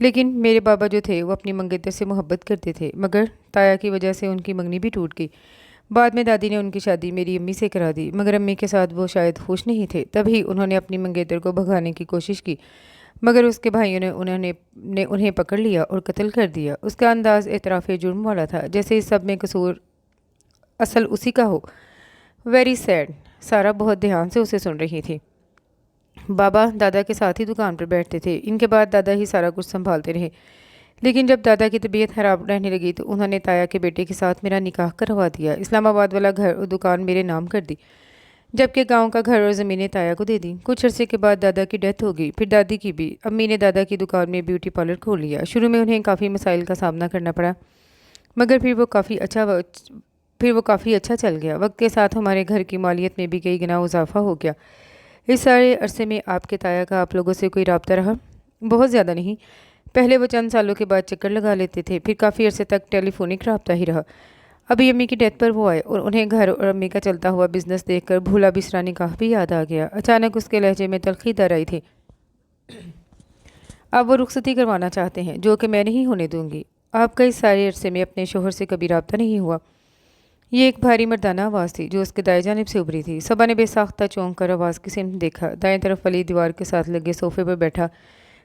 لیکن میرے بابا جو تھے وہ اپنی منگیتر سے محبت کرتے تھے، مگر تایا کی وجہ سے ان کی منگنی بھی ٹوٹ گئی۔ بعد میں دادی نے ان کی شادی میری امی سے کرا دی، مگر امی کے ساتھ وہ شاید خوش نہیں تھے، تبھی انہوں نے اپنی منگیتر کو بھگانے کی کوشش کی، مگر اس کے بھائیوں نے انہیں پکڑ لیا اور قتل کر دیا۔ اس کا انداز اعتراف جرم والا تھا، جیسے اس سب میں قصور اصل اسی کا ہو۔ Very sad. سارا بہت دھیان سے اسے سن رہی تھی۔ بابا دادا کے ساتھ ہی دکان پر بیٹھتے تھے، ان کے بعد دادا ہی سارا کچھ سنبھالتے رہے، لیکن جب دادا کی طبیعت خراب رہنے لگی تو انہوں نے تایا کے بیٹے کے ساتھ میرا نکاح کروا دیا، اسلام آباد والا گھر اور دکان میرے نام کر دی، جبکہ گاؤں کا گھر اور زمینیں تایا کو دے دی۔ کچھ عرصے کے بعد دادا کی ڈیتھ ہو گئی، پھر دادی کی بھی۔ امی نے دادا کی دکان میں بیوٹی پارلر کھول لیا۔ شروع میں انہیں کافی مسائل کا سامنا کرنا پڑا، مگر پھر وہ کافی اچھا چل گیا۔ وقت کے ساتھ ہمارے گھر کی مالیت میں بھی کئی گنا اضافہ ہو گیا۔ اس سارے عرصے میں آپ کے تایا کا آپ لوگوں سے کوئی رابطہ رہا؟ بہت زیادہ نہیں۔ پہلے وہ چند سالوں کے بعد چکر لگا لیتے تھے، پھر کافی عرصے تک ٹیلی فونک رابطہ ہی رہا۔ ابھی امی کی ڈیتھ پر وہ آئے اور انہیں گھر اور امی کا چلتا ہوا بزنس دیکھ کر بھولا بسرا نکاح بھی یاد آ گیا۔ اچانک اس کے لہجے میں تلخی در آئی تھی۔ اب وہ رخصتی کروانا چاہتے ہیں، جو کہ میں نہیں ہونے دوں گی۔ آپ کا اس سارے عرصے میں اپنے شوہر سے کبھی رابطہ نہیں ہوا؟ یہ ایک بھاری مردانہ آواز تھی جو اس کے دائیں جانب سے ابھری تھی۔ صبا نے بے ساختہ چونک کر آواز کی سمت دیکھا۔ دائیں طرف والی دیوار کے ساتھ لگے صوفے پر بیٹھا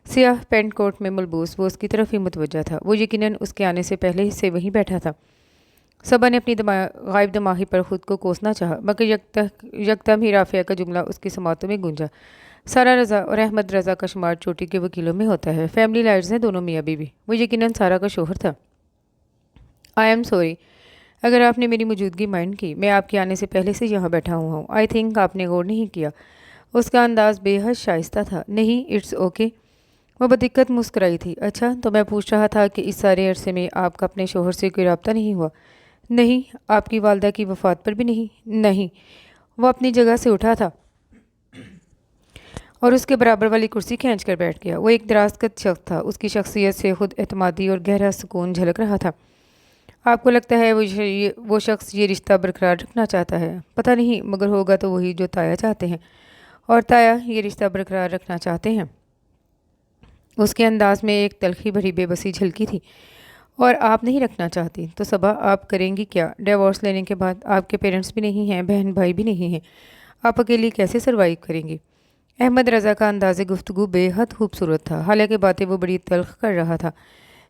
سیاہ پینٹ کوٹ میں ملبوس وہ اس کی طرف ہی متوجہ تھا۔ وہ یقیناً اس کے آنے سے پہلے سے وہیں بیٹھا تھا۔ صبا نے اپنی غائب دماغی پر خود کو کوسنا چاہا، مگر یکدم ہی رافعہ کا جملہ اس کی سماعتوں میں گونجا۔ سارا رضا اور احمد رضا کا شمار چوٹی کے وکیلوں میں ہوتا ہے، فیملی لائرز ہیں دونوں میاں بیوی۔ وہ یقیناً سارا کا شوہر تھا۔ آئی ایم سوری اگر آپ نے میری موجودگی مائنڈ کی، میں آپ کے آنے سے پہلے سے یہاں بیٹھا ہوا ہوں۔ آئی تھنک آپ نے غور نہیں کیا۔ اس کا انداز بے حد شائستہ تھا۔ نہیں، اٹس اوکے۔ وہ بدقت مسکرائی تھی۔ اچھا، تو میں پوچھ رہا تھا کہ اس سارے عرصے میں آپ کا اپنے شوہر سے کوئی رابطہ نہیں ہوا؟ نہیں۔ آپ کی والدہ کی وفات پر بھی نہیں؟ نہیں۔ وہ اپنی جگہ سے اٹھا تھا اور اس کے برابر والی کرسی کھینچ کر بیٹھ گیا۔ وہ ایک دراز قد شخص تھا، اس کی شخصیت سے خود اعتمادی اور گہرا سکون جھلک رہا تھا۔ آپ کو لگتا ہے وہ شخص یہ رشتہ برقرار رکھنا چاہتا ہے؟ پتہ نہیں، مگر ہوگا تو وہی جو تایا چاہتے ہیں، اور تایا یہ رشتہ برقرار رکھنا چاہتے ہیں۔ اس کے انداز میں ایک تلخی بھری بے بسی جھلکی تھی۔ اور آپ نہیں رکھنا چاہتی تو صبا آپ کریں گی کیا؟ ڈیورس لینے کے بعد آپ کے پیرنٹس بھی نہیں ہیں، بہن بھائی بھی نہیں ہیں، آپ اکیلی کیسے سروائیو کریں گی؟ احمد رضا کا انداز گفتگو بے حد خوبصورت تھا، حالانکہ باتیں وہ بڑی تلخ کر رہا تھا۔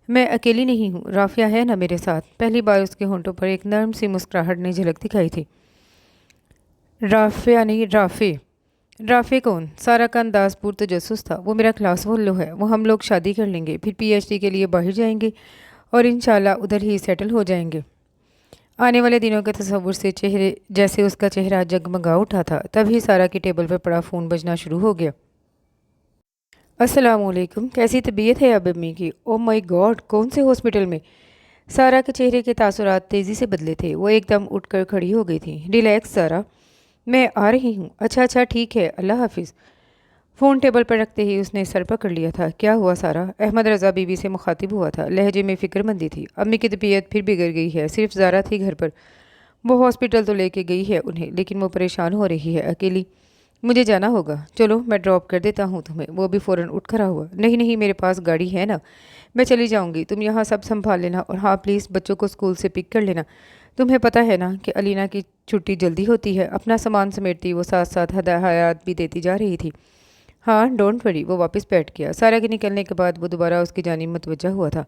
میں اکیلی نہیں ہوں، رافعہ ہے نا میرے ساتھ۔ پہلی بار اس کے ہونٹوں پر ایک نرم سی مسکراہٹ نے جھلک دکھائی تھی۔ رافعہ نہیں، رافع۔ رافع کون؟ سارا کا انداز پرتجسس تھا۔ وہ میرا کلاس فیلو ہے، وہ ہم لوگ شادی کر لیں گے، پھر پی ایچ ڈی کے لیے باہر جائیں گے اور انشاءاللہ ادھر ہی سیٹل ہو جائیں گے۔ آنے والے دنوں کے تصور سے جیسے اس کا چہرہ جگمگا اٹھا تھا، تبھی سارا کی ٹیبل پر پڑا فون بجنا شروع ہو گیا۔ السلام علیکم، کیسی طبیعت ہے اب امی کی؟ او مائی گاڈ، کون سے ہاسپٹل میں؟ سارا کے چہرے کے تاثرات تیزی سے بدلے تھے۔ وہ ایک دم اٹھ کر کھڑی ہو گئی تھی۔ ریلیکس سارا، میں آ رہی ہوں۔ اچھا ٹھیک ہے، اللہ حافظ۔ فون ٹیبل پر رکھتے ہی اس نے سر پکڑ لیا تھا۔ کیا ہوا سارا؟ احمد رضا بیوی سے مخاطب ہوا تھا، لہجے میں فکر مندی تھی۔ امی کی طبیعت پھر بگڑ گئی ہے، صرف زارا تھی گھر پر، وہ ہاسپٹل تو لے کے گئی ہے انہیں، لیکن وہ پریشان ہو رہی ہے اکیلی۔ مجھے جانا ہوگا، چلو میں ڈراپ کر دیتا ہوں تمہیں۔ وہ بھی فوراً اٹھ کھڑا ہوا۔ نہیں، میرے پاس گاڑی ہے نا، میں چلی جاؤں گی، تم یہاں سب سنبھال لینا، اور ہاں پلیز بچوں کو اسکول سے پک کر لینا۔ تمہیں پتہ ہے نا کہ علینا کی چھٹی جلدی ہوتی ہے۔ اپنا سامان سمیٹتی وہ ساتھ ساتھ ہدایات بھی دیتی جا رہی تھی۔ ہاں ڈونٹ وری۔ وہ واپس بیٹھ گیا۔ سارا کے نکلنے کے بعد وہ دوبارہ اس کی جانب متوجہ ہوا تھا۔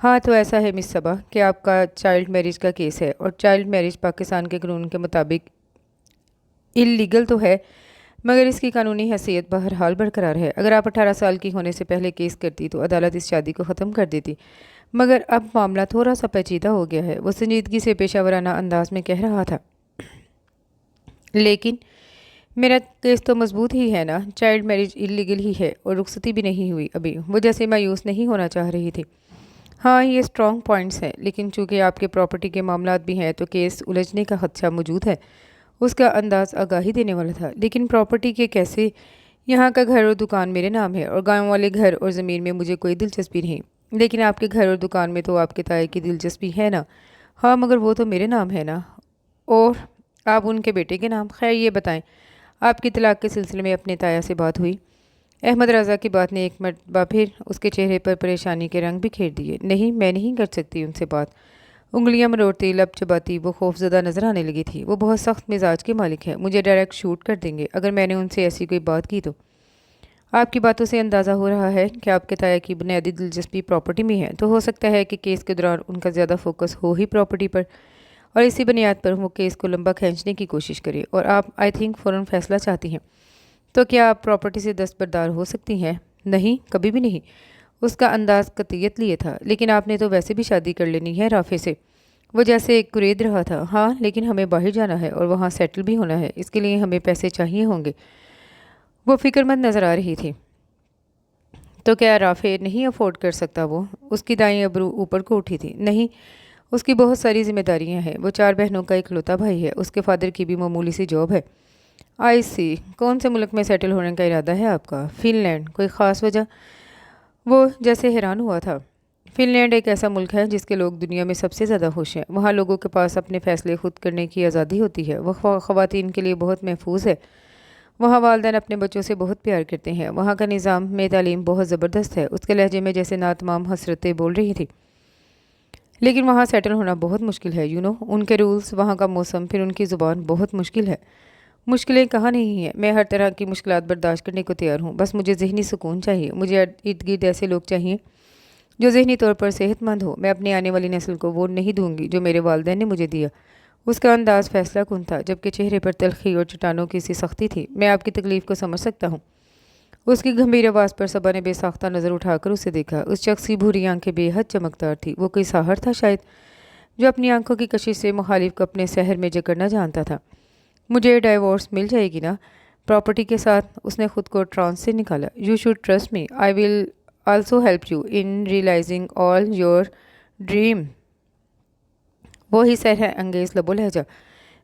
ہاں تو ایسا ہے مس صبا کہ آپ کا چائلڈ میرج کا کیس ہے، اور چائلڈ میرج پاکستان کے قانون کے مطابق اللیگل تو ہے، مگر اس کی قانونی حیثیت بہرحال برقرار ہے۔ اگر آپ 18 سال کی ہونے سے پہلے کیس کرتی تو عدالت اس شادی کو ختم کر دیتی، مگر اب معاملہ تھوڑا سا پیچیدہ ہو گیا ہے، وہ سنجیدگی سے پیشہ ورانہ انداز میں کہہ رہا تھا۔ لیکن میرا کیس تو مضبوط ہی ہے نا، چائلڈ میرج اللیگل ہی ہے اور رخصتی بھی نہیں ہوئی ابھی۔ وہ جیسے مایوس نہیں ہونا چاہ رہی تھی۔ ہاں یہ اسٹرانگ پوائنٹس ہیں، لیکن چونکہ آپ کے پراپرٹی کے معاملات بھی ہیں تو کیس الجھنے کا خدشہ موجود ہے۔ اس کا انداز آگاہی دینے والا تھا۔ لیکن پراپرٹی کے کیسے؟ یہاں کا گھر اور دکان میرے نام ہے، اور گاؤں والے گھر اور زمین میں مجھے کوئی دلچسپی نہیں، لیکن آپ کے گھر اور دکان میں تو آپ کے تائے کی دلچسپی ہے نا؟ ہاں مگر وہ تو میرے نام ہے نا، اور آپ ان کے بیٹے کے نام۔ خیر یہ بتائیں، آپ کی طلاق کے سلسلے میں اپنے تایا سے بات ہوئی؟ احمد رضا کی بات نے ایک مرتبہ پھر اس کے چہرے پر پریشانی کے رنگ بکھیر دیے۔ نہیں، میں نہیں کر سکتی ان سے بات۔ انگلیاں مروڑتی، لب چباتی وہ خوفزدہ نظر آنے لگی تھی۔ وہ بہت سخت مزاج کے مالک ہیں، مجھے ڈائریکٹ شوٹ کر دیں گے اگر میں نے ان سے ایسی کوئی بات کی تو۔ آپ کی باتوں سے اندازہ ہو رہا ہے کہ آپ کے تایا کی بنیادی دلچسپی پراپرٹی میں ہے، تو ہو سکتا ہے کہ کیس کے دوران ان کا زیادہ فوکس ہو ہی پراپرٹی پر، اور اسی بنیاد پر وہ کیس کو لمبا کھینچنے کی کوشش کرے، اور آپ آئی تھنک فوراً فیصلہ چاہتی ہیں۔ تو کیا آپ پراپرٹی سے دستبردار ہو سکتی ہیں؟ نہیں، کبھی بھی نہیں۔ اس کا انداز قطعیت لیے تھا۔ لیکن آپ نے تو ویسے بھی شادی کر لینی ہے رافع سے۔ وہ جیسے کرید رہا تھا۔ ہاں، لیکن ہمیں باہر جانا ہے اور وہاں سیٹل بھی ہونا ہے، اس کے لیے ہمیں پیسے چاہیے ہوں گے۔ وہ فکر مند نظر آ رہی تھی۔ تو کیا رافع نہیں افورڈ کر سکتا وہ؟ اس کی دائیں ابرو اوپر کو اٹھی تھی۔ نہیں، اس کی بہت ساری ذمہ داریاں ہیں۔ وہ 4 بہنوں کا اکلوتا بھائی ہے۔ اس کے فادر کی بھی معمولی سی جاب ہے۔ آئی سی۔ کون سے ملک میں سیٹل ہونے کا ارادہ ہے آپ کا؟ Finland. کوئی خاص وجہ؟ وہ جیسے حیران ہوا تھا۔ فن لینڈ ایک ایسا ملک ہے جس کے لوگ دنیا میں سب سے زیادہ خوش ہیں۔ وہاں لوگوں کے پاس اپنے فیصلے خود کرنے کی آزادی ہوتی ہے۔ وہ خواتین کے لیے بہت محفوظ ہے۔ وہاں والدین اپنے بچوں سے بہت پیار کرتے ہیں۔ وہاں کا نظام میں تعلیم بہت زبردست ہے۔ اس کے لہجے میں جیسے ناتمام حسرتیں بول رہی تھی۔ لیکن وہاں سیٹل ہونا بہت مشکل ہے، ان کے رولز، وہاں کا موسم، پھر ان کی زبان بہت مشکل ہے۔ مشکلیں کہاں نہیں ہیں، میں ہر طرح کی مشکلات برداشت کرنے کو تیار ہوں، بس مجھے ذہنی سکون چاہیے۔ مجھے ارد گرد ایسے لوگ چاہیے جو ذہنی طور پر صحت مند ہو۔ میں اپنی آنے والی نسل کو وہ نہیں دوں گی جو میرے والدین نے مجھے دیا۔ اس کا انداز فیصلہ کن تھا، جبکہ چہرے پر تلخی اور چٹانوں کی سی سختی تھی۔ میں آپ کی تکلیف کو سمجھ سکتا ہوں۔ اس کی گمبھیر آواز پر صبا نے بے ساختہ نظر اٹھا کر اسے دیکھا۔ اس شخص کی بھوری آنکھیں بے حد چمکدار تھی۔ وہ کوئی ساحر تھا شاید، جو اپنی آنکھوں کی کشش سے مخالف کو اپنے سحر میں جکڑنا جانتا تھا۔ مجھے ڈائیورس مل جائے گی نا پراپرٹی کے ساتھ؟ اس نے خود کو ٹرانس سے نکالا۔ You should trust me, I will also help you in realising all your dream. وہی سحر انگیز لب و لہجہ۔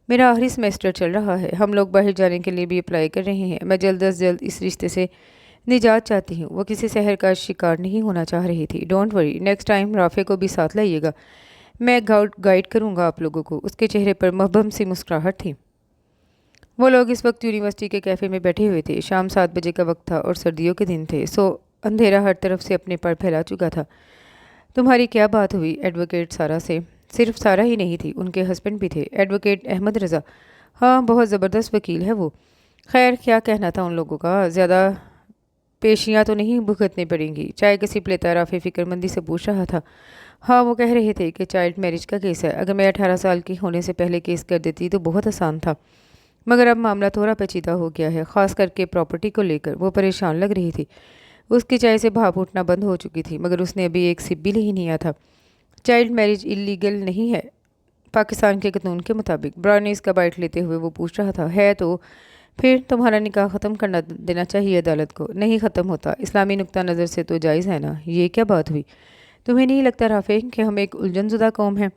میرا آخری سیمسٹر چل رہا ہے، ہم لوگ باہر جانے کے لیے بھی اپلائی کر رہے ہیں۔ میں جلد از جلد اس رشتے سے نجات چاہتی ہوں۔ وہ کسی سحر کا شکار نہیں ہونا چاہ رہی تھی۔ ڈونٹ وری، نیکسٹ ٹائم رافع کو بھی ساتھ لائیے گا، میں گائیڈ کروں گا آپ لوگوں کو۔ اس کے چہرے پر مبہم سی مسکراہٹ تھی۔ وہ لوگ اس وقت یونیورسٹی کے کیفے میں بیٹھے ہوئے تھے۔ شام 7 بجے کا وقت تھا اور سردیوں کے دن تھے، سو اندھیرا ہر طرف سے اپنے پر پھیلا چکا تھا۔ تمہاری کیا بات ہوئی ایڈوکیٹ سارا سے؟ صرف سارا ہی نہیں تھی، ان کے ہسبینڈ بھی تھے، ایڈوکیٹ احمد رضا۔ ہاں، بہت زبردست وکیل ہے وہ۔ خیر، کیا کہنا تھا ان لوگوں کا؟ زیادہ پیشیاں تو نہیں بھگتنی پڑیں گی؟ چائے کا سپ لیتا رافع فکر مندی سے پوچھ رہا تھا۔ ہاں، وہ کہہ رہے تھے کہ چائلڈ میرج کا کیس ہے۔ اگر میں 18 سال کی ہونے سے پہلے کیس کر دیتی تو بہت آسان تھا، مگر اب معاملہ تھوڑا پیچیدہ ہو گیا ہے، خاص کر کے پراپرٹی کو لے کر۔ وہ پریشان لگ رہی تھی۔ اس کی چائے سے بھاپ اٹھنا بند ہو چکی تھی، مگر اس نے ابھی ایک سپ بھی نہیں لیا تھا۔ چائلڈ میرج اللیگل نہیں ہے پاکستان کے قانون کے مطابق، براؤنیز کا بائٹ لیتے ہوئے وہ پوچھ رہا تھا۔ ہے تو پھر تمہارا نکاح ختم کرنا دینا چاہیے عدالت کو۔ نہیں ختم ہوتا، اسلامی نقطہ نظر سے تو جائز ہے نا۔ یہ کیا بات ہوئی؟ تمہیں نہیں لگتا رافع کہ ہم ایک الجھن زدہ قوم ہیں؟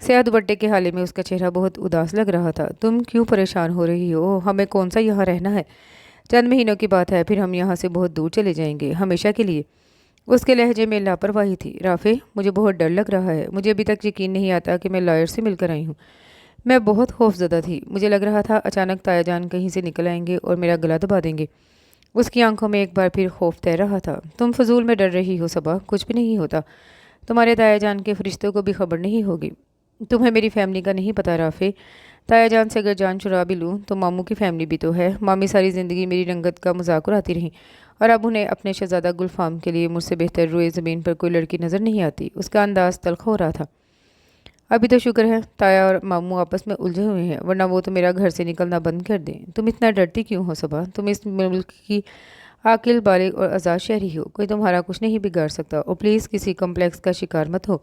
سیاہ دوپٹے کے حالے میں اس کا چہرہ بہت اداس لگ رہا تھا۔ تم کیوں پریشان ہو رہی ہو؟ ہمیں کون سا یہاں رہنا ہے؟ چند مہینوں کی بات ہے، پھر ہم یہاں سے بہت دور چلے جائیں گے، ہمیشہ کے لیے۔ اس کے لہجے میں لاپرواہی تھی۔ رافع، مجھے بہت ڈر لگ رہا ہے۔ مجھے ابھی تک یقین نہیں آتا کہ میں لائر سے مل کر آئی ہوں۔ میں بہت خوف زدہ تھی۔ مجھے لگ رہا تھا اچانک تایا جان کہیں سے نکل آئیں گے اور میرا گلا دبا دیں گے۔ اس کی آنکھوں میں ایک بار پھر خوف تیر رہا تھا۔ تم فضول میں ڈر رہی ہو صبا، کچھ بھی نہیں ہوتا۔ تمہارے تایا جان کے فرشتوں کو بھی خبر نہیں ہوگی۔ تمہیں میری فیملی کا نہیں پتہ رافع۔ تایا جان سے اگر جان چرا بھی لوں تو ماموں کی فیملی بھی تو ہے۔ مامی ساری زندگی میری رنگت کا مذاق اڑاتی رہیں، اور اب انہیں اپنے شہزادہ گلفام کے لیے مجھ سے بہتر روئے زمین پر کوئی لڑکی نظر نہیں آتی۔ اس کا انداز تلخ ہو رہا تھا۔ ابھی تو شکر ہے تایا اور ماموں آپس میں الجھے ہوئے ہیں، ورنہ وہ تو میرا گھر سے نکلنا بند کر دیں۔ تم اتنا ڈرتی کیوں ہو صبا؟ تم اس ملک کی عاقل، بالغ اور آزاد شہری ہو، کوئی تمہارا کچھ نہیں بگاڑ سکتا، اور پلیز کسی کمپلیکس کا شکار مت ہو۔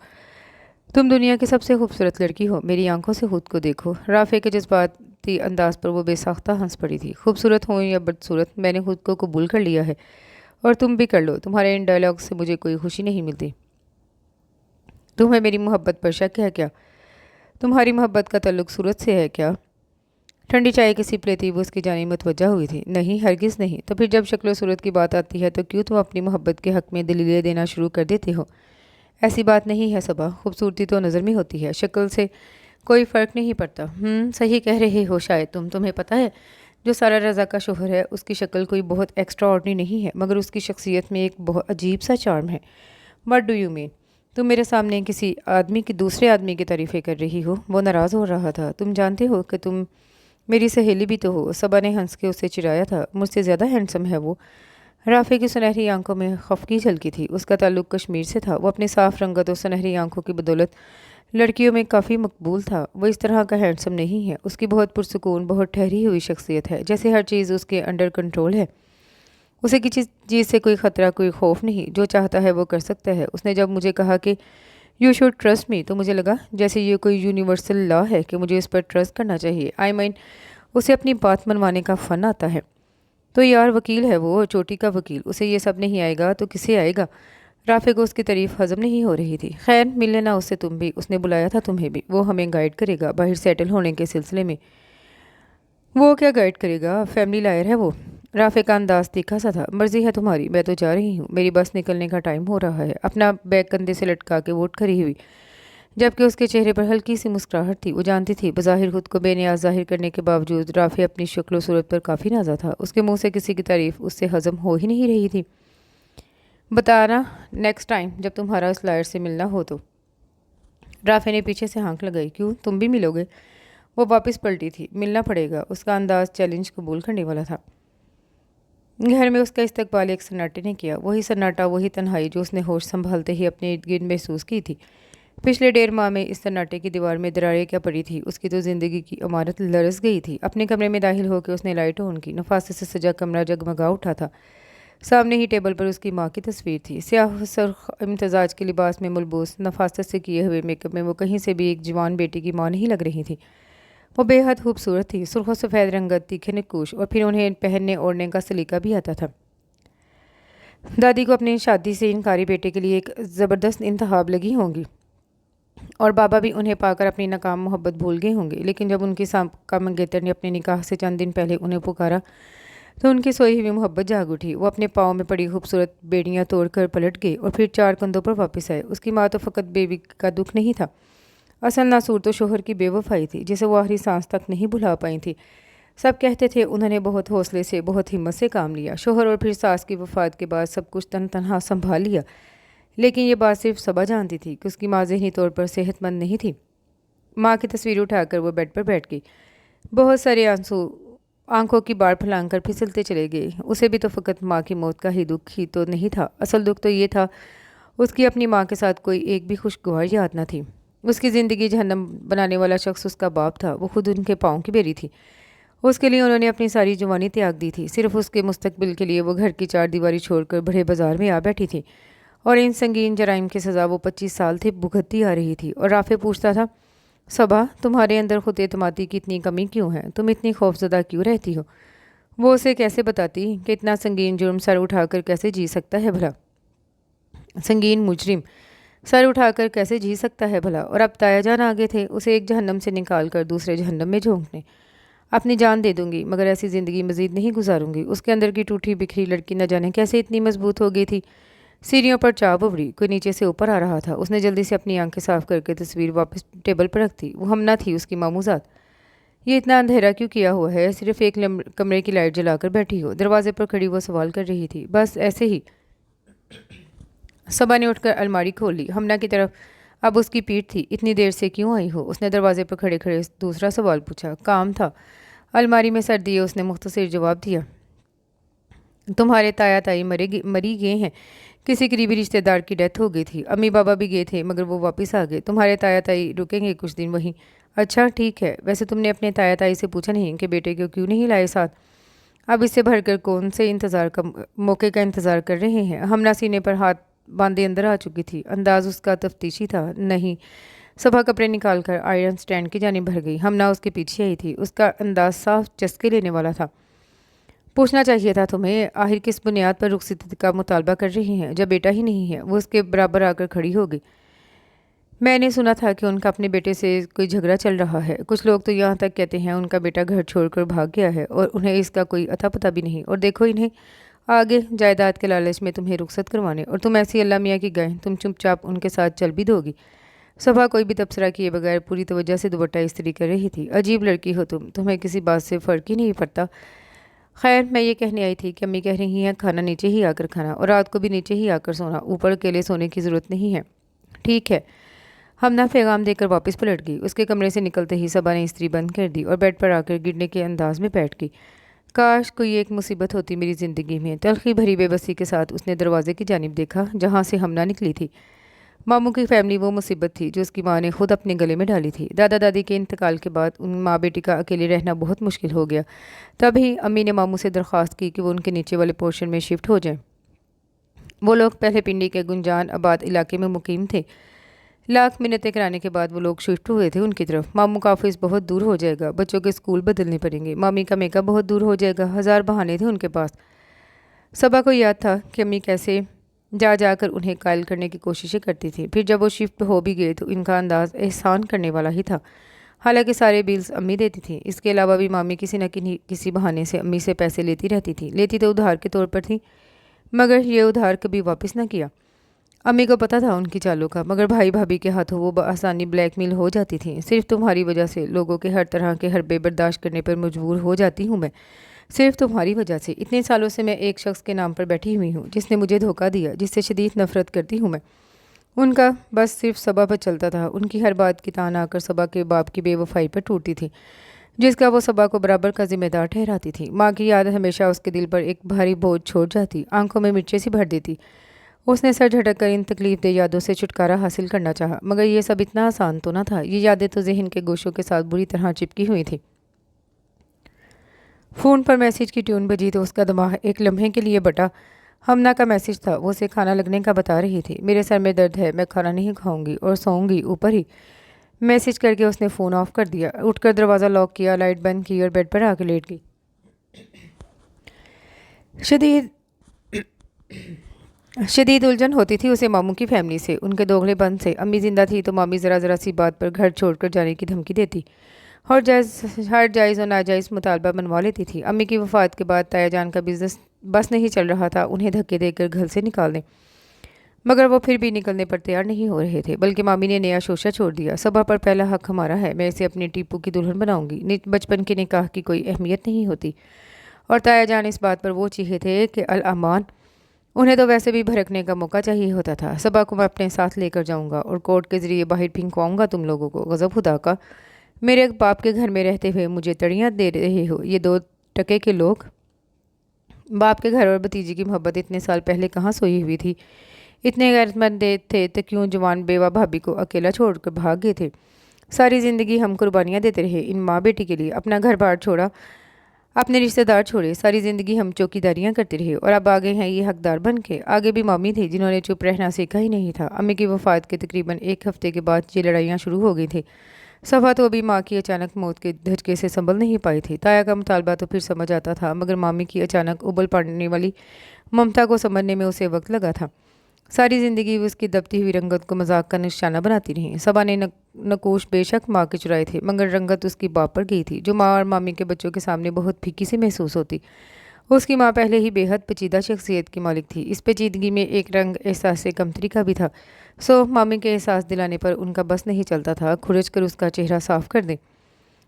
تم دنیا کی سب سے خوبصورت لڑکی ہو، میری آنکھوں سے خود کو دیکھو۔ رافع کے جذباتی انداز پر وہ بے ساختہ ہنس پڑی تھی۔ خوبصورت ہوں یا بدصورت، میں نے خود کو قبول کر لیا ہے، اور تم بھی کر لو۔ تمہارے ان ڈائلاگ سے مجھے کوئی خوشی نہیں ملتی۔ تمہیں میری محبت پر شک ہے کیا؟ تمہاری محبت کا تعلق صورت سے ہے کیا؟ ٹھنڈی چائے کی سپ لیتی وہ اس کی جانب متوجہ ہوئی تھی۔ نہیں، ہرگز نہیں۔ تو پھر جب شکل و صورت کی بات آتی ہے تو کیوں تم اپنی محبت کے حق میں دلیلیں دینا شروع کر دیتے ہو؟ ایسی بات نہیں ہے صبا، خوبصورتی تو نظر میں ہوتی ہے، شکل سے کوئی فرق نہیں پڑتا۔ صحیح کہہ رہے ہو شاید تمہیں پتہ ہے جو سارہ رضا کا شوہر ہے اس کی شکل کوئی بہت ایکسٹرا آرڈنری نہیں ہے، مگر اس کی شخصیت میں ایک بہت عجیب سا چارم ہے۔ What do you mean? تم میرے سامنے کسی آدمی کی دوسرے آدمی کی تعریفیں کر رہی ہو؟ وہ ناراض ہو رہا تھا۔ تم جانتے ہو کہ تم میری سہیلی بھی تو ہو۔ صبا نے ہنس کے اسے چرایا تھا۔ مجھ سے زیادہ ہینڈسم ہے وہ۔ رافع کی سنہری آنکھوں میں خفگی جھلکی تھی۔ اس کا تعلق کشمیر سے تھا۔ وہ اپنی صاف رنگت اور سنہری آنکھوں کی بدولت لڑکیوں میں کافی مقبول تھا۔ وہ اس طرح کا ہینڈسم نہیں ہے۔ اس کی بہت پرسکون، بہت ٹھہری ہوئی شخصیت ہے، جیسے ہر چیز اس کے انڈر کنٹرول ہے۔ اسے کسی چیز سے کوئی خطرہ، کوئی خوف نہیں۔ جو چاہتا ہے وہ کر سکتا ہے۔ اس نے جب مجھے کہا کہ یو شوڈ ٹرسٹ می، تو مجھے لگا جیسے یہ کوئی یونیورسل لا ہے کہ مجھے اس پر ٹرسٹ کرنا چاہیے۔ آئی مین اسے اپنی بات منوانے کا فن آتا ہے۔ تو یار وکیل ہے وہ، چوٹی کا وکیل۔ اسے یہ سب نہیں آئے گا تو کسے آئے گا؟ رافع کو اس کی تعریف ہضم نہیں ہو رہی تھی۔ خیر مل لینا اس سے تم بھی، اس نے بلایا تھا تمہیں بھی۔ وہ ہمیں گائیڈ کرے گا باہر سیٹل ہونے کے سلسلے میں۔ وہ کیا گائیڈ کرے گا؟ فیملی لائر ہے وہ۔ رافع کا انداز تیکھا سا تھا۔ مرضی ہے تمہاری، میں تو جا رہی ہوں، میری بس نکلنے کا ٹائم ہو رہا ہے۔ اپنا بیگ کندھے سے لٹکا کے وہ اٹھ کھڑی ہوئی، جبکہ اس کے چہرے پر ہلکی سی مسکراہٹ تھی۔ وہ جانتی تھی بظاہر خود کو بے نیاز ظاہر کرنے کے باوجود رافع اپنی شکل و صورت پر کافی نازا تھا۔ اس کے منہ سے کسی کی تعریف اس سے ہضم ہو ہی نہیں رہی تھی۔ بتانا نیکسٹ ٹائم جب تمہارا اس لائر سے ملنا ہو تو۔ رافع نے پیچھے سے ہانک لگائی۔ کیوں، تم بھی ملو گے؟ وہ واپس پلٹی تھی۔ ملنا پڑے گا۔ اس کا انداز چیلنج قبول کرنے والا تھا۔ گھر میں اس کا استقبال ایک سناٹے نے کیا، وہی سناٹا، وہی تنہائی جو اس نے ہوش سنبھالتے ہی اپنے ارد گرد محسوس کی تھی۔ پچھلے 1.5 ماہ میں اس سناٹے کی دیوار میں دراریں کیا پڑی تھی، اس کی تو زندگی کی عمارت لرز گئی تھی۔ اپنے کمرے میں داخل ہو کے اس نے لائٹ آن کی۔ نفاست سے سجا کمرہ جگمگا اٹھا تھا۔ سامنے ہی ٹیبل پر اس کی ماں کی تصویر تھی، سیاہ سرخ امتزاج کے لباس میں ملبوس، نفاست سے کیے ہوئے میک اپ میں وہ کہیں سے بھی ایک جوان بیٹی کی ماں نہیں لگ رہی تھی۔ وہ بے حد خوبصورت تھی، سرخ و سفید رنگت، تیکھے نکوش، اور پھر انہیں پہننے اوڑھنے کا سلیقہ بھی آتا تھا۔ دادی کو اپنی شادی سے انکاری بیٹے کے لیے ایک زبردست انتخاب لگی ہوں گی، اور بابا بھی انہیں پا کر اپنی ناکام محبت بھول گئے ہوں گے۔ لیکن جب ان کی سابقہ منگیتر نے اپنے نکاح سے چند دن پہلے انہیں پکارا تو ان کی سوئی ہوئی محبت جاگ اٹھی۔ وہ اپنے پاؤں میں پڑی خوبصورت بیڑیاں توڑ کر پلٹ گئے اور پھر 4 کندھوں پر واپس آئے۔ اس کی ماں تو فقط بیوی کا دکھ نہیں تھا، اصل ناسور تو شوہر کی بے وفائی تھی، جسے وہ آخری سانس تک نہیں بھلا پائی تھی۔ سب کہتے تھے انہوں نے بہت حوصلے سے، بہت ہمت سے کام لیا، شوہر اور پھر ساس کی وفات کے بعد سب کچھ تنہا سنبھال لیا۔ لیکن یہ بات صرف صبا جانتی تھی کہ اس کی ماں ذہنی طور پر صحت مند نہیں تھی۔ ماں کی تصویر اٹھا کر وہ بیڈ پر بیٹھ گئی۔ بہت سارے آنسو آنکھوں کی باڑ پھلانگ کر پھسلتے چلے گئے۔ اسے بھی تو فقط ماں کی موت کا ہی دکھ ہی تو نہیں تھا، اصل دکھ تو یہ تھا اس کی اپنی ماں کے ساتھ کوئی ایک بھی خوشگوار یاد نہ تھی۔ اس کی زندگی جہنم بنانے والا شخص اس کا باپ تھا، وہ خود ان کے پاؤں کی بیری تھی۔ اس کے لیے انہوں نے اپنی ساری جوانی تیاگ دی تھی، صرف اس کے مستقبل کے لیے وہ گھر کی 4 دیواری چھوڑ کر بڑے بازار میں آ بیٹھی تھی، اور ان سنگین جرائم کی سزا وہ 25 سال سے بھگتتی آ رہی تھی۔ اور رافع پوچھتا تھا، صبا تمہارے اندر خود اعتمادی کی اتنی کمی کیوں ہے؟ تم اتنی خوفزدہ کیوں رہتی ہو؟ وہ اسے کیسے بتاتی کہ اتنا سنگین جرم سر اٹھا کر کیسے جی سکتا ہے بھلا؟ سنگین مجرم سر اٹھا کر کیسے جی سکتا ہے بھلا؟ اور اب تایا جان آگے تھے، اسے ایک جہنم سے نکال کر دوسرے جہنم میں جھونکنے۔ اپنی جان دے دوں گی مگر ایسی زندگی مزید نہیں گزاروں گی۔ اس کے اندر کی ٹوٹی بکھری لڑکی نہ جانے کیسے اتنی مضبوط ہو گئی تھی۔ سیڑھیوں پر چاپ اڑی، کوئی نیچے سے اوپر آ رہا تھا۔ اس نے جلدی سے اپنی آنکھیں صاف کر کے تصویر واپس ٹیبل پر رکھ دی۔ وہ ہم نہ تھی اس کی ماموزات۔ یہ اتنا اندھیرا کیوں کیا ہوا ہے؟ صرف ایک کمرے کی لائٹ جلا کر بیٹھی ہو؟ دروازے پر کھڑی وہ سوال کر رہی تھی۔ بس ایسے ہی۔ صبا نے اٹھ کر الماری کھول لی۔ ہمنا کی طرف اب اس کی پیٹھ تھی۔ اتنی دیر سے کیوں آئی ہو؟ اس نے دروازے پر کھڑے کھڑے دوسرا سوال پوچھا۔ کام تھا، الماری میں سر دیے اس نے مختصر جواب دیا۔ تمہارے تایا تائی مری گئے ہیں، کسی قریبی رشتہ دار کی ڈیتھ ہو گئی تھی۔ امی بابا بھی گئے تھے مگر وہ واپس آ گئے۔ تمہارے تایا تائی رکیں گے کچھ دن وہیں؟ اچھا ٹھیک ہے۔ ویسے تم نے اپنے تایا تائی سے پوچھا نہیں کہ بیٹے کو کیوں نہیں لائے ساتھ؟ اب اس سے بھر کر کون سے موقع کا انتظار کر رہے ہیں؟ ہمنا سینے پر ہاتھ باندھے اندر آ چکی تھی۔ انداز اس کا تفتیشی تھا۔ نہیں۔ صبح کپڑے نکال کر آئرن سٹینڈ کی جانب بڑھ گئی۔ ہمنا اس کے پیچھے آئی تھی۔ اس کا انداز صاف چسکے لینے والا تھا۔ پوچھنا چاہیے تھا تمہیں، آخر کس بنیاد پر رخصتی کا مطالبہ کر رہی ہیں جب بیٹا ہی نہیں ہے؟ وہ اس کے برابر آ کر کھڑی ہو گئی۔ میں نے سنا تھا کہ ان کا اپنے بیٹے سے کوئی جھگڑا چل رہا ہے۔ کچھ لوگ تو یہاں تک کہتے ہیں ان کا بیٹا گھر چھوڑ کر بھاگ گیا ہے اور انہیں اس کا کوئی اتا پتہ بھی نہیں۔ اور دیکھو انہیں آگے جائیداد کے لالچ میں تمہیں رخصت کروانے، اور تم ایسی اللہ میاں کی گائے، تم چپ چاپ ان کے ساتھ چل بھی دو گی؟ صبح کوئی بھی تبصرہ کیے بغیر پوری توجہ سے دوپٹہ استری کر رہی تھی۔ عجیب لڑکی ہو تم، تمہیں کسی بات سے فرق ہی نہیں پڑتا۔ خیر میں یہ کہنے آئی تھی کہ امی کہہ رہی ہیں کھانا نیچے ہی آ کر کھانا اور رات کو بھی نیچے ہی آ کر سونا، اوپر اکیلے سونے کی ضرورت نہیں ہے۔ ٹھیک ہے۔ ہمنا پیغام دے کر واپس پلٹ گئی۔ اس کے کمرے سے نکلتے ہی صبا نے استری بند کر دی اور بیڈ پر آ کر گرنے کے انداز میں بیٹھ گئی۔ کاش کوئی ایک مصیبت ہوتی میری زندگی میں۔ تلخی بھری بے بسی کے ساتھ اس نے دروازے کی جانب دیکھا جہاں سے ہمنا نکلی تھی۔ ماموں کی فیملی وہ مصیبت تھی جو اس کی ماں نے خود اپنے گلے میں ڈالی تھی۔ دادا دادی کے انتقال کے بعد ان ماں بیٹی کا اکیلے رہنا بہت مشکل ہو گیا۔ تب ہی امی نے ماموں سے درخواست کی کہ وہ ان کے نیچے والے پورشن میں شفٹ ہو جائیں۔ وہ لوگ پہلے پنڈی کے گنجان آباد علاقے میں مقیم تھے۔ لاکھ منتیں کرانے کے بعد وہ لوگ شفٹ ہوئے تھے ان کی طرف۔ ماموں کا آفس بہت دور ہو جائے گا، بچوں کے اسکول بدلنے پڑیں گے، مامی کا میک اپ بہت دور ہو جائے گا، ہزار بہانے تھے ان کے پاس۔ صبا کو یاد تھا کہ امی کیسے جا جا کر انہیں قائل کرنے کی کوششیں کرتی تھی۔ پھر جب وہ شفٹ ہو بھی گئے تو ان کا انداز احسان کرنے والا ہی تھا، حالانکہ سارے بلز امی دیتی تھیں۔ اس کے علاوہ بھی مامی کسی نہ کسی بہانے سے امی سے پیسے لیتی رہتی تھی۔ لیتی تو ادھار کے طور پر تھی، مگر یہ ادھار کبھی واپس نہ کیا۔ امی کو پتہ تھا ان کی چالوں کا، مگر بھائی بھابھی کے ہاتھوں وہ بآسانی بلیک میل ہو جاتی تھیں۔ صرف تمہاری وجہ سے لوگوں کے ہر طرح کے حربے برداشت کرنے پر مجبور ہو جاتی ہوں میں، صرف تمہاری وجہ سے۔ اتنے سالوں سے میں ایک شخص کے نام پر بیٹھی ہوئی ہوں جس نے مجھے دھوکہ دیا، جس سے شدید نفرت کرتی ہوں میں۔ ان کا بس صرف صبا پر چلتا تھا۔ ان کی ہر بات کی تان آ کر صبا کے باپ کی بے وفائی پر ٹوٹتی تھی، جس کا وہ صبا کو برابر کا ذمہ دار ٹھہراتی تھی۔ ماں کی یاد ہمیشہ اس کے دل پر ایک بھاری بوجھ چھوڑ جاتی، آنکھوں میں مرچیں سی بھر دیتی۔ اس نے سر جھٹک کر ان تکلیف دہ یادوں سے چھٹکارا حاصل کرنا چاہا، مگر یہ سب اتنا آسان تو نہ تھا۔ یہ یادیں تو ذہن کے گوشوں کے ساتھ بری طرح چپکی ہوئی تھیں۔ فون پر میسج کی ٹیون بجی تو اس کا دماغ ایک لمحے کے لیے بٹا۔ ہمنا کا میسج تھا، وہ اسے کھانا لگنے کا بتا رہی تھی۔ میرے سر میں درد ہے، میں کھانا نہیں کھاؤں گی اور سوؤں گی اوپر ہی۔ میسج کر کے اس نے فون آف کر دیا، اٹھ کر دروازہ لاک کیا، لائٹ بند کی اور بیڈ پر آ کے لیٹ گئی۔ شدید الجھن ہوتی تھی اسے ماموں کی فیملی سے، ان کے دوغلے بند سے۔ امی زندہ تھی تو مامی ذرا ذرا سی بات پر گھر چھوڑ کر جانے کی دھمکی دیتی، ہر جائز اور ناجائز مطالبہ بنوا لیتی تھی۔ امی کی وفات کے بعد تایا جان کا بزنس بس نہیں چل رہا تھا انہیں دھکے دے کر گھر سے نکال دیں، مگر وہ پھر بھی نکلنے پر تیار نہیں ہو رہے تھے، بلکہ مامی نے نیا شوشہ چھوڑ دیا۔ صبا پر پہلا حق ہمارا ہے، میں اسے اپنی ٹیپو کی دلہن بناؤں گی۔ بچپن کے نکاح کی کوئی اہمیت نہیں ہوتی، اور تایا جان اس بات پر وہ چیخے تھے کہ الامان، انہیں تو ویسے بھی بھڑکنے کا موقع چاہیے ہوتا تھا۔ صبا کو میں اپنے ساتھ لے کر جاؤں گا اور کورٹ کے ذریعے باہر پھینکواؤں گا تم لوگوں کو۔ غضب خدا کا، میرے باپ کے گھر میں رہتے ہوئے مجھے تڑیاں دے رہے ہو، یہ 2 ٹکے کے لوگ۔ باپ کے گھر اور بھتیجی کی محبت اتنے سال پہلے کہاں سوئی ہوئی تھی؟ اتنے غیرت مند تھے تو کیوں جوان بیوہ بھابھی کو اکیلا چھوڑ کر بھاگ گئے تھے؟ ساری زندگی ہم قربانیاں دیتے رہے ان ماں بیٹی کے لیے، اپنا گھر بار چھوڑا، اپنے رشتہ دار چھوڑے، ساری زندگی ہم چوکی داریاں کرتے رہے، اور اب آگے ہیں یہ حقدار بن کے۔ آگے بھی مامی تھی جنہوں نے چپ رہنا سیکھا ہی نہیں تھا۔ امی کی وفات کے تقریباً 1 ہفتے کے بعد یہ لڑائیاں شروع ہو گئی تھیں۔ صفا تو ابھی ماں کی اچانک موت کے دھچکے سے سنبھل نہیں پائی تھی۔ تایا کا مطالبہ تو پھر سمجھ آتا تھا، مگر مامی کی اچانک ابل پڑنے والی ممتا کو سمجھنے میں اسے وقت لگا تھا۔ ساری زندگی وہ اس کی دبتی ہوئی رنگت کو مذاق کا نشانہ بناتی رہی۔ صبا نے نقوش بے شک ماں کے چرائے تھے، مگر رنگت اس کی باپ پر گئی تھی، جو ماں اور مامی کے بچوں کے سامنے بہت پھیکی سی محسوس ہوتی۔ اس کی ماں پہلے ہی بے حد پیچیدہ شخصیت کی مالک تھی، اس پیچیدگی میں ایک رنگ احساس کمتری کا بھی تھا۔ سو مامی کے احساس دلانے پر ان کا بس نہیں چلتا تھا کھرچ کر اس کا چہرہ صاف کر دیں۔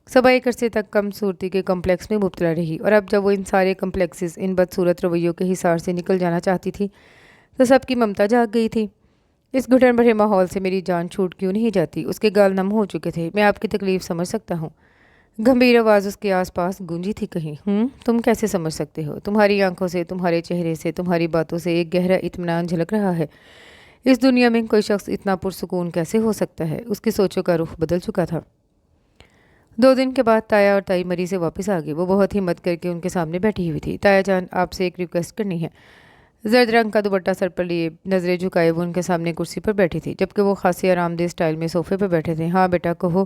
صبا ایک عرصے تک کم صورتی کے کمپلیکس میں مبتلا رہی، اور اب جب وہ ان سارے کمپلیکسز، ان بدصورت رویوں کے حصار سے نکل جانا چاہتی تھی تو سب کی ممتا جاگ گئی تھی۔ اس گھٹن بھرے ماحول سے میری جان چھوٹ کیوں نہیں جاتی؟ اس کے گال نم ہو چکے تھے۔ میں آپ کی تکلیف سمجھ سکتا ہوں، گمبھیر آواز اس کے آس پاس گونجی تھی کہیں۔ تم کیسے سمجھ سکتے ہو؟ تمہاری آنکھوں سے، تمہارے چہرے سے، تمہاری باتوں سے ایک گہرا اطمینان جھلک رہا ہے۔ اس دنیا میں کوئی شخص اتنا پرسکون کیسے ہو سکتا ہے؟ اس کی سوچوں کا رخ بدل چکا تھا۔ 2 دن کے بعد تایا اور تائی مری سے واپس آ گئی۔ وہ بہت ہمت کر کے ان کے سامنے بیٹھی ہوئی تھی۔ تایا جان، آپ سے ایک ریکویسٹ کرنی ہے۔ زرد رنگ کا دوپٹہ سر پر لیے، نظریں جھکائے وہ ان کے سامنے کرسی پر بیٹھی تھی، جبکہ وہ خاصی آرام دہ سٹائل میں صوفے پر بیٹھے تھے۔ ہاں بیٹا کہو۔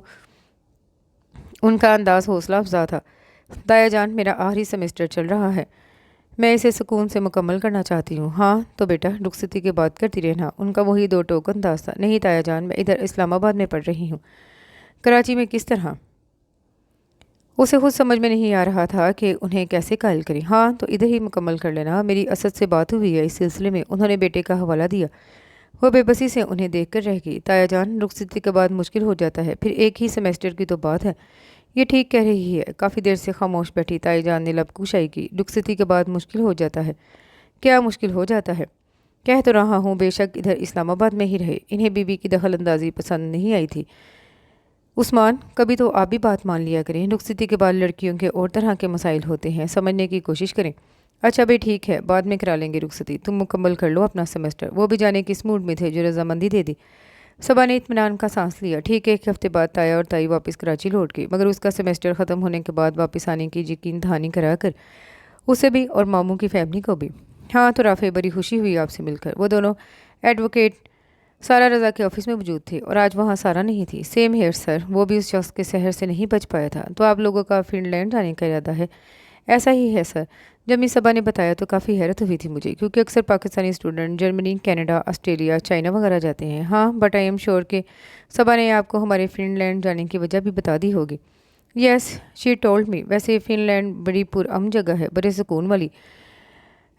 ان کا انداز حوصلہ افزا تھا۔ تایا جان، میرا آخری سیمسٹر چل رہا ہے، میں اسے سکون سے مکمل کرنا چاہتی ہوں۔ ہاں تو بیٹا رخصتی کے بعد کرتی رہنا۔ ان کا وہی 2 ٹوک انداز تھا۔ نہیں تایا جان، میں ادھر اسلام آباد میں پڑھ رہی ہوں۔ کراچی میں کس طرح؟ اسے خود سمجھ میں نہیں آ رہا تھا کہ انہیں کیسے قائل کریں۔ ہاں تو ادھر ہی مکمل کر لینا، میری اسد سے بات ہوئی ہے اس سلسلے میں، انہوں نے بیٹے کا حوالہ دیا۔ وہ بے بسی سے انہیں دیکھ کر رہ گئی۔ تایا جان، رخصتی کے بعد مشکل ہو جاتا ہے، پھر ایک ہی سیمیسٹر کی تو بات ہے۔ یہ ٹھیک کہہ رہی ہے۔ کافی دیر سے خاموش بیٹھی تائی جان نے لب کشائی کی۔ رخصتی کے بعد مشکل ہو جاتا ہے؟ کیا مشکل ہو جاتا ہے؟ کہہ تو رہا ہوں بے شک ادھر اسلام آباد میں ہی رہے۔ انہیں بی بی کی دخل اندازی پسند نہیں آئی تھی۔ عثمان، کبھی تو آپ بھی بات مان لیا کریں۔ رخصتی کے بعد لڑکیوں کے اور طرح کے مسائل ہوتے ہیں، سمجھنے کی کوشش کریں۔ اچھا بھائی ٹھیک ہے، بعد میں کرا لیں گے رخصتی، تم مکمل کر لو اپنا سیمیسٹر۔ وہ بھی جانے کس موڈ میں تھے جو رضامندی دے دی۔ صبا نے اطمینان کا سانس لیا۔ ٹھیک 1 ہفتے بعد تایا اور تائی واپس کراچی لوٹ گئی، مگر اس کا سیمیسٹر ختم ہونے کے بعد واپس آنے کی یقین دہانی کرا کر اسے بھی اور ماموں کی فیملی کو بھی۔ ہاں تو رافع، بڑی خوشی ہوئی آپ سے مل کر۔ وہ دونوں ایڈوکیٹ سارا رضا کے آفس میں موجود تھے اور آج وہاں سارا نہیں تھی۔ سیم ہیئر سر، وہ بھی اس شخص کے سحر سے نہیں بچ پایا تھا۔ تو آپ لوگوں کا فن لینڈ جانے کا ارادہ ہے؟ ایسا ہی ہے سر۔ جب مس صبا نے بتایا تو کافی حیرت ہوئی تھی مجھے، کیونکہ اکثر Pakistani student Germany, Canada, Australia, China وغیرہ جاتے ہیں۔ ہاں بٹ آئی ایم شیور کہ صبا نے آپ کو ہمارے فن لینڈ جانے کی وجہ بھی بتا دی ہوگی۔ یس شی ٹولڈ می۔ ویسے فن لینڈ بڑی پرامن جگہ ہے، بڑے سکون والی۔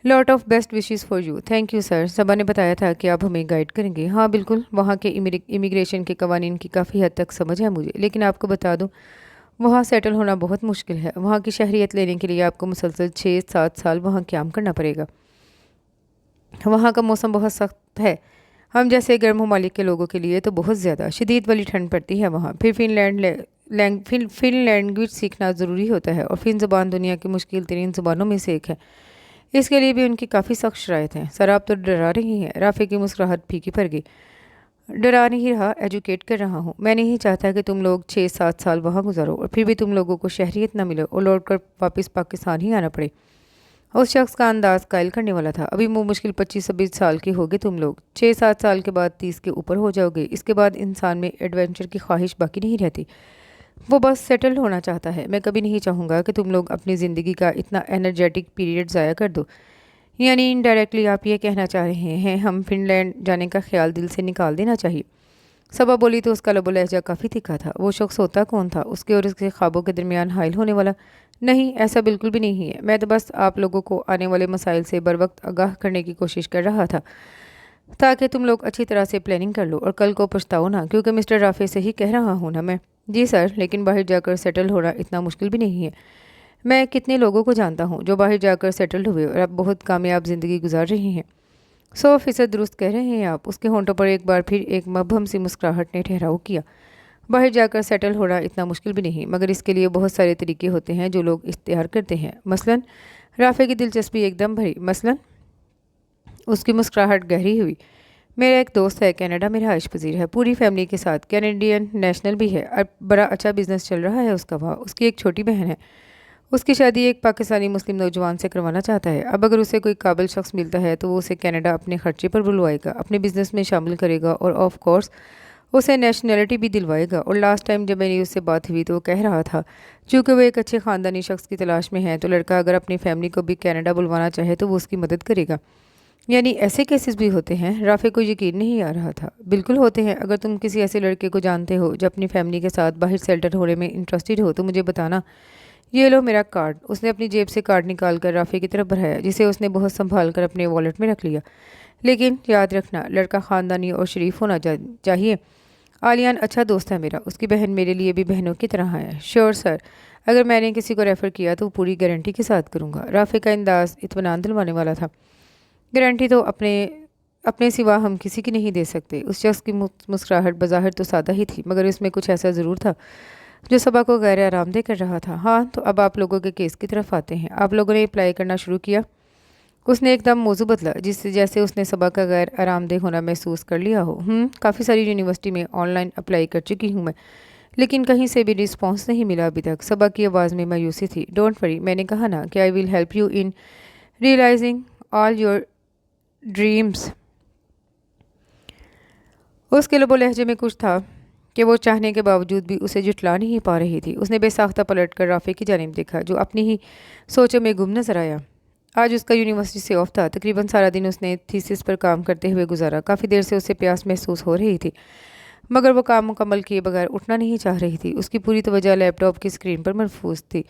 Lot of best wishes for you. Thank you sir. Saba نے بتایا تھا کہ آپ ہمیں گائیڈ کریں گے۔ ہاں بالکل، وہاں کے امیگریشن کے قوانین کی کافی حد تک سمجھ ہے مجھے، لیکن آپ کو بتا دوں وہاں سیٹل ہونا بہت مشکل ہے۔ وہاں کی شہریت لینے کے لیے آپ کو مسلسل 6-7 سال وہاں قیام کرنا پڑے گا۔ وہاں کا موسم بہت سخت ہے، ہم جیسے گرم ممالک کے لوگوں کے لیے تو بہت زیادہ شدید والی ٹھنڈ پڑتی ہے وہاں۔ پھر فن لینگویج سیکھنا ضروری ہوتا ہے، اور فن زبان دنیا کی مشکل ترین زبانوں میں سے ایک ہے۔ اس کے لیے بھی ان کی کافی سخت شرائط ہیں۔ سر آپ تو ڈرا رہی ہیں۔ رافع کی مسکراہٹ پھیکی پڑ گئی۔ ڈرا نہیں رہا، ایجوکیٹ کر رہا ہوں۔ میں نہیں چاہتا کہ تم لوگ 6-7 سال وہاں گزارو اور پھر بھی تم لوگوں کو شہریت نہ ملے اور لوٹ کر واپس پاکستان ہی آنا پڑے۔ اس شخص کا انداز قائل کرنے والا تھا۔ ابھی مشکل 25-26 سال کے ہوگے تم لوگ، 6-7 سال کے بعد 30 کے اوپر ہو جاؤ گے۔ اس کے بعد انسان میں ایڈونچر کی خواہش باقی نہیں رہتی، وہ بس سیٹل ہونا چاہتا ہے۔ میں کبھی نہیں چاہوں گا کہ تم لوگ اپنی زندگی کا اتنا انرجیٹک پیریڈ ضائع کر دو۔ یعنی انڈائریکٹلی آپ یہ کہنا چاہ رہے ہیں ہم فن لینڈ جانے کا خیال دل سے نکال دینا چاہیے؟ صبا بولی تو اس کا لب و لہجہ کافی تکھا تھا۔ وہ شخص ہوتا کون تھا؟ اس کے اور اس کے خوابوں کے درمیان حائل ہونے والا؟ نہیں، ایسا بالکل بھی نہیں ہے۔ میں تو بس آپ لوگوں کو آنے والے مسائل سے بر وقت آگاہ کرنے کی کوشش کر رہا تھا، تاکہ تم لوگ اچھی طرح سے پلاننگ کر لو اور کل کو پچھتاؤ نہ، کیونکہ مسٹر رافع سے ہی کہہ رہا ہوں نا میں۔ جی سر، لیکن باہر جا کر سیٹل ہونا اتنا مشکل بھی نہیں ہے۔ میں کتنے لوگوں کو جانتا ہوں جو باہر جا کر سیٹلڈ ہوئے اور اب بہت کامیاب زندگی گزار رہے ہیں۔ 100% درست کہہ رہے ہیں آپ۔ اس کے ہونٹوں پر ایک بار پھر ایک مبہم سی مسکراہٹ نے ٹھہراؤ کیا۔ باہر جا کر سیٹل ہونا اتنا مشکل بھی نہیں، مگر اس کے لیے بہت سارے طریقے ہوتے ہیں جو لوگ اختیار کرتے ہیں۔ مثلاً رافع کی دلچسپی ایک دم بھری۔ مثلاً اس کی مسکراہٹ گہری ہوئی۔ میرا ایک دوست ہے، کینیڈا میں رہائش پذیر ہے، پوری فیملی کے ساتھ، کینیڈین نیشنل بھی ہے، بڑا اچھا بزنس چل رہا ہے اس کا وہاں۔ اس کی ایک چھوٹی بہن ہے، اس کی شادی ایک پاکستانی مسلم نوجوان سے کروانا چاہتا ہے۔ اب اگر اسے کوئی قابل شخص ملتا ہے تو وہ اسے کینیڈا اپنے خرچے پر بلوائے گا، اپنے بزنس میں شامل کرے گا اور آف کورس اسے نیشنلٹی بھی دلوائے گا۔ اور لاسٹ ٹائم جب میری اس سے بات ہوئی تو وہ کہہ رہا تھا چونکہ وہ ایک اچھے خاندانی شخص کی تلاش میں ہے تو لڑکا اگر اپنی فیملی کو بھی کینیڈا بلوانا چاہے تو وہ اس کی مدد کرے گا۔ یعنی ایسے کیسز بھی ہوتے ہیں؟ رافع کو یقین نہیں آ رہا تھا۔ بالکل ہوتے ہیں۔ اگر تم کسی ایسے لڑکے کو جانتے ہو جو اپنی فیملی کے ساتھ باہر سیٹل ہونے میں انٹرسٹڈ ہو تو مجھے بتانا۔ یہ لو میرا کارڈ۔ اس نے اپنی جیب سے کارڈ نکال کر رافع کی طرف بڑھایا، جسے اس نے بہت سنبھال کر اپنے والیٹ میں رکھ لیا۔ لیکن یاد رکھنا، لڑکا خاندانی اور شریف ہونا چاہیے۔ عالیان اچھا دوست ہے میرا، اس کی بہن میرے لیے بھی بہنوں کی طرح ہے۔ شیور سر، اگر میں نے کسی کو ریفر کیا تو پوری گارنٹی کے ساتھ کروں گا۔ رافع کا انداز اطمینان دلوانے والا تھا۔ گارنٹی تو اپنے سوا ہم کسی کی نہیں دے سکتے۔ اس شخص کی مسکراہٹ بظاہر تو سادہ ہی تھی، مگر اس میں کچھ ایسا ضرور تھا جو صبا کو غیر آرام دہ کر رہا تھا۔ ہاں تو اب آپ لوگوں کے کیس کی طرف آتے ہیں۔ آپ لوگوں نے اپلائی کرنا شروع کیا؟ اس نے ایک دم موضوع بدلا، جیسے اس نے صبا کا غیر آرام دہ ہونا محسوس کر لیا ہو۔ کافی ساری یونیورسٹی میں آن لائن اپلائی کر چکی ہوں میں، لیکن کہیں سے بھی رسپانس نہیں ملا ابھی تک۔ صبا کی آواز میں مایوسی تھی۔ ڈونٹ وری، میں نے کہا نا کہ I will help you in realising all your dreams. اس کے لب و لہجے میں کچھ تھا کہ وہ چاہنے کے باوجود بھی اسے جھٹلا نہیں پا رہی تھی۔ اس نے بے ساختہ پلٹ کر رافع کی جانب دیکھا جو اپنی ہی سوچوں میں گم نظر آیا۔ آج اس کا یونیورسٹی سے آف تھا۔ تقریباً سارا دن اس نے تھیسس پر کام کرتے ہوئے گزارا۔ کافی دیر سے اسے پیاس محسوس ہو رہی تھی، مگر وہ کام مکمل کیے بغیر اٹھنا نہیں چاہ رہی تھی۔ اس کی پوری توجہ لیپ ٹاپ کی اسکرین پر مرکوز تھی۔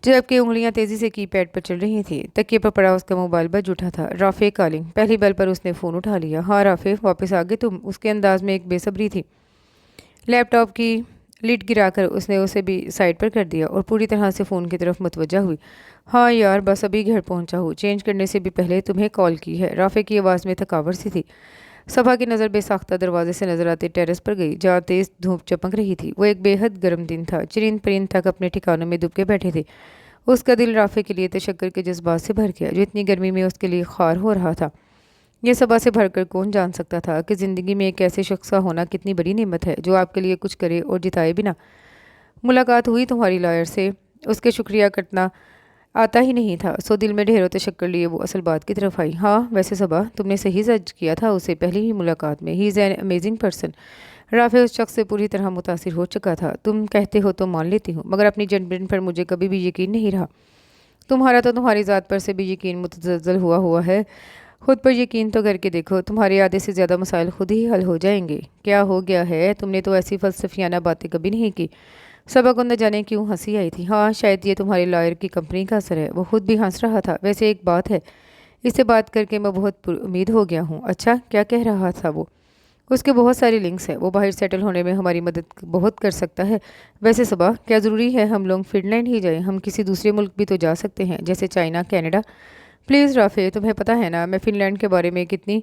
جبکہ انگلیاں تیزی سے کی پیڈ پر چل رہی تھیں۔ تکیے پر پڑا اس کا موبائل بج اٹھا تھا۔ رافع کالنگ۔ پہلی بیل پر اس نے فون اٹھا لیا۔ ہاں رافع، واپس آ گئے تم؟ اس کے انداز میں ایک بے صبری تھی۔ لیپ ٹاپ کی لڈ گرا کر اس نے اسے بھی سائڈ پر کر دیا اور پوری طرح سے فون کی طرف متوجہ ہوئی۔ ہاں یار، بس ابھی گھر پہنچا ہوں، چینج کرنے سے بھی پہلے تمہیں کال کی ہے۔ رافع کی آواز میں تھکاوٹ سی تھی۔ صبا کی نظر بے ساختہ دروازے سے نظر آتے ٹیرس پر گئی جہاں تیز دھوپ چمک رہی تھی۔ وہ ایک بے حد گرم دن تھا۔ چرند پرند تک اپنے ٹھکانوں میں دب کے بیٹھے تھے۔ اس کا دل رافع کے لیے تشکر کے جذبات سے بھر گیا جو اتنی گرمی میں اس کے لیے خوار ہو رہا تھا۔ یہ صبا سے بھر کر کون جان سکتا تھا کہ زندگی میں ایک ایسے شخص کا ہونا کتنی بڑی نعمت ہے جو آپ کے لیے کچھ کرے اور جتائے بنا۔ ملاقات ہوئی تمہاری لائر سے، اس کے شکریہ کرنا آتا ہی نہیں تھا، سو دل میں ڈھیروں تشکر لیے وہ اصل بات کی طرف آئی۔ ہاں ویسے صبا، تم نے صحیح جج کیا تھا اسے پہلی ہی ملاقات میں۔ ہی از این امیزنگ پرسن۔ رافع اس شخص سے پوری طرح متاثر ہو چکا تھا۔ تم کہتے ہو تو مان لیتی ہوں، مگر اپنی ججمنٹ پر مجھے کبھی بھی یقین نہیں رہا۔ تمہارا تو تمہاری ذات پر سے بھی یقین متزلزل ہوا ہے۔ خود پر یقین تو کر کے دیکھو، تمہارے آدھے سے زیادہ مسائل خود ہی حل ہو جائیں گے۔ کیا ہو گیا ہے؟ تم نے تو ایسی فلسفیانہ باتیں کبھی نہیں کی۔ صبا کو نہ جانے کیوں ہنسی آئی تھی۔ ہاں شاید یہ تمہارے لائر کی کمپنی کا اثر ہے۔ وہ خود بھی ہنس رہا تھا۔ ویسے ایک بات ہے، اس سے بات کر کے میں بہت پر امید ہو گیا ہوں۔ اچھا، کیا کہہ رہا تھا وہ؟ اس کے بہت سارے لنکس ہیں، وہ باہر سیٹل ہونے میں ہماری مدد بہت کر سکتا ہے۔ ویسے صبا، کیا ضروری ہے ہم لوگ فن لینڈ ہی جائیں؟ ہم کسی دوسرے ملک بھی تو جا سکتے ہیں، جیسے چائنا، کینیڈا۔ پلیز رافع، تمہیں پتہ ہے نا میں فن لینڈ کے بارے میں کتنی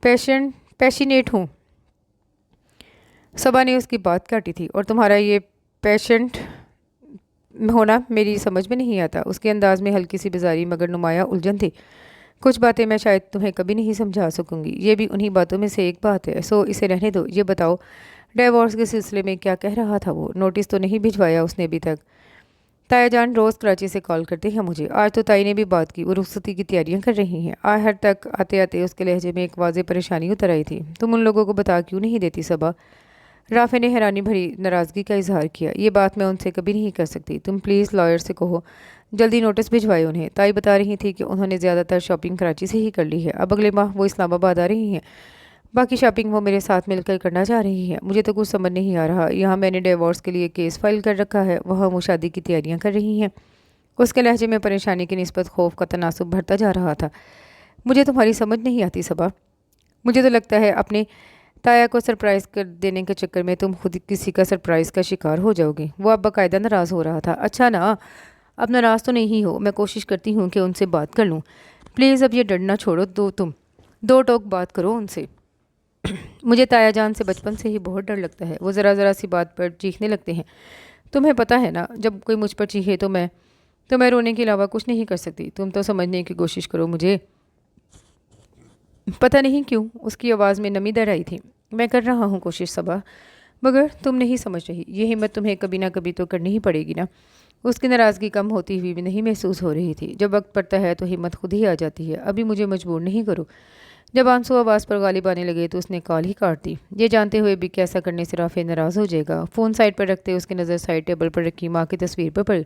پیشنیٹ ہوں۔ صبا نے اس کی بات کاٹی تھی۔ اور تمہارا یہ پیشنٹ ہونا میری سمجھ میں نہیں آتا۔ اس کے انداز میں ہلکی سی بیزاری مگر نمایاں الجھن تھی۔ کچھ باتیں میں شاید تمہیں کبھی نہیں سمجھا سکوں گی، یہ بھی انہی باتوں میں سے ایک بات ہے، سو اسے رہنے دو۔ یہ بتاؤ، ڈیورس کے سلسلے میں کیا کہہ رہا تھا وہ؟ نوٹس تو نہیں بھجوایا اس نے ابھی تک؟ تایا جان روز کراچی سے کال کرتے ہیں مجھے، آج تو تائی نے بھی بات کی، وہ رخصتی کی تیاریاں کر رہی ہیں۔ آخر تک آتے آتے اس کے لہجے میں ایک واضح پریشانی اتر آئی تھی۔ تم ان لوگوں کو بتا کیوں نہیں دیتی صبا؟ رافع نے حیرانی بھری ناراضگی کا اظہار کیا۔ یہ بات میں ان سے کبھی نہیں کر سکتی، تم پلیز لائر سے کہو جلدی نوٹس بھجوائے انہیں۔ تائی بتا رہی تھی کہ انہوں نے زیادہ تر شاپنگ کراچی سے ہی کر لی ہے، اب اگلے ماہ وہ اسلام آباد آ رہی ہیں، باقی شاپنگ وہ میرے ساتھ مل کر کرنا چاہ رہی ہیں۔ مجھے تو کچھ سمجھ نہیں آ رہا، یہاں میں نے ڈیورس کے لیے کیس فائل کر رکھا ہے، وہاں وہ شادی کی تیاریاں کر رہی ہیں۔ اس کے لہجے میں پریشانی کی نسبت خوف کا تناسب بڑھتا جا رہا تھا۔ مجھے تمہاری سمجھ نہیں آتی صبا، مجھے تو لگتا ہے اپنے تایا کو سرپرائز کر دینے کے چکر میں تم خود کسی کا سرپرائز کا شکار ہو جاؤ گی۔ وہ اب باقاعدہ ناراض ہو رہا تھا۔ اچھا نا، اب ناراض تو نہیں ہو، میں کوشش کرتی ہوں کہ ان سے بات کر لوں۔ پلیز اب یہ ڈرنا چھوڑو، تم دو ٹوک بات کرو ان سے۔ مجھے تایا جان سے بچپن سے ہی بہت ڈر لگتا ہے، وہ ذرا ذرا سی بات پر چیخنے لگتے ہیں۔ تمہیں پتہ ہے نا، جب کوئی مجھ پر چیخے تو میں رونے کے علاوہ کچھ نہیں کر سکتی۔ تم تو سمجھنے کی کوشش کرو مجھے۔ پتہ نہیں کیوں اس کی آواز میں نمی در آئی تھی۔ میں کر رہا ہوں کوشش صبا، مگر تم نہیں سمجھ رہی، یہ ہمت تمہیں کبھی نہ کبھی تو کرنی ہی پڑے گی نا۔ اس کی ناراضگی کم ہوتی ہوئی بھی نہیں محسوس ہو رہی تھی۔ جب وقت پڑتا ہے تو ہمت خود ہی آ جاتی ہے، ابھی مجھے مجبور نہیں کرو۔ جب آنسو آواز پر غالب آنے لگے تو اس نے کال ہی کاٹ دی، یہ جانتے ہوئے بھی کہ ایسا کرنے سے رافع ناراض ہو جائے گا۔ فون سائڈ پر رکھتے اس کی نظر سائڈ ٹیبل پر رکھی ماں کی تصویر پر پڑی۔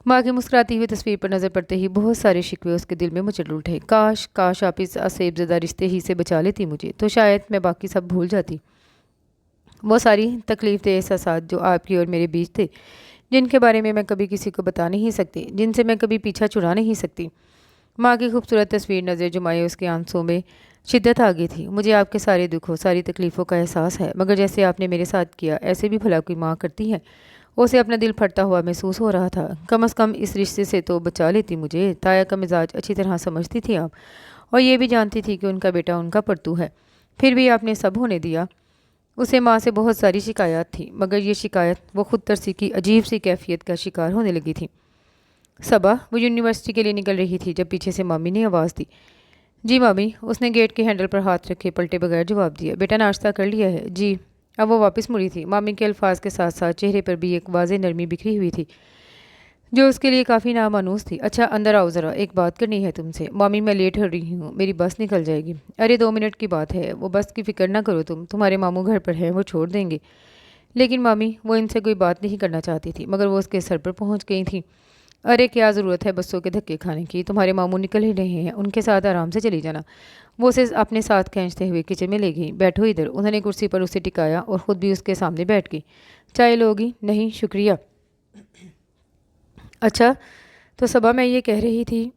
ماں کی مسکراتی ہوئی تصویر پر نظر پڑتے ہی بہت سارے شکوے اس کے دل میں مچل اٹھے۔ کاش آپ اس عصیب زدہ رشتے ہی سے بچا لیتی مجھے، تو شاید میں باقی سب بھول جاتی۔ وہ ساری تکلیف دہ احساسات جو آپ کی اور میرے بیچ تھے، جن کے بارے میں میں کبھی کسی کو بتا نہیں سکتی، جن سے میں کبھی پیچھا چھڑا نہیں سکتی۔ ماں کی خوبصورت تصویر نظر جمائے اس کے آنسوں میں شدت آ گئی تھی۔ مجھے آپ کے سارے دکھوں، ساری تکلیفوں کا احساس ہے، مگر جیسے آپ نے میرے ساتھ کیا ایسے بھی بھلا کوئی ماں کرتی ہے؟ اسے اپنا دل پھٹتا ہوا محسوس ہو رہا تھا۔ کم از کم اس رشتے سے تو بچا لیتی مجھے۔ تایا کا مزاج اچھی طرح سمجھتی تھی آپ، اور یہ بھی جانتی تھی کہ ان کا بیٹا ان کا پرتو ہے، پھر بھی آپ نے سب ہونے دیا۔ اسے ماں سے بہت ساری شکایات تھی، مگر یہ شکایت وہ خود ترسی کی عجیب سی کیفیت کا شکار ہونے لگی تھی۔ صبا، وہ یونیورسٹی کے لیے نکل رہی تھی جب پیچھے سے مامی نے آواز دی۔ جی مامی، اس نے گیٹ کے ہینڈل پر ہاتھ رکھے پلٹے بغیر جواب دیا۔ بیٹا ناشتہ کر لیا ہے؟ جی۔ اب وہ واپس مڑی تھی۔ مامی کے الفاظ کے ساتھ ساتھ چہرے پر بھی ایک واضح نرمی بکھری ہوئی تھی جو اس کے لیے کافی نامانوس تھی۔ اچھا اندر آؤ، ذرا ایک بات کرنی ہے تم سے۔ مامی میں لیٹ ہو رہی ہوں، میری بس نکل جائے گی۔ ارے 2 منٹ کی بات ہے، وہ بس کی فکر نہ کرو تمہارے ماموں گھر پر ہیں، وہ چھوڑ دیں گے۔ لیکن مامی، وہ ان سے کوئی بات نہیں کرنا چاہتی تھی، مگر وہ اس کے سر پر پہنچ گئی تھیں۔ ارے کیا ضرورت ہے بسوں کے دھکے کھانے کی، تمہارے ماموں نکل ہی رہے ہیں، ان کے ساتھ آرام سے چلی جانا۔ وہ اسے اپنے ساتھ کھینچتے ہوئے کچن میں لے گئی۔ بیٹھو ادھر۔ انہوں نے کرسی پر اسے ٹکایا اور خود بھی اس کے سامنے بیٹھ گئی۔ چائے لوگی؟ نہیں شکریہ۔ اچھا، تو صبح میں یہ کہہ رہی تھی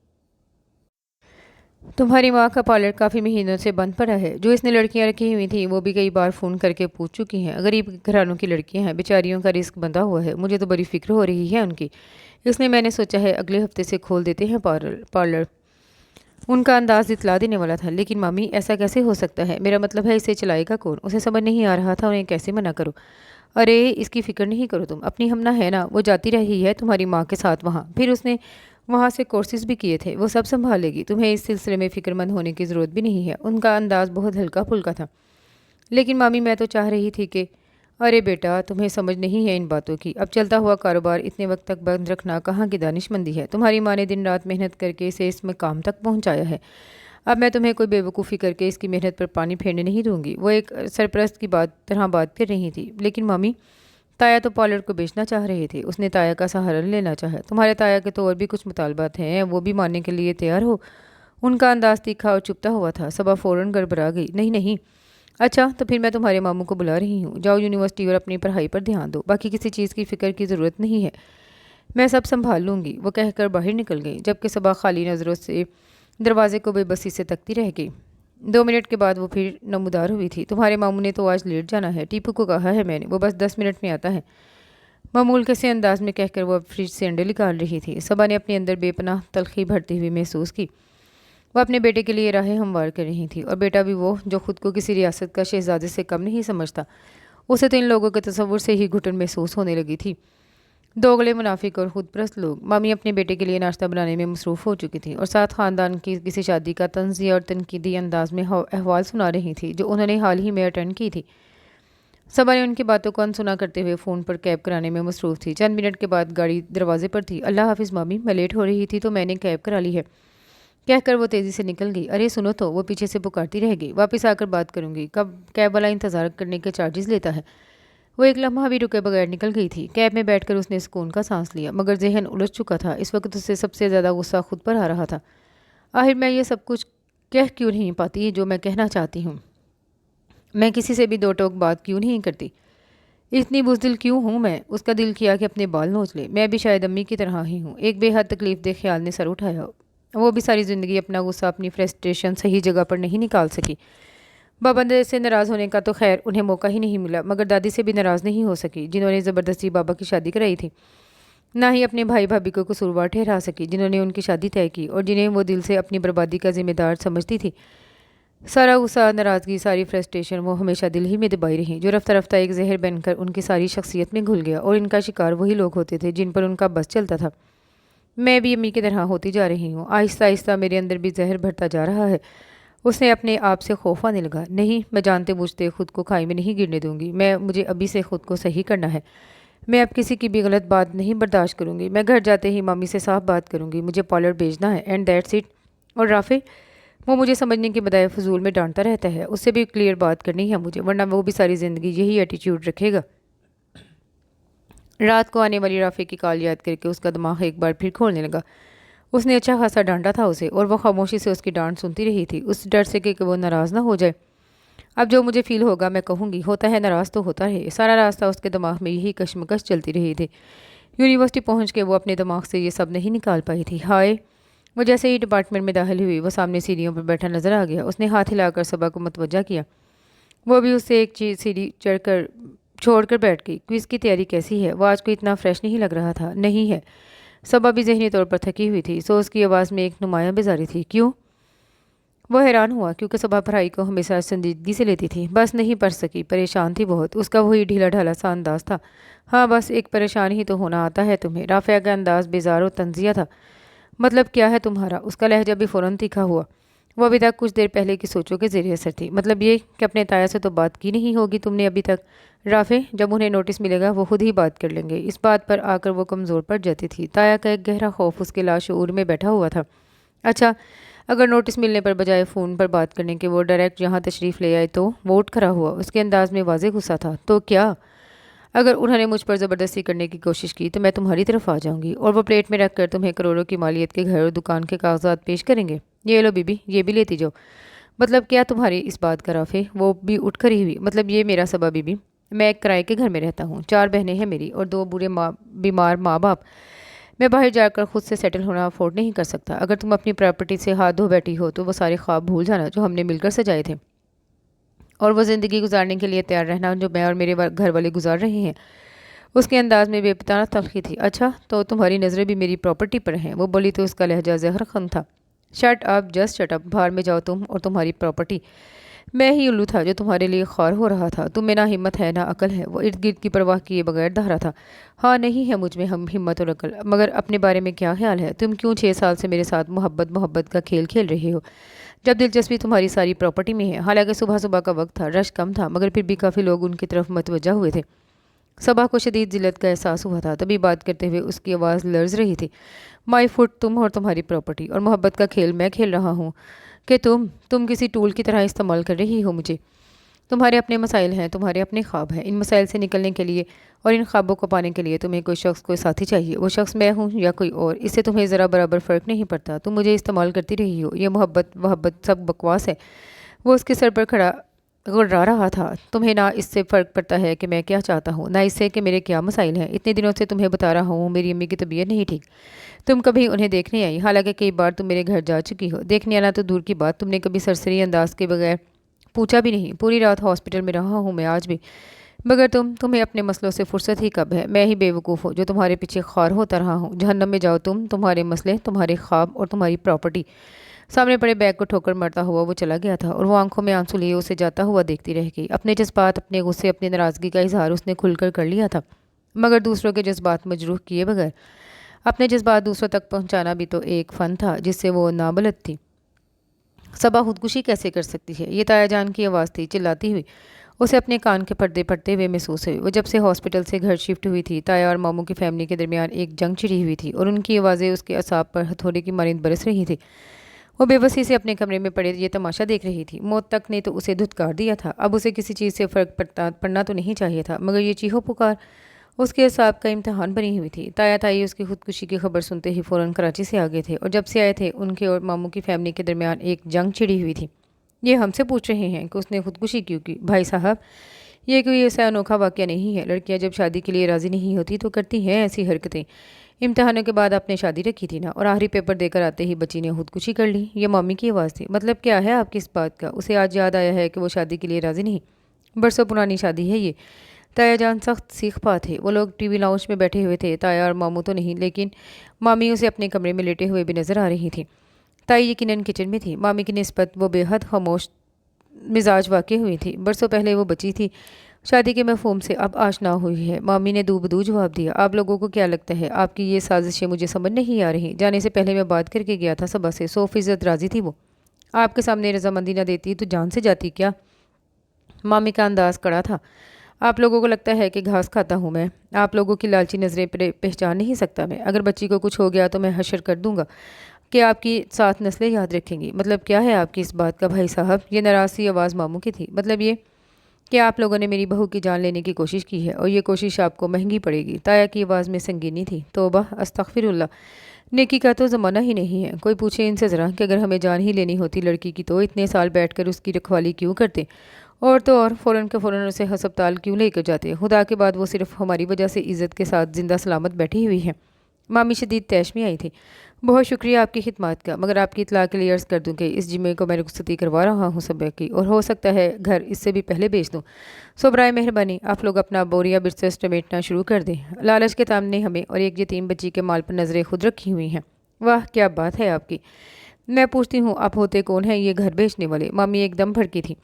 تمہاری ماں کا پارلر کافی مہینوں سے بند پڑا ہے۔ جو اس نے لڑکیاں رکھی ہوئی تھیں وہ بھی کئی بار فون کر کے پوچھ چکی ہیں۔ غریب گھرانوں کی لڑکیاں ہیں، بیچاریوں کا رزق بندھا ہوا ہے، مجھے تو بڑی فکر ہو رہی ہے ان کی۔ اس نے میں نے سوچا ہے اگلے ہفتے سے کھول دیتے ہیں پارلر۔ ان کا انداز اطلاع دینے والا تھا۔ لیکن مامی ایسا کیسے ہو سکتا ہے؟ میرا مطلب ہے اسے چلائے گا کون؟ اسے سمجھ نہیں آ رہا تھا انہیں کیسے منع کرو۔ ارے اس کی فکر نہیں کرو تم، اپنی ہمنا ہے نا، وہ جاتی رہی ہے تمہاری ماں کے ساتھ وہاں، پھر اس نے وہاں سے کورسز بھی کیے تھے، وہ سب سنبھال لے گی، تمہیں اس سلسلے میں فکر مند ہونے کی ضرورت بھی نہیں ہے۔ ان کا انداز بہت ہلکا پھلکا تھا۔ لیکن مامی میں تو چاہ رہی تھی کہ ارے بیٹا تمہیں سمجھ نہیں ہے ان باتوں کی، اب چلتا ہوا کاروبار اتنے وقت تک بند رکھنا کہاں کی دانش مندی ہے؟ تمہاری ماں نے دن رات محنت کر کے اسے اس مقام تک پہنچایا ہے، اب میں تمہیں کوئی بے وقوفی کر کے اس کی محنت پر پانی پھیرنے نہیں دوں گی۔ وہ ایک سرپرست کی طرح بات کر رہی تھی۔ لیکن مامی تایا تو پارلر کو بیچنا چاہ رہے تھے، اس نے تایا کا سہارا لینا چاہا۔ تمہارے تایا کے تو اور بھی کچھ مطالبات ہیں، وہ بھی ماننے کے لیے تیار ہو؟ ان کا انداز تیکھا اور چپتا ہوا تھا۔ صبا فوراً گڑبڑا گئی۔ نہیں نہیں، اچھا تو پھر میں تمہارے ماموں کو بلا رہی ہوں، جاؤ یونیورسٹی اور اپنی پڑھائی پر دھیان دو، باقی کسی چیز کی فکر کی ضرورت نہیں ہے، میں سب سنبھال لوں گی، وہ کہہ کر باہر نکل گئی، جبکہ صبا خالی نظروں سے دروازے کو بے بسی سے تکتی رہ گئی۔ 2 منٹ کے بعد وہ پھر نمودار ہوئی تھی۔ تمہارے ماموں نے تو آج لیٹ جانا ہے، ٹیپو کو کہا ہے میں نے، وہ بس 10 منٹ میں آتا ہے، معمول کے سے انداز میں کہہ کر وہ اب فریج سے انڈے نکال رہی تھی۔ صبا نے اپنے اندر بے پناہ تلخی بھرتی ہوئی محسوس کی۔ وہ اپنے بیٹے کے لیے راہیں ہموار کر رہی تھی، اور بیٹا بھی وہ جو خود کو کسی ریاست کا شہزادے سے کم نہیں سمجھتا، اسے تو ان لوگوں کے تصور سے ہی گھٹن محسوس ہونے لگی تھی۔ دوگلے منافق اور خود پرست لوگ۔ مامی اپنے بیٹے کے لیے ناشتہ بنانے میں مصروف ہو چکی تھیں، اور ساتھ خاندان کی کسی شادی کا طنزیہ اور تنقیدی انداز میں احوال سنا رہی تھی جو انہوں نے حال ہی میں اٹینڈ کی تھی۔ صبا نے ان کی باتوں کو انسنا کرتے ہوئے فون پر کیب کرانے میں مصروف تھی۔ چند منٹ کے بعد گاڑی دروازے پر تھی۔ اللہ حافظ مامی، میں لیٹ ہو رہی تھی تو میں نے کیب کرا لی ہے، کہہ کر وہ تیزی سے نکل گئی۔ ارے سنو تو، وہ پیچھے سے پکارتی رہ گئی، واپس آ کر بات کروں گی، کب کیب والا انتظار کرنے کے چارجز لیتا ہے؟ وہ ایک لمحہ بھی رکے بغیر نکل گئی تھی۔ کیب میں بیٹھ کر اس نے سکون کا سانس لیا، مگر ذہن الجھ چکا تھا۔ اس وقت اسے سب سے زیادہ غصہ خود پر آ رہا تھا۔ آخر میں یہ سب کچھ کہہ کیوں نہیں پاتی جو میں کہنا چاہتی ہوں؟ میں کسی سے بھی دو ٹوک بات کیوں نہیں کرتی؟ اتنی بزدل کیوں ہوں میں؟ اس کا دل کیا کہ اپنے بال نوچ لے۔ میں بھی شاید امی کی طرح ہی ہوں۔ ایک بے حد تکلیف دہ خیال نے سر اٹھایا۔ وہ بھی ساری زندگی اپنا غصہ، اپنی فرسٹریشن صحیح جگہ پر نہیں نکال سکی۔ بابا سے ناراض ہونے کا تو خیر انہیں موقع ہی نہیں ملا، مگر دادی سے بھی ناراض نہیں ہو سکی جنہوں نے زبردستی بابا کی شادی کرائی تھی، نہ ہی اپنے بھائی بھابھی کو قصوروار ٹھہرا سکی جنہوں نے ان کی شادی طے کی اور جنہیں وہ دل سے اپنی بربادی کا ذمہ دار سمجھتی تھی۔ سارا غصہ، ناراضگی، ساری فرسٹریشن وہ ہمیشہ دل ہی میں دبائی رہی، جو رفتہ رفتہ ایک زہر بن کر ان کی ساری شخصیت میں گھل گیا، اور ان کا شکار وہی لوگ ہوتے تھے جن پر ان کا بس چلتا تھا۔ میں بھی امی کی طرح ہوتی جا رہی ہوں، آہستہ آہستہ میرے اندر بھی زہر بڑھتا جا رہا ہے۔ اس نے اپنے آپ سے خوف آنے لگا۔ نہیں، میں جانتے بوجھتے خود کو کھائی میں نہیں گرنے دوں گی، مجھے ابھی سے خود کو صحیح کرنا ہے۔ میں اب کسی کی بھی غلط بات نہیں برداشت کروں گی۔ میں گھر جاتے ہی مامی سے صاف بات کروں گی، مجھے پارلر بھیجنا ہے، اینڈ دیٹس اٹ۔ اور رافع، وہ مجھے سمجھنے کے بجائے فضول میں ڈانٹتا رہتا ہے، اس سے بھی کلیئر بات کرنی ہے مجھے، ورنہ وہ بھی ساری زندگی یہی ایٹیٹیوڈ رکھے گا۔ رات کو آنے والی رافع کی کال یاد کر کے اس کا دماغ ایک بار پھر کھولنے لگا۔ اس نے اچھا خاصا ڈانٹا تھا اسے، اور وہ خاموشی سے اس کی ڈانٹ سنتی رہی تھی، اس ڈر سے کہ وہ ناراض نہ ہو جائے۔ اب جو مجھے فیل ہوگا میں کہوں گی، ہوتا ہے ناراض تو ہوتا ہے۔ سارا راستہ اس کے دماغ میں یہی کشمکش چلتی رہی تھی۔ یونیورسٹی پہنچ کے وہ اپنے دماغ سے یہ سب نہیں نکال پائی تھی۔ ہائے، وہ جیسے ہی ڈپارٹمنٹ میں داخل ہوئی وہ سامنے سیڑھیوں پر بیٹھا نظر آ گیا۔ اس نے ہاتھ ہلا کر صبا کو متوجہ کیا۔ وہ بھی اس سے ایک چیز سیڑھی چڑھ کر چھوڑ کر بیٹھ گئی۔ کوئز کی تیاری کیسی ہے؟ وہ آج کوئی اتنا فریش نہیں لگ رہا تھا۔ نہیں ہے۔ صبا بھی ذہنی طور پر تھکی ہوئی تھی، سو اس کی آواز میں ایک نمایاں بیزاری تھی۔ کیوں؟ وہ حیران ہوا، کیونکہ صبا پڑھائی کو ہمیشہ سنجیدگی سے لیتی تھی، بس نہیں پڑھ سکی، پریشان تھی بہت۔ اس کا وہی ڈھیلا ڈھالا سا انداز تھا۔ ہاں بس ایک پریشان ہی تو ہونا آتا ہے تمہیں۔ رافعہ کا انداز بیزار و طنزیہ تھا۔ مطلب کیا ہے تمہارا؟ اس کا لہجہ بھی فوراً تیکھا ہوا۔ وہ ابھی تک کچھ دیر پہلے کی سوچوں کے زیر اثر تھی۔ مطلب یہ کہ اپنے تایا سے تو بات کی نہیں ہوگی تم نے ابھی تک؟ رافع، جب انہیں نوٹس ملے گا وہ خود ہی بات کر لیں گے۔ اس بات پر آ کر وہ کمزور پڑ جاتی تھی۔ تایا کا ایک گہرا خوف اس کے لاشعور میں بیٹھا ہوا تھا۔ اچھا، اگر نوٹس ملنے پر بجائے فون پر بات کرنے کے وہ ڈائریکٹ یہاں تشریف لے آئے تو؟ وہ اٹھ کھڑا ہوا، اس کے انداز میں واضح غصہ تھا۔ تو کیا؟ اگر انہوں نے مجھ پر زبردستی کرنے کی کوشش کی تو میں تمہاری طرف آ جاؤں گی، اور وہ پلیٹ میں رکھ کر تمہیں کروڑوں کی مالیت کے گھر اور دکان کے کاغذات پیش کریں گے۔ یہ لو بی بی، یہ بھی لیتی جاؤ۔ مطلب کیا تمہاری اس بات کا؟ رافع، وہ بھی اٹھ کھڑی ہوئی۔ مطلب یہ میرا صبا بی بی، میں ایک کرائے کے گھر میں رہتا ہوں، 4 بہنیں ہیں میری اور 2 بوڑھے بیمار ماں باپ۔ میں باہر جا کر خود سے سیٹل ہونا افورڈ نہیں کر سکتا۔ اگر تم اپنی پراپرٹی سے ہاتھ دھو بیٹھی ہو تو وہ سارے خواب بھول جانا جو ہم نے مل کر سجائے تھے، اور وہ زندگی گزارنے کے لیے تیار رہنا جو میں اور میرے گھر والے گزار رہے ہیں۔ اس کے انداز میں بے پناہ تلخی تھی۔ اچھا تو تمہاری نظریں بھی میری پراپرٹی پر ہیں، وہ بولی تو اس کا لہجہ زہر خن تھا۔ Shut up, just shut up, باہر میں جاؤ تم اور تمہاری پراپرٹی۔ میں ہی الو تھا جو تمہارے لیے خوار ہو رہا تھا، تم میں نہ ہمت ہے نہ عقل ہے۔ وہ ارد گرد کی پرواہ کیے بغیر دہرا تھا۔ ہاں نہیں ہے مجھ میں ہمت اور عقل، مگر اپنے بارے میں کیا خیال ہے؟ تم کیوں 6 سال سے میرے ساتھ محبت کا کھیل کھیل رہے ہو جب دلچسپی تمہاری ساری پراپرٹی میں ہے؟ حالانکہ صبح صبح کا وقت تھا، رش کم تھا، مگر پھر بھی کافی لوگ ان کی طرف متوجہ ہوئے تھے۔ صبا کو شدید ذلت کا احساس ہوا تھا، تبھی بات کرتے ہوئے اس کی آواز لرز رہی تھی۔ مائی فٹ، تم اور تمہاری پراپرٹی اور محبت کا کھیل میں کھیل رہا ہوں کہ تم کسی ٹول کی طرح استعمال کر رہی ہو مجھے۔ تمہارے اپنے مسائل ہیں، تمہارے اپنے خواب ہیں۔ ان مسائل سے نکلنے کے لیے اور ان خوابوں کو پانے کے لیے تمہیں کوئی ساتھی چاہیے۔ وہ شخص میں ہوں یا کوئی اور، اس سے تمہیں ذرا برابر فرق نہیں پڑتا۔ تم مجھے استعمال کرتی رہی ہو۔ یہ محبت سب بکواس ہے۔ وہ اس کے سر پر کھڑا گڑا رہا تھا۔ تمہیں نہ اس سے فرق پڑتا ہے کہ میں کیا چاہتا ہوں، نہ اس سے کہ میرے کیا مسائل ہیں۔ اتنے دنوں سے تمہیں بتا رہا ہوں میری امی کی طبیعت نہیں ٹھیک، تم کبھی انہیں دیکھنے آئی، حالانکہ کئی بار تم میرے گھر جا چکی ہو۔ دیکھنے آنا تو دور کی بات، تم نے کبھی سرسری انداز کے بغیر پوچھا بھی نہیں۔ پوری رات ہاسپٹل میں رہا ہوں میں آج بھی، مگر تمہیں اپنے مسئلوں سے فرصت ہی کب ہے؟ میں ہی بے وقوف ہوں جو تمہارے پیچھے خوار ہوتا رہا ہوں۔ جہنم میں جاؤ تم، تمہارے مسئلے، تمہارے خواب اور تمہاری پراپرٹی۔ سامنے پڑے بیگ کو ٹھوکر مرتا ہوا وہ چلا گیا تھا، اور وہ آنکھوں میں آنسو لیے اسے جاتا ہوا دیکھتی رہ گئی۔ اپنے جذبات، اپنے غصے، اپنی ناراضگی کا اظہار اس نے کھل کر لیا تھا، مگر دوسروں کے جذبات مجروح کیے بغیر۔ اپنے جذبات دوسروں تک پہنچانا بھی تو ایک فن تھا جس سے وہ نابلد تھی۔ صبا خودکشی کیسے کر سکتی ہے؟ یہ تایا جان کی آواز تھی، چلاتی ہوئی اسے اپنے کان کے پردے پھٹتے ہوئے محسوس ہوئے۔ وہ جب سے ہاسپٹل سے گھر شفٹ ہوئی تھی، تایا اور ماموں کی فیملی کے درمیان ایک جنگ چھڑی ہوئی تھی، اور ان کی آوازیں اس کے اعصاب پر ہتھوڑے کی مانند برس رہی تھی۔ وہ بے بسی سے اپنے کمرے میں پڑے یہ تماشا دیکھ رہی تھی۔ موت تک نے تو اسے دھتکار دیا تھا، اب اسے کسی چیز سے فرق پڑنا تو نہیں چاہیے تھا، مگر یہ چیخو پکار اس کے اعصاب کا امتحان بنی ہوئی تھی۔ تایا تائی اس کی خودکشی کی خبر سنتے ہی فوراً کراچی سے آگئے تھے، اور جب سے آئے تھے ان کے اور ماموں کی فیملی کے درمیان ایک جنگ چھڑی ہوئی تھی۔ یہ ہم سے پوچھ رہے ہیں کہ اس نے خودکشی کیوں کی؟ بھائی صاحب، یہ کوئی ایسا انوکھا واقعہ نہیں ہے۔ لڑکیاں جب شادی کے لیے راضی نہیں ہوتی تو کرتی ہیں ایسی حرکتیں۔ امتحانوں کے بعد آپ نے شادی رکھی تھی نا، اور آخری پیپر دے کر آتے ہی بچی نے خودکشی کر لی۔ یہ مامی کی آواز تھی۔ مطلب کیا ہے آپ کی اس بات کا؟ اسے آج یاد آیا ہے کہ وہ شادی کے لیے راضی نہیں، برسوں پرانی شادی ہے یہ۔ تایا جان سخت سیخ پا تھے۔ وہ لوگ ٹی وی لاؤنج میں بیٹھے ہوئے تھے، تایا اور ماموں تو نہیں، لیکن مامی اسے اپنے کمرے میں لیٹے ہوئے بھی نظر آ رہی تھی۔ تائی یقیناً کچن میں تھی۔ مامی کی نسبت وہ بے حد خاموش مزاج واقع ہوئی تھی۔ برسوں پہلے وہ بچی تھی، شادی کے مفہوم سے اب آشنا ہوئی ہے۔ مامی نے دو بدو جواب دیا۔ آپ لوگوں کو کیا لگتا ہے؟ آپ کی یہ سازشیں مجھے سمجھ نہیں آ رہی۔ جانے سے پہلے میں بات کر کے گیا تھا صبا سے، 100% راضی تھی وہ۔ آپ کے سامنے رضامندی نہ دیتی تو جان سے جاتی کیا؟ مامی کا انداز کڑا تھا۔ آپ لوگوں کو لگتا ہے کہ گھاس کھاتا ہوں میں؟ آپ لوگوں کی لالچی نظریں پہچان نہیں سکتا میں؟ اگر بچی کو کچھ ہو گیا تو میں حشر کر دوں گا کہ آپ کی 7 نسلیں یاد رکھیں گی۔ مطلب کیا ہے آپ کی اس بات کا بھائی صاحب؟ یہ ناراض سی آواز ماموں کی تھی۔ مطلب یہ کہ آپ لوگوں نے میری بہو کی جان لینے کی کوشش کی ہے، اور یہ کوشش آپ کو مہنگی پڑے گی۔ تایا کی آواز میں سنگینی تھی۔ توبہ، استغفر اللہ، نیکی کا تو زمانہ ہی نہیں ہے۔ کوئی پوچھے ان سے ذرا کہ اگر ہمیں جان ہی لینی ہوتی لڑکی کی تو اتنے سال بیٹھ کر اس کی رکھوالی کیوں کرتے، اور تو اور فوراً کے فوراً اسے ہسپتال کیوں لے کر جاتے؟ خدا کے بعد وہ صرف ہماری وجہ سے عزت کے ساتھ زندہ سلامت بیٹھی ہوئی ہے۔ مامی شدید طیش میں آئی تھی۔ بہت شکریہ آپ کی خدمات کا، مگر آپ کی اطلاع کے لیے عرض کر دوں کہ اس جمعے کو میں رخصتی کروا رہا ہوں صبح کی، اور ہو سکتا ہے گھر اس سے بھی پہلے بیچ دوں۔ سو برائے مہربانی آپ لوگ اپنا بوریا برسے سمیٹنا شروع کر دیں۔ لالچ کے تامنے ہمیں اور ایک یتیم بچی کے مال پر نظریں خود رکھی ہوئی ہیں۔ واہ کیا بات ہے آپ کی! میں پوچھتی ہوں آپ ہوتے کون ہیں یہ گھر بیچنے والے؟ مامی ایک دم بھڑکی تھی۔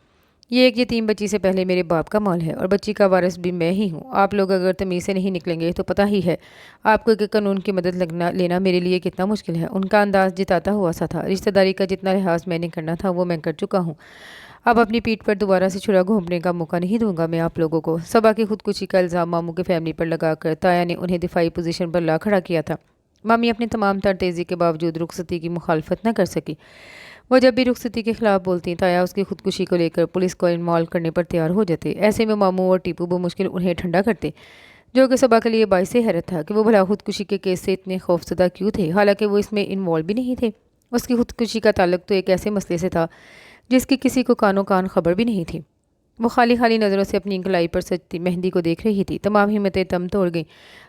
یہ ایک یتیم بچی سے پہلے میرے باپ کا مال ہے، اور بچی کا وارث بھی میں ہی ہوں۔ آپ لوگ اگر تمیز سے نہیں نکلیں گے تو پتہ ہی ہے آپ کو کہ قانون کی مدد لینا میرے لیے کتنا مشکل ہے۔ ان کا انداز جتاتا ہوا سا تھا۔ رشتہ داری کا جتنا لحاظ میں نے کرنا تھا وہ میں کر چکا ہوں۔ اب اپنی پیٹھ پر دوبارہ سے چھرا گھونپنے کا موقع نہیں دوں گا میں آپ لوگوں کو۔ صبا کی خودکشی کا الزام ماموں کی فیملی پر لگا کر تایا نے انہیں دفاعی پوزیشن پر لا کھڑا کیا تھا۔ مامی اپنی تمام تر تیزی کے باوجود رخصتی کی مخالفت نہ کر سکی۔ وہ جب بھی رخصتی کے خلاف بولتی، تایا اس کی خودکشی کو لے کر پولیس کو انوالو کرنے پر تیار ہو جاتے۔ ایسے میں ماموں اور ٹیپو بمشکل انہیں ٹھنڈا کرتے، جو کہ صبا کے لیے باعث حیرت تھا کہ وہ بھلا خودکشی کے کیس سے اتنے خوفزدہ کیوں تھے، حالانکہ وہ اس میں انوالو بھی نہیں تھے۔ اس کی خودکشی کا تعلق تو ایک ایسے مسئلے سے تھا جس کی کسی کو کانوں کان خبر بھی نہیں تھی۔ وہ خالی خالی نظروں سے اپنی کلائی پر سجتی مہندی کو دیکھ رہی تھی۔ تمام ہمتیں دم توڑ گئیں۔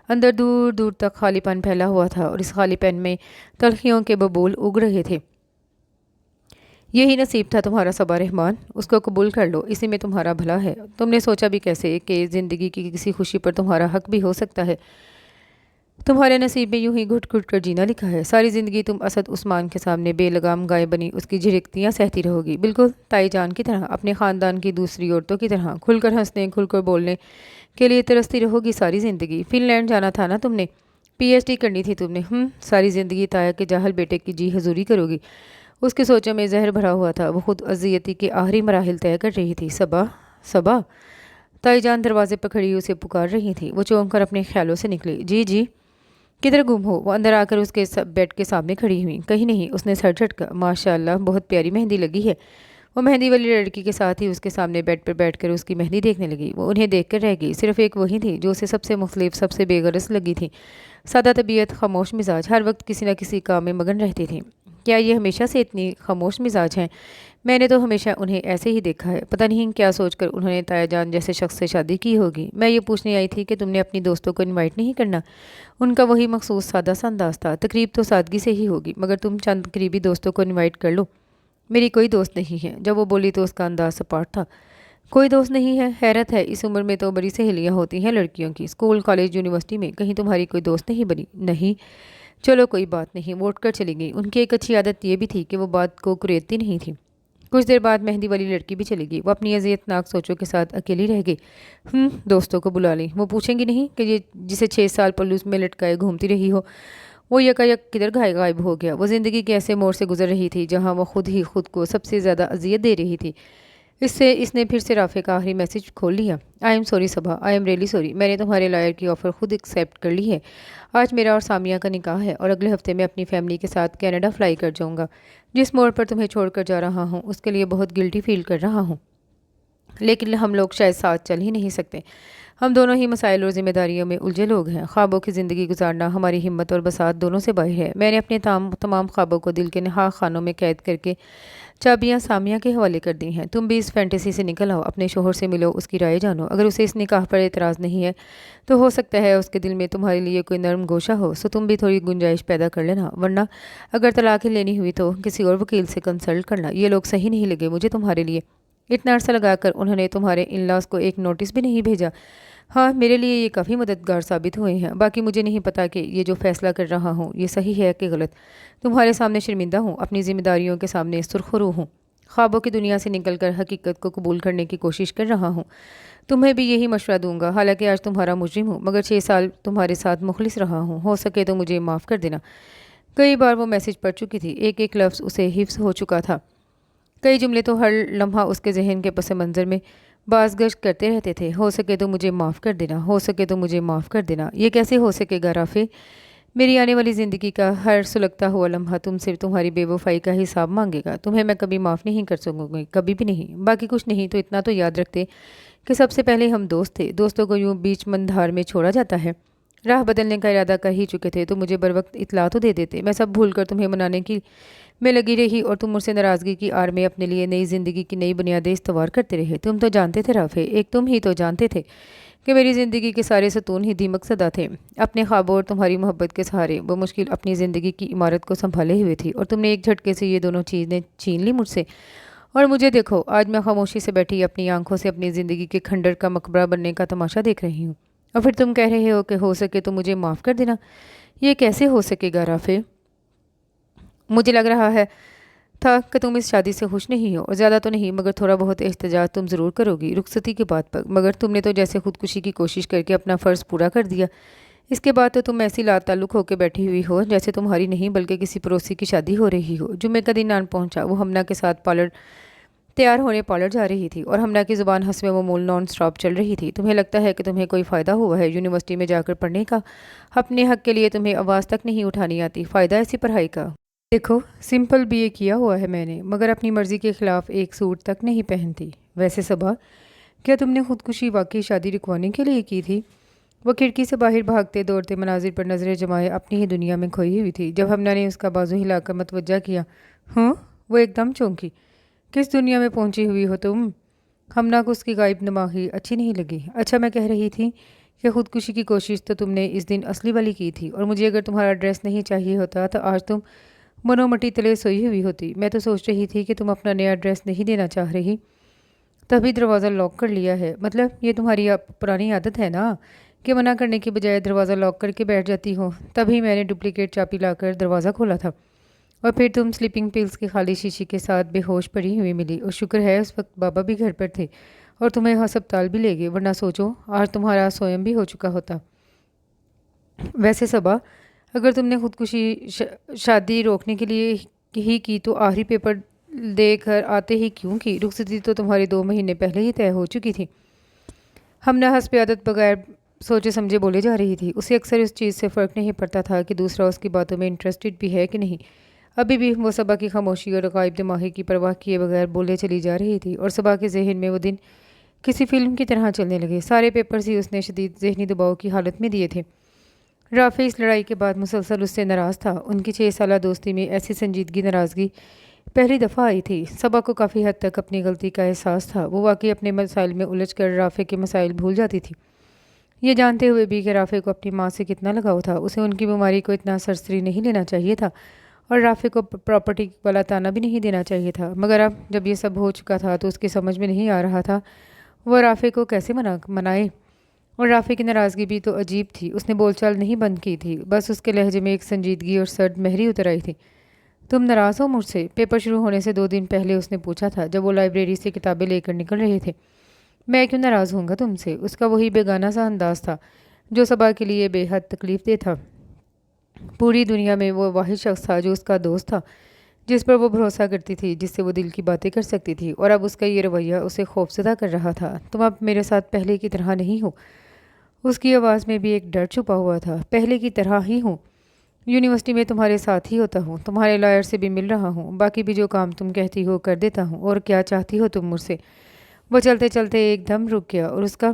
اندر دور دور تک خالی پن پھیلا ہوا تھا اور اس خالی پن میں تلخیوں کے ببول اگ رہے تھے۔ یہی نصیب تھا تمہارا صبا رحمان، اس کو قبول کر لو، اسی میں تمہارا بھلا ہے۔ تم نے سوچا بھی کیسے کہ زندگی کی کسی خوشی پر تمہارا حق بھی ہو سکتا ہے؟ تمہارے نصیب میں یوں ہی گھٹ گھٹ کر جینا لکھا ہے۔ ساری زندگی تم اسد عثمان کے سامنے بے لگام گائے بنی اس کی جھڑکتیاں سہتی رہو گی، بالکل تائی جان کی طرح، اپنے خاندان کی دوسری عورتوں کی طرح، کھل کر ہنسنے، کھل کر بولنے کے لیے ترستی رہو گی ساری زندگی۔ فن لینڈ جانا تھا نا تم نے، پی ایچ ڈی کرنی تھی تم نے، ساری زندگی تایا کے جاہل بیٹے کی جی حضوری کرو گی۔ اس کے سوچوں میں زہر بھرا ہوا تھا، وہ خود اذیتی کے آخری مراحل طے کر رہی تھی۔ صبا، صبا! تائی جان دروازے پر کھڑی اسے پکار رہی تھی۔ وہ چونک کر اپنے خیالوں سے نکلی۔ جی جی، کدھر گم ہو؟ وہ اندر آ کر اس کے بیڈ کے سامنے کھڑی ہوئی۔ کہیں نہیں، اس نے سر جھٹکا۔ ماشاء اللہ، بہت پیاری مہندی لگی ہے۔ وہ مہندی والی لڑکی کے ساتھ ہی اس کے سامنے بیڈ پر بیٹھ کر اس کی مہندی دیکھنے لگی۔ وہ انہیں دیکھ کر رہ گئی۔ صرف ایک وہی تھی جو اسے سب سے مختلف، سب سے بے غرض لگی تھی۔ سادہ طبیعت، خاموش مزاج، ہر وقت کسی نہ کسی کام میں مگن رہتی تھی۔ کیا یہ ہمیشہ سے اتنی خاموش مزاج ہیں؟ میں نے تو ہمیشہ انہیں ایسے ہی دیکھا ہے۔ پتہ نہیں کیا سوچ کر انہوں نے تایا جان جیسے شخص سے شادی کی ہوگی۔ میں یہ پوچھنے آئی تھی کہ تم نے اپنی دوستوں کو انوائٹ نہیں کرنا؟ ان کا وہی مخصوص سادہ سا انداز تھا۔ تقریب تو سادگی سے ہی ہوگی، مگر تم چند قریبی دوستوں کو انوائٹ کر لو۔ میری کوئی دوست نہیں ہے۔ جب وہ بولی تو اس کا انداز سپاٹ تھا۔ کوئی دوست نہیں ہے؟ حیرت ہے، اس عمر میں تو بڑی سہیلیاں ہوتی ہیں لڑکیوں کی، اسکول، کالج، یونیورسٹی میں، کہیں تمہاری کوئی دوست نہیں بنی؟ نہیں۔ چلو کوئی بات نہیں، وہ اٹھ کر چلی گئی۔ ان کی ایک اچھی عادت یہ بھی تھی کہ وہ بات کو کریدتی نہیں تھی۔ کچھ دیر بعد مہندی والی لڑکی بھی چلی گئی۔ وہ اپنی اذیت ناک سوچوں کے ساتھ اکیلی رہ گئی۔ دوستوں کو بلا لیں، وہ پوچھیں گی نہیں کہ یہ جسے 6 سال پلوس میں لٹکائے گھومتی رہی ہو، وہ یکایک کدھر غائب ہو گیا؟ وہ زندگی کے ایسے موڑ سے گزر رہی تھی جہاں وہ خود ہی خود کو سب سے زیادہ اذیت دے رہی تھی۔ اس نے پھر سے رافع کا آخری میسج کھول لیا۔ I am sorry Saba, I am really sorry, میں نے تمہارے لائر کی آفر خود ایکسیپٹ کر لی ہے۔ آج میرا اور سامیہ کا نکاح ہے اور اگلے ہفتے میں اپنی فیملی کے ساتھ کینیڈا فلائی کر جاؤں گا۔ جس موڑ پر تمہیں چھوڑ کر جا رہا ہوں اس کے لیے بہت گلٹی فیل کر رہا ہوں، لیکن ہم لوگ شاید ساتھ چل ہی نہیں سکتے۔ ہم دونوں ہی مسائل اور ذمہ داریوں میں الجھے لوگ ہیں۔ خوابوں کی زندگی گزارنا ہماری ہمت اور بساط دونوں سے باہر ہے۔ میں نے اپنے تمام خوابوں کو دل کے نہا خانوں میں قید کر کے چابیاں سامیہ کے حوالے کر دی ہیں۔ تم بھی اس فینٹیسی سے نکل آؤ، اپنے شوہر سے ملو، اس کی رائے جانو۔ اگر اسے اس نکاح پر اعتراض نہیں ہے تو ہو سکتا ہے اس کے دل میں تمہارے لیے کوئی نرم گوشہ ہو، سو تم بھی تھوڑی گنجائش پیدا کر لینا، ورنہ اگر طلاق ہی لینی ہوئی تو کسی اور وکیل سے کنسلٹ کرنا۔ یہ لوگ صحیح نہیں لگے مجھے تمہارے لیے۔ اتنا عرصہ لگا کر انہوں نے تمہارے ان لاز کو ایک نوٹس بھی نہیں بھیجا۔ ہاں، میرے لیے یہ کافی مددگار ثابت ہوئے ہیں۔ باقی مجھے نہیں پتا کہ یہ جو فیصلہ کر رہا ہوں یہ صحیح ہے کہ غلط۔ تمہارے سامنے شرمندہ ہوں، اپنی ذمہ داریوں کے سامنے سرخرو ہوں۔ خوابوں کی دنیا سے نکل کر حقیقت کو قبول کرنے کی کوشش کر رہا ہوں۔ تمہیں بھی یہی مشورہ دوں گا، حالانکہ آج تمہارا مجرم ہوں، مگر 6 سال تمہارے ساتھ مخلص رہا ہوں۔ ہو سکے تو مجھے معاف کر دینا۔ کئی بار وہ میسج پڑھ چکی تھی، ایک ایک لفظ اسے حفظ ہو چکا تھا۔ کئی جملے تو ہر لمحہ اس کے ذہن کے پس منظر میں بازگشت کرتے رہتے تھے۔ ہو سکے تو مجھے معاف کر دینا، ہو سکے تو مجھے معاف کر دینا۔ یہ کیسے ہو سکے گا رافع؟ میری آنے والی زندگی کا ہر سلگتا ہوا لمحہ تم سے تمہاری بے وفائی کا حساب مانگے گا۔ تمہیں میں کبھی معاف نہیں کر سکوں گی، کبھی بھی نہیں۔ باقی کچھ نہیں تو اتنا تو یاد رکھتے کہ سب سے پہلے ہم دوست تھے۔ دوستوں کو یوں بیچ مندھار میں چھوڑا جاتا ہے؟ راہ بدلنے کا ارادہ کر ہی چکے تھے تو مجھے بروقت اطلاع تو دے دیتے۔ میں سب بھول کر تمہیں منانے کی میں لگی رہی اور تم مجھ سے ناراضگی کی آڑ میں اپنے لیے نئی زندگی کی نئی بنیادیں استوار کرتے رہے۔ تم تو جانتے تھے رافع، ایک تم ہی تو جانتے تھے کہ میری زندگی کے سارے ستون ہی دیمک زدہ تھے۔ اپنے خوابوں اور تمہاری محبت کے سہارے وہ مشکل اپنی زندگی کی عمارت کو سنبھالے ہوئے تھی، اور تم نے ایک جھٹکے سے یہ دونوں چیزیں چھین لی مجھ سے۔ اور مجھے دیکھو، آج میں خاموشی سے بیٹھی اپنی آنکھوں سے اپنی زندگی کے کھنڈر کا مقبرہ بننے کا تماشا دیکھ رہی ہوں، اور پھر تم کہہ رہے ہو کہ ہو سکے تو مجھے معاف کر دینا۔ یہ کیسے ہو سکے گا رافع؟ مجھے لگ رہا تھا کہ تم اس شادی سے خوش نہیں ہو، اور زیادہ تو نہیں مگر تھوڑا بہت احتجاج تم ضرور کرو گی رخصتی کی بات پر، مگر تم نے تو جیسے خودکشی کی کوشش کر کے اپنا فرض پورا کر دیا۔ اس کے بعد تو تم ایسی لا تعلق ہو کے بیٹھی ہوئی ہو جیسے تمہاری نہیں بلکہ کسی پڑوسی کی شادی ہو رہی ہو۔ جمعے کا دن آن پہنچا۔ وہ ہمنا کے ساتھ تیار ہونے پارلر جا رہی تھی، اور ہمنا کی زبان حسب معمول نان سٹاپ چل رہی تھی۔ تمہیں لگتا ہے کہ تمہیں کوئی فائدہ ہوا ہے یونیورسٹی میں جا کر پڑھنے کا؟ اپنے حق کے لیے تمہیں آواز تک نہیں اٹھانی آتی؟ فائدہ ایسی پڑھائی کا؟ دیکھو، سمپل BA کیا ہوا ہے میں نے، مگر اپنی مرضی کے خلاف ایک سوٹ تک نہیں پہنتی۔ ویسے صبا، کیا تم نے خودکشی واقعی شادی رکوانے کے لیے کی تھی؟ وہ کھڑکی سے باہر بھاگتے دوڑتے مناظر پر نظریں جمائے اپنی ہی دنیا میں کھوئی ہوئی تھی۔ جب ہمنا نے اس کا بازو ہلا کر متوجہ کیا، وہ ایک دم چونکی۔ کس دنیا میں پہنچی ہوئی ہو تم؟ ہمنا کو اس کی غائب نماہی اچھی نہیں لگی۔ اچھا، میں کہہ رہی تھی کہ خودکشی کی کوشش تو تم نے اس دن اصلی والی کی تھی، اور مجھے اگر تمہارا ایڈریس نہیں چاہیے ہوتا تو آج تم منو مٹی تلے سوئی ہوئی ہوتی۔ میں تو سوچ رہی تھی کہ تم اپنا نیا ایڈریس نہیں دینا چاہ رہی، تبھی دروازہ لاک کر لیا ہے۔ مطلب یہ تمہاری پرانی عادت ہے نا کہ منع کرنے کی بجائے دروازہ لاک کر کے بیٹھ جاتی ہو۔ تبھی میں نے ڈپلیکیٹ چابی لا کر دروازہ کھولا تھا، اور پھر تم سلیپنگ پلز کی خالی شیشی کے ساتھ بے ہوش پڑی ہوئی ملی، اور شکر ہے اس وقت بابا بھی گھر پر تھے اور تمہیں ہسپتال بھی لے گئے، ورنہ سوچو آج تمہارا سوئم بھی ہو چکا ہوتا۔ ویسے صبا، اگر تم نے خودکشی شادی روکنے کے لیے ہی کی تو آخری پیپر دے کر آتے ہی کیوں کی؟ رخصتی تو تمہاری 2 مہینے پہلے ہی طے ہو چکی تھی۔ ہم نے حسب عادت بغیر سوچے سمجھے بولے جا رہی تھی۔ اسے اکثر اس چیز سے فرق نہیں پڑتا تھا کہ دوسرا اس کی باتوں میں انٹرسٹڈ بھی ہے کہ نہیں۔ ابھی بھی وہ صبا کی خاموشی اور غائب دماغی کی پرواہ کیے بغیر بولے چلی جا رہی تھی، اور صبا کے ذہن میں وہ دن کسی فلم کی طرح چلنے لگے۔ سارے پیپرز ہی اس نے شدید ذہنی دباؤ کی حالت میں دیے تھے۔ رافع اس لڑائی کے بعد مسلسل اس سے ناراض تھا۔ ان کی 6 سالہ دوستی میں ایسی سنجیدگی ناراضگی پہلی دفعہ آئی تھی۔ صبا کو کافی حد تک اپنی غلطی کا احساس تھا۔ وہ واقعی اپنے مسائل میں الجھ کر رافع کے مسائل بھول جاتی تھی، یہ جانتے ہوئے بھی کہ رافع کو اپنی ماں سے کتنا لگاؤ تھا۔ اسے ان کی بیماری کو اتنا سرسری نہیں لینا چاہیے تھا، اور رافع کو پراپرٹی والا تانا بھی نہیں دینا چاہیے تھا۔ مگر اب جب یہ سب ہو چکا تھا تو اس کی سمجھ میں نہیں آ رہا تھا وہ رافع کو کیسے منائے۔ اور رافع کی ناراضگی بھی تو عجیب تھی۔ اس نے بول چال نہیں بند کی تھی، بس اس کے لہجے میں ایک سنجیدگی اور سرد مہری اتر آئی تھی۔ تم ناراض ہو مجھ سے؟ پیپر شروع ہونے سے 2 دن پہلے اس نے پوچھا تھا، جب وہ لائبریری سے کتابیں لے کر نکل رہے تھے۔ میں کیوں ناراض ہوں گا تم سے؟ اس کا وہی بیگانہ سا انداز تھا جو صبا کے لیے بے حد تکلیف دہ تھا۔ پوری دنیا میں وہ واحد شخص تھا جو اس کا دوست تھا، جس پر وہ بھروسہ کرتی تھی، جس سے وہ دل کی باتیں کر سکتی تھی، اور اب اس کا یہ رویہ اسے خوفزدہ کر رہا تھا۔ تم اب میرے ساتھ پہلے کی طرح نہیں ہو۔ اس کی آواز میں بھی ایک ڈر چھپا ہوا تھا۔ پہلے کی طرح ہی ہوں، یونیورسٹی میں تمہارے ساتھ ہی ہوتا ہوں، تمہارے لائر سے بھی مل رہا ہوں، باقی بھی جو کام تم کہتی ہو کر دیتا ہوں، اور کیا چاہتی ہو تم مجھ سے؟ وہ چلتے چلتے ایک دم رک گیا، اور اس کا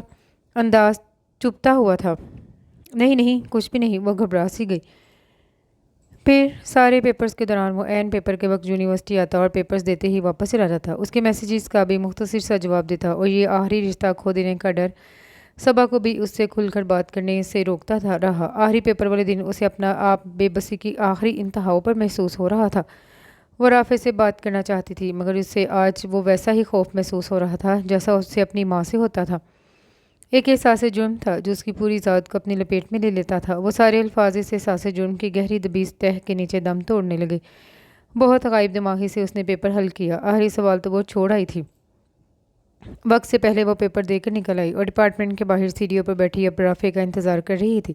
انداز چپتا ہوا تھا۔ نہیں نہیں، کچھ بھی نہیں، وہ گھبرا سی گئی۔ پھر سارے پیپرز کے دوران وہ عین پیپر کے وقت یونیورسٹی آتا اور پیپرز دیتے ہی واپس چلا جاتا، اس کے میسیجز کا بھی مختصر سا جواب دیتا، اور یہ آخری رشتہ کھو دینے کا ڈر صبا کو بھی اس سے کھل کر بات کرنے سے روکتا رہا۔ آخری پیپر والے دن اسے اپنا آپ بے بسی کی آخری انتہاؤں پر محسوس ہو رہا تھا۔ وہ رافع سے بات کرنا چاہتی تھی، مگر اس سے آج وہ ویسا ہی خوف محسوس ہو رہا تھا جیسا اس سے اپنی ماں سے ہوتا تھا۔ ایک احساس جرم تھا جو اس کی پوری ذات کو اپنی لپیٹ میں لے لیتا تھا۔ وہ سارے الفاظ اس احساس جرم کی گہری دبیز تہ کے نیچے دم توڑنے لگے۔ بہت غائب دماغی سے اس نے پیپر حل کیا۔ آخری سوال تو وہ چھوڑ آئی تھی۔ وقت سے پہلے وہ پیپر دے کر نکل آئی اور ڈپارٹمنٹ کے باہر سیڑھیوں پر بیٹھی اب رافع کا انتظار کر رہی تھی۔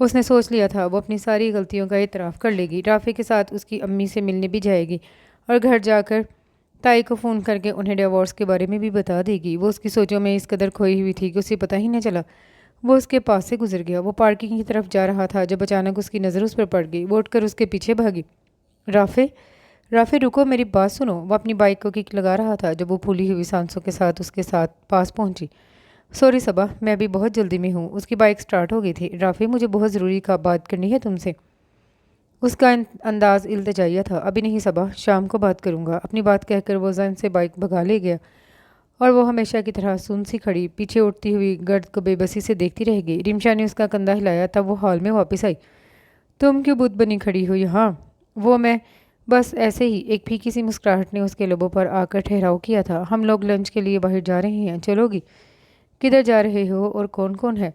اس نے سوچ لیا تھا وہ اپنی ساری غلطیوں کا اعتراف کر لے گی، رافع کے ساتھ اس کی امی سے ملنے بھی جائے گی، اور گھر جا کر تائی کو فون کر کے انہیں ڈیورس کے بارے میں بھی بتا دے گی۔ وہ اس کی سوچوں میں اس قدر کھوئی ہوئی تھی کہ اسے پتہ ہی نہ چلا وہ اس کے پاس سے گزر گیا۔ وہ پارکنگ کی طرف جا رہا تھا جب اچانک اس کی نظر اس پر پڑ گئی۔ وہ اٹھ کر اس کے پیچھے بھاگی۔ رافع، رافع رکو، میری بات سنو۔ وہ اپنی بائک کو کک لگا رہا تھا جب وہ پھولی ہوئی سانسوں کے ساتھ اس کے پاس پہنچی۔ سوری صبا، میں ابھی بہت جلدی میں ہوں۔ اس کی بائک سٹارٹ ہو گئی تھی۔ رافع، مجھے بہت ضروری بات کرنی ہے تم سے۔ اس کا انداز التجائیہ تھا۔ ابھی نہیں صبا، شام کو بات کروں گا۔ اپنی بات کہہ کر وہ زن سے بائک بھگا لے گیا، اور وہ ہمیشہ کی طرح سن سی کھڑی پیچھے اٹھتی ہوئی گرد کو بے بسی سے دیکھتی رہ گئی۔ رمشا نے اس کا کندھا ہلایا تب وہ ہال میں واپس آئی۔ تم کیوں بت بنی کھڑی ہو یہاں؟ وہ میں بس ایسے ہی۔ ایک پھیکی سی مسکراہٹ نے اس کے لبوں پر آ کر ٹھہراؤ کیا تھا۔ ہم لوگ لنچ کے لیے باہر جا رہے ہیں، چلو گی؟ کدھر جا رہے ہو اور کون کون ہے؟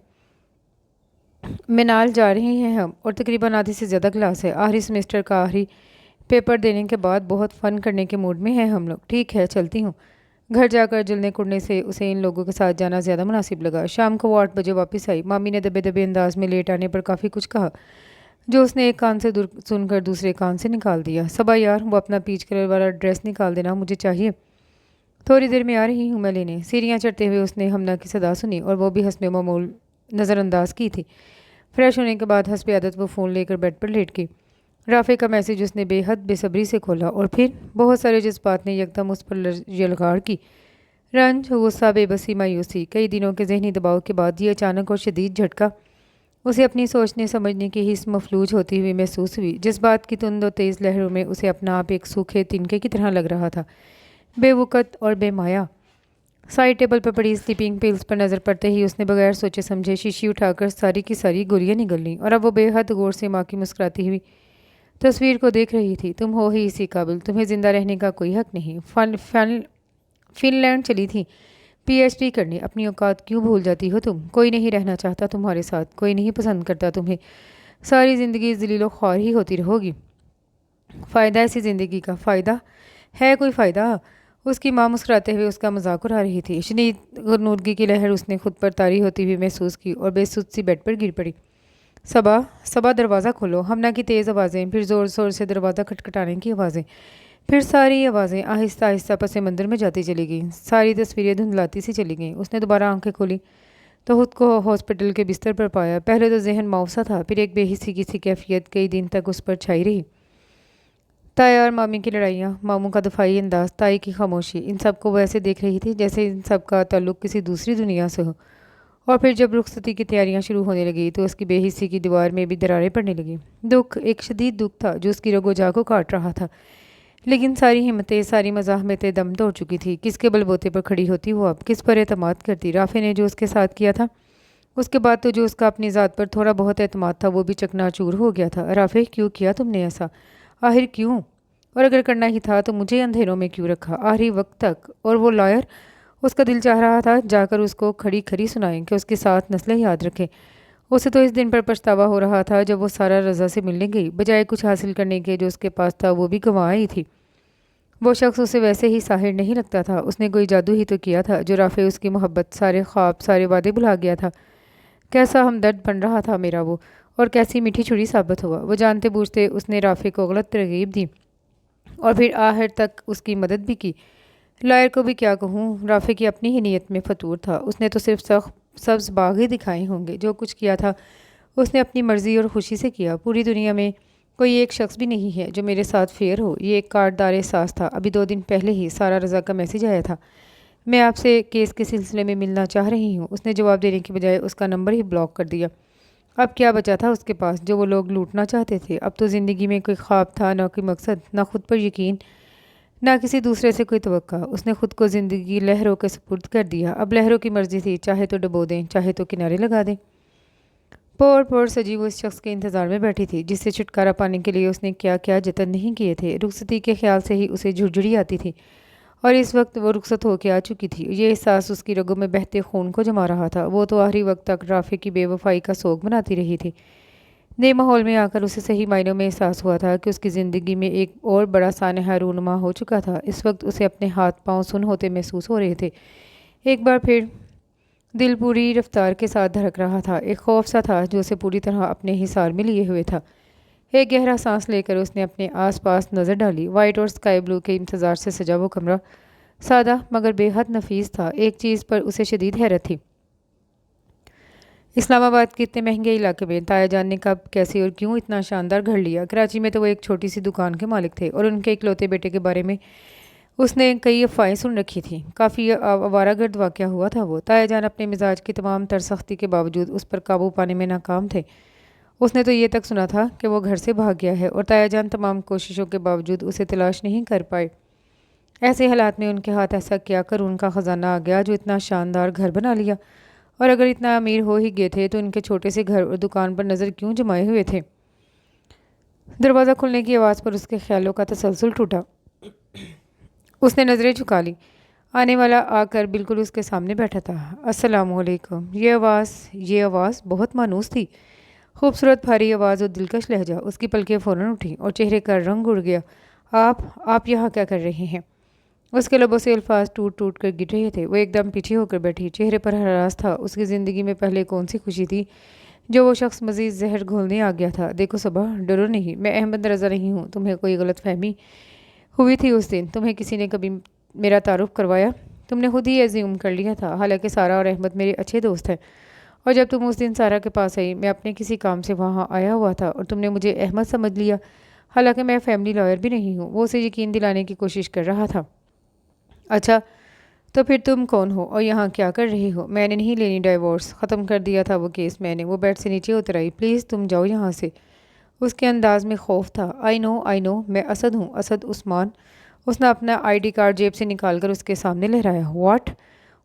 مینال جا رہے ہیں ہم، اور تقریباً آدھی سے زیادہ کلاس ہے۔ آخری سیمسٹر کا آخری پیپر دینے کے بعد بہت فن کرنے کے موڈ میں ہیں ہم لوگ۔ ٹھیک ہے، چلتی ہوں۔ گھر جا کر جلنے کڑنے سے اسے ان لوگوں کے ساتھ جانا زیادہ مناسب لگا۔ شام کو وہ 8 بجے واپس آئی۔ مامی نے دبے دبے انداز میں لیٹ آنے پر کافی کچھ کہا جو اس نے ایک کان سے سن کر دوسرے کان سے نکال دیا۔ صبا یار، وہ اپنا پیچ کلر والا ڈریس نکال دینا، مجھے چاہیے۔ تھوڑی دیر میں آ رہی ہوں میں لینے۔ سیڑھیاں چڑھتے ہوئے اس نے ہمنا کی صدا سنی اور وہ بھی حسب معمول نظر انداز کی تھی۔ فریش ہونے کے بعد حسب عادت وہ فون لے کر بیڈ پر لیٹ گئی۔ رافع کا میسج اس نے بے حد بے صبری سے کھولا، اور پھر بہت سارے جذبات نے یکدم اس پر یلغار کی۔ رنج، غصہ، بے بسی، مایوسی، کئی دنوں کے ذہنی دباؤ کے بعد یہ اچانک اور شدید جھٹکا اسے اپنی سوچنے سمجھنے کی حس مفلوج ہوتی ہوئی محسوس ہوئی۔ جذبات کی تند و تیز لہروں میں اسے اپنا آپ ایک سوکھے تنکے کی طرح لگ رہا تھا، بے وقت اور بے مایا۔ سائڈ ٹیبل پر پڑی سلیپنگ پلز پر نظر پڑتے ہی اس نے بغیر سوچے سمجھے شیشی اٹھا کر ساری کی ساری گولیاں نگل لیں، اور اب وہ بے حد غور سے ماں کی مسکراتی ہوئی تصویر کو دیکھ رہی تھی۔ تم ہو ہی اسی قابل، تمہیں زندہ رہنے کا کوئی حق نہیں۔ فن لینڈ چلی تھی پی ایچ ڈی کرنے، اپنی اوقات کیوں بھول جاتی ہو تم؟ کوئی نہیں رہنا چاہتا تمہارے ساتھ، کوئی نہیں پسند کرتا تمہیں، ساری زندگی ذلیل و خوار ہی ہوتی رہو گی۔ فائدہ ایسی زندگی کا؟ فائدہ ہے کوئی فائدہ؟ اس کی ماں مسکراتے ہوئے اس کا مذاق اڑا رہی تھی۔ شدید غنودگی کی لہر اس نے خود پر طاری ہوتی ہوئی محسوس کی اور بے سود سی بیڈ پر گر پڑی۔ صبا، صبا دروازہ کھولو۔ ہمنا کی تیز آوازیں، پھر زور زور سے دروازہ کھٹکھٹانے کی آوازیں، پھر ساری آوازیں آہستہ آہستہ پس منظر میں جاتی چلی گئیں، ساری تصویریں دھندلاتی سی چلی گئیں۔ اس نے دوبارہ آنکھیں کھولی تو خود کو ہاسپٹل کے بستر پر پایا۔ پہلے تو ذہن ماؤسا تھا، پھر ایک بے حسی کی سی کیفیت کئی دن تک اس پر چھائی رہی۔ تایا اور مامی کی لڑائیاں، ماموں کا دفاعی انداز، تائی کی خاموشی، ان سب کو وہ ایسے دیکھ رہی تھی جیسے ان سب کا تعلق کسی دوسری دنیا سے ہو۔ اور پھر جب رخصتی کی تیاریاں شروع ہونے لگی تو اس کی بے حسی کی دیوار میں بھی دراریں پڑنے لگیں۔ دکھ، ایک شدید دکھ تھا جو اس کی رگ و جا کو کاٹ رہا تھا، لیکن ساری ہمتیں، ساری مزاحمتیں دم توڑ چکی تھی۔ کس کے بل بوتے پر کھڑی ہوتی وہ اب؟ کس پر اعتماد کرتی؟ رافع نے جو اس کے ساتھ کیا تھا، اس کے بعد تو جو اس کا اپنی ذات پر تھوڑا بہت اعتماد تھا وہ بھی چکنا چور ہو گیا تھا۔ رافع، کیوں کیا تم نے ایسا؟ آخر کیوں؟ اور اگر کرنا ہی تھا تو مجھے اندھیروں میں کیوں رکھا آخری وقت تک؟ اور وہ لائر، اس کا دل چاہ رہا تھا جا کر اس کو کھڑی کھڑی سنائیں کہ اس کے ساتھ نسلیں یاد رکھے۔ اسے تو اس دن پر پچھتاوا ہو رہا تھا جب وہ سارا رضا سے ملنے گئی، بجائے کچھ حاصل کرنے کے جو اس کے پاس تھا وہ بھی گنوا آئی تھی۔ وہ شخص اسے ویسے ہی ساحر نہیں لگتا تھا، اس نے کوئی جادو ہی تو کیا تھا جو رافع اس کی محبت، سارے خواب، سارے وعدے بھلا گیا تھا۔ کیسا ہمدرد بن رہا تھا میرا وہ، اور کیسی میٹھی چھری ثابت ہوا۔ وہ جانتے بوجھتے اس نے رافع کو غلط ترغیب دی اور پھر آخر تک اس کی مدد بھی کی۔ لائر کو بھی کیا کہوں، رافع کی اپنی ہی نیت میں فطور تھا، اس نے تو صرف سبز باغ ہی دکھائے ہوں گے۔ جو کچھ کیا تھا اس نے اپنی مرضی اور خوشی سے کیا۔ پوری دنیا میں کوئی ایک شخص بھی نہیں ہے جو میرے ساتھ فیئر ہو۔ یہ ایک کاٹدار احساس تھا۔ ابھی 2 دن پہلے ہی سارا رضا کا میسج آیا تھا، میں آپ سے کیس کے سلسلے میں ملنا چاہ رہی ہوں۔ اس نے جواب دینے کی بجائے اس کا نمبر ہی بلاک کر دیا۔ اب کیا بچا تھا اس کے پاس جو وہ لوگ لوٹنا چاہتے تھے؟ اب تو زندگی میں کوئی خواب تھا، نہ کوئی مقصد، نہ خود پر یقین، نہ کسی دوسرے سے کوئی توقع۔ اس نے خود کو زندگی لہروں کے سپرد کر دیا۔ اب لہروں کی مرضی تھی، چاہے تو ڈبو دیں، چاہے تو کنارے لگا دیں۔ پور سجی وہ اس شخص کے انتظار میں بیٹھی تھی جس سے چھٹکارا پانے کے لیے اس نے کیا کیا جتن نہیں کیے تھے۔ رخصتی کے خیال سے ہی اسے جھرجھری آتی تھی، اور اس وقت وہ رخصت ہو کے آ چکی تھی۔ یہ احساس اس کی رگوں میں بہتے خون کو جما رہا تھا۔ وہ تو آخری وقت تک رافع کی بے وفائی کا سوگ مناتی رہی تھی۔ نئے ماحول میں آ کر اسے صحیح معنوں میں احساس ہوا تھا کہ اس کی زندگی میں ایک اور بڑا سانحہ رونما ہو چکا تھا۔ اس وقت اسے اپنے ہاتھ پاؤں سن ہوتے محسوس ہو رہے تھے۔ ایک بار پھر دل پوری رفتار کے ساتھ دھڑک رہا تھا۔ ایک خوف سا تھا جو اسے پوری طرح اپنے حصار میں لیے ہوئے تھا۔ ایک گہرا سانس لے کر اس نے اپنے آس پاس نظر ڈالی۔ وائٹ اور اسکائی بلو کے امتزاج سے سجا وہ کمرہ سادہ مگر بے حد نفیس تھا۔ ایک چیز پر اسے شدید حیرت تھی، اسلام آباد کے اتنے مہنگے علاقے میں تایا جان نے کب، کیسے اور کیوں اتنا شاندار گھر لیا؟ کراچی میں تو وہ ایک چھوٹی سی دکان کے مالک تھے اور ان کے اکلوتے بیٹے کے بارے میں اس نے کئی افواہیں سن رکھی تھیں۔ کافی آوارہ گرد واقعہ ہوا تھا وہ۔ تایا جان اپنے مزاج کی تمام تر سختی کے باوجود اس پر قابو پانے میں ناکام تھے۔ اس نے تو یہ تک سنا تھا کہ وہ گھر سے بھاگ گیا ہے، اور تایا جان تمام کوششوں کے باوجود اسے تلاش نہیں کر پائے۔ ایسے حالات میں ان کے ہاتھ ایسا کیا کر ان کا خزانہ آ گیا جو اتنا شاندار گھر بنا لیا؟ اور اگر اتنا امیر ہو ہی گئے تھے تو ان کے چھوٹے سے گھر اور دکان پر نظر کیوں جمائے ہوئے تھے؟ دروازہ کھلنے کی آواز پر اس کے خیالوں کا تسلسل ٹوٹا۔ اس نے نظریں جھکا لی۔ آنے والا آ کر بالکل اس کے سامنے بیٹھا تھا۔ السلام علیکم۔ یہ آواز بہت مانوس تھی، خوبصورت بھاری آواز اور دلکش لہجہ۔ اس کی پلکیں فوراً اٹھیں اور چہرے کا رنگ اڑ گیا۔ آپ یہاں کیا کر رہے ہیں؟ اس کے لبوں سے الفاظ ٹوٹ ٹوٹ کر گر رہے تھے۔ وہ ایک دم پیچھے ہو کر بیٹھی، چہرے پر ہراس تھا۔ اس کی زندگی میں پہلے کون سی خوشی تھی جو وہ شخص مزید زہر گھولنے آ گیا تھا؟ دیکھو صبا، ڈرو نہیں، میں احمد رضا نہیں ہوں۔ تمہیں کوئی غلط فہمی ہوئی تھی اس دن، تمہیں کسی نے کبھی میرا تعارف کروایا؟ تم نے خود ہی ایزیوم کر لیا تھا، حالانکہ سارا اور احمد میرے اچھے دوست ہیں۔ اور جب تم اس دن سارا کے پاس آئی، میں اپنے کسی کام سے وہاں آیا ہوا تھا اور تم نے مجھے احمد سمجھ لیا، حالانکہ میں فیملی لائر بھی نہیں ہوں۔ وہ اسے یقین دلانے کی کوشش کر رہا تھا۔ اچھا تو پھر تم کون ہو اور یہاں کیا کر رہے ہو؟ میں نے نہیں لینی ڈائیورس، ختم کر دیا تھا وہ کیس میں نے۔ وہ بیڈ سے نیچے اتر آئی۔ پلیز تم جاؤ یہاں سے۔ اس کے انداز میں خوف تھا۔ آئی نو، میں اسد ہوں، اسد عثمان۔ اس نے اپنا آئی ڈی کارڈ جیب سے نکال کر اس کے سامنے لہرایا۔ واٹ؟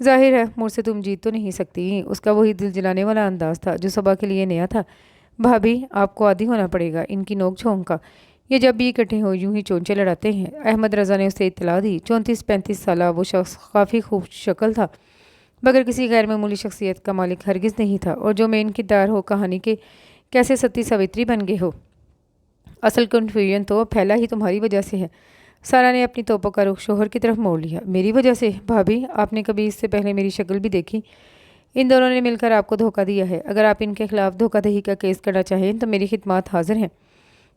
ظاہر ہے مجھ سے تم جیت تو نہیں سکتی۔ اس کا وہی دل جلانے والا انداز تھا جو صبا کے لیے نیا تھا۔ بھابھی آپ کو عادی ہونا پڑے گا ان کی نوک جھونک کا۔ یہ جب بھی اکٹھے ہو یوں ہی چونچے لڑاتے ہیں۔ احمد رضا نے اسے اطلاع دی۔ 34-35 سالہ وہ شخص کافی خوب شکل تھا مگر کسی غیر معمولی شخصیت کا مالک ہرگز نہیں تھا، اور جو مین کردار ہو کہانی کے کیسے ستی ساوتری بن گئے ہو۔ اصل کنفیوژن تو پھیلا ہی تمہاری وجہ سے ہے۔ سارا نے اپنی توپوں کا رخ شوہر کی طرف موڑ لیا۔ میری وجہ سے؟ بھابھی آپ نے کبھی اس سے پہلے میری شکل بھی دیکھی؟ ان دونوں نے مل کر آپ کو دھوکہ دیا ہے۔ اگر آپ ان کے خلاف دھوکہ دہی کا کیس کرنا چاہیں تو میری خدمات حاضر ہیں۔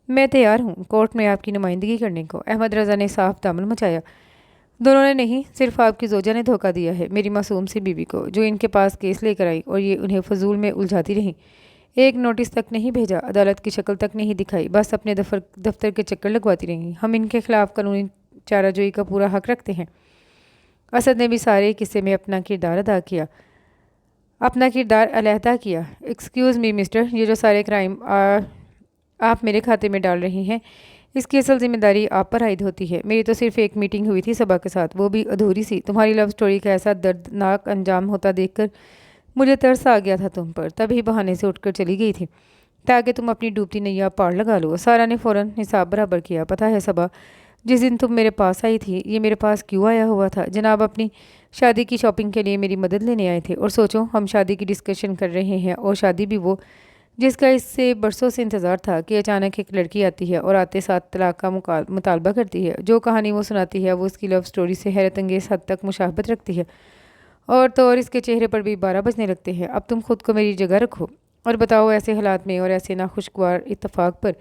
میں تیار ہوں کورٹ میں آپ کی نمائندگی کرنے کو۔ احمد رضا نے صاف دامن مچایا۔ دونوں نے نہیں، صرف آپ کی زوجہ نے دھوکہ دیا ہے میری معصوم سی بیوی کو، جو ان کے پاس کیس لے کر آئی اور یہ انہیں فضول میں الجھاتی رہیں۔ ایک نوٹس تک نہیں بھیجا، عدالت کی شکل تک نہیں دکھائی، بس اپنے دفتر کے چکر لگواتی رہیں۔ ہم ان کے خلاف قانونی چارہ جوئی کا پورا حق رکھتے ہیں۔ اسد نے بھی سارے قصے میں اپنا کردار علیحدہ کیا۔ ایکسکیوز می مسٹر، یہ جو سارے کرائم آپ میرے کھاتے میں ڈال رہے ہیں، اس کی اصل ذمہ داری آپ پر عائد ہوتی ہے۔ میری تو صرف ایک میٹنگ ہوئی تھی صبا کے ساتھ، وہ بھی ادھوری سی۔ تمہاری لو سٹوری کا ایسا دردناک انجام ہوتا دیکھ کر مجھے ترس آ گیا تھا تم پر، تبھی بہانے سے اٹھ کر چلی گئی تھی تاکہ تم اپنی ڈوبتی نیا پار لگا لو۔ سارا نے فوراً حساب برابر کیا۔ پتہ ہے صبا، جس دن تم میرے پاس آئی تھی یہ میرے پاس کیوں آیا ہوا تھا؟ جناب اپنی شادی کی شاپنگ کے لیے میری مدد لینے آئے تھے، اور سوچو ہم شادی کی ڈسکشن کر رہے ہیں، اور شادی بھی وہ جس کا اس سے برسوں سے انتظار تھا کہ اچانک ایک لڑکی آتی ہے اور آتے ساتھ طلاق کا مطالبہ کرتی ہے۔ جو کہانی وہ سناتی ہے وہ اس کی لو سٹوری سے حیرت انگیز حد تک مشابہت رکھتی ہے، اور تو اور اس کے چہرے پر بھی 12 بجنے لگتے ہیں۔ اب تم خود کو میری جگہ رکھو اور بتاؤ، ایسے حالات میں اور ایسے ناخوشگوار اتفاق پر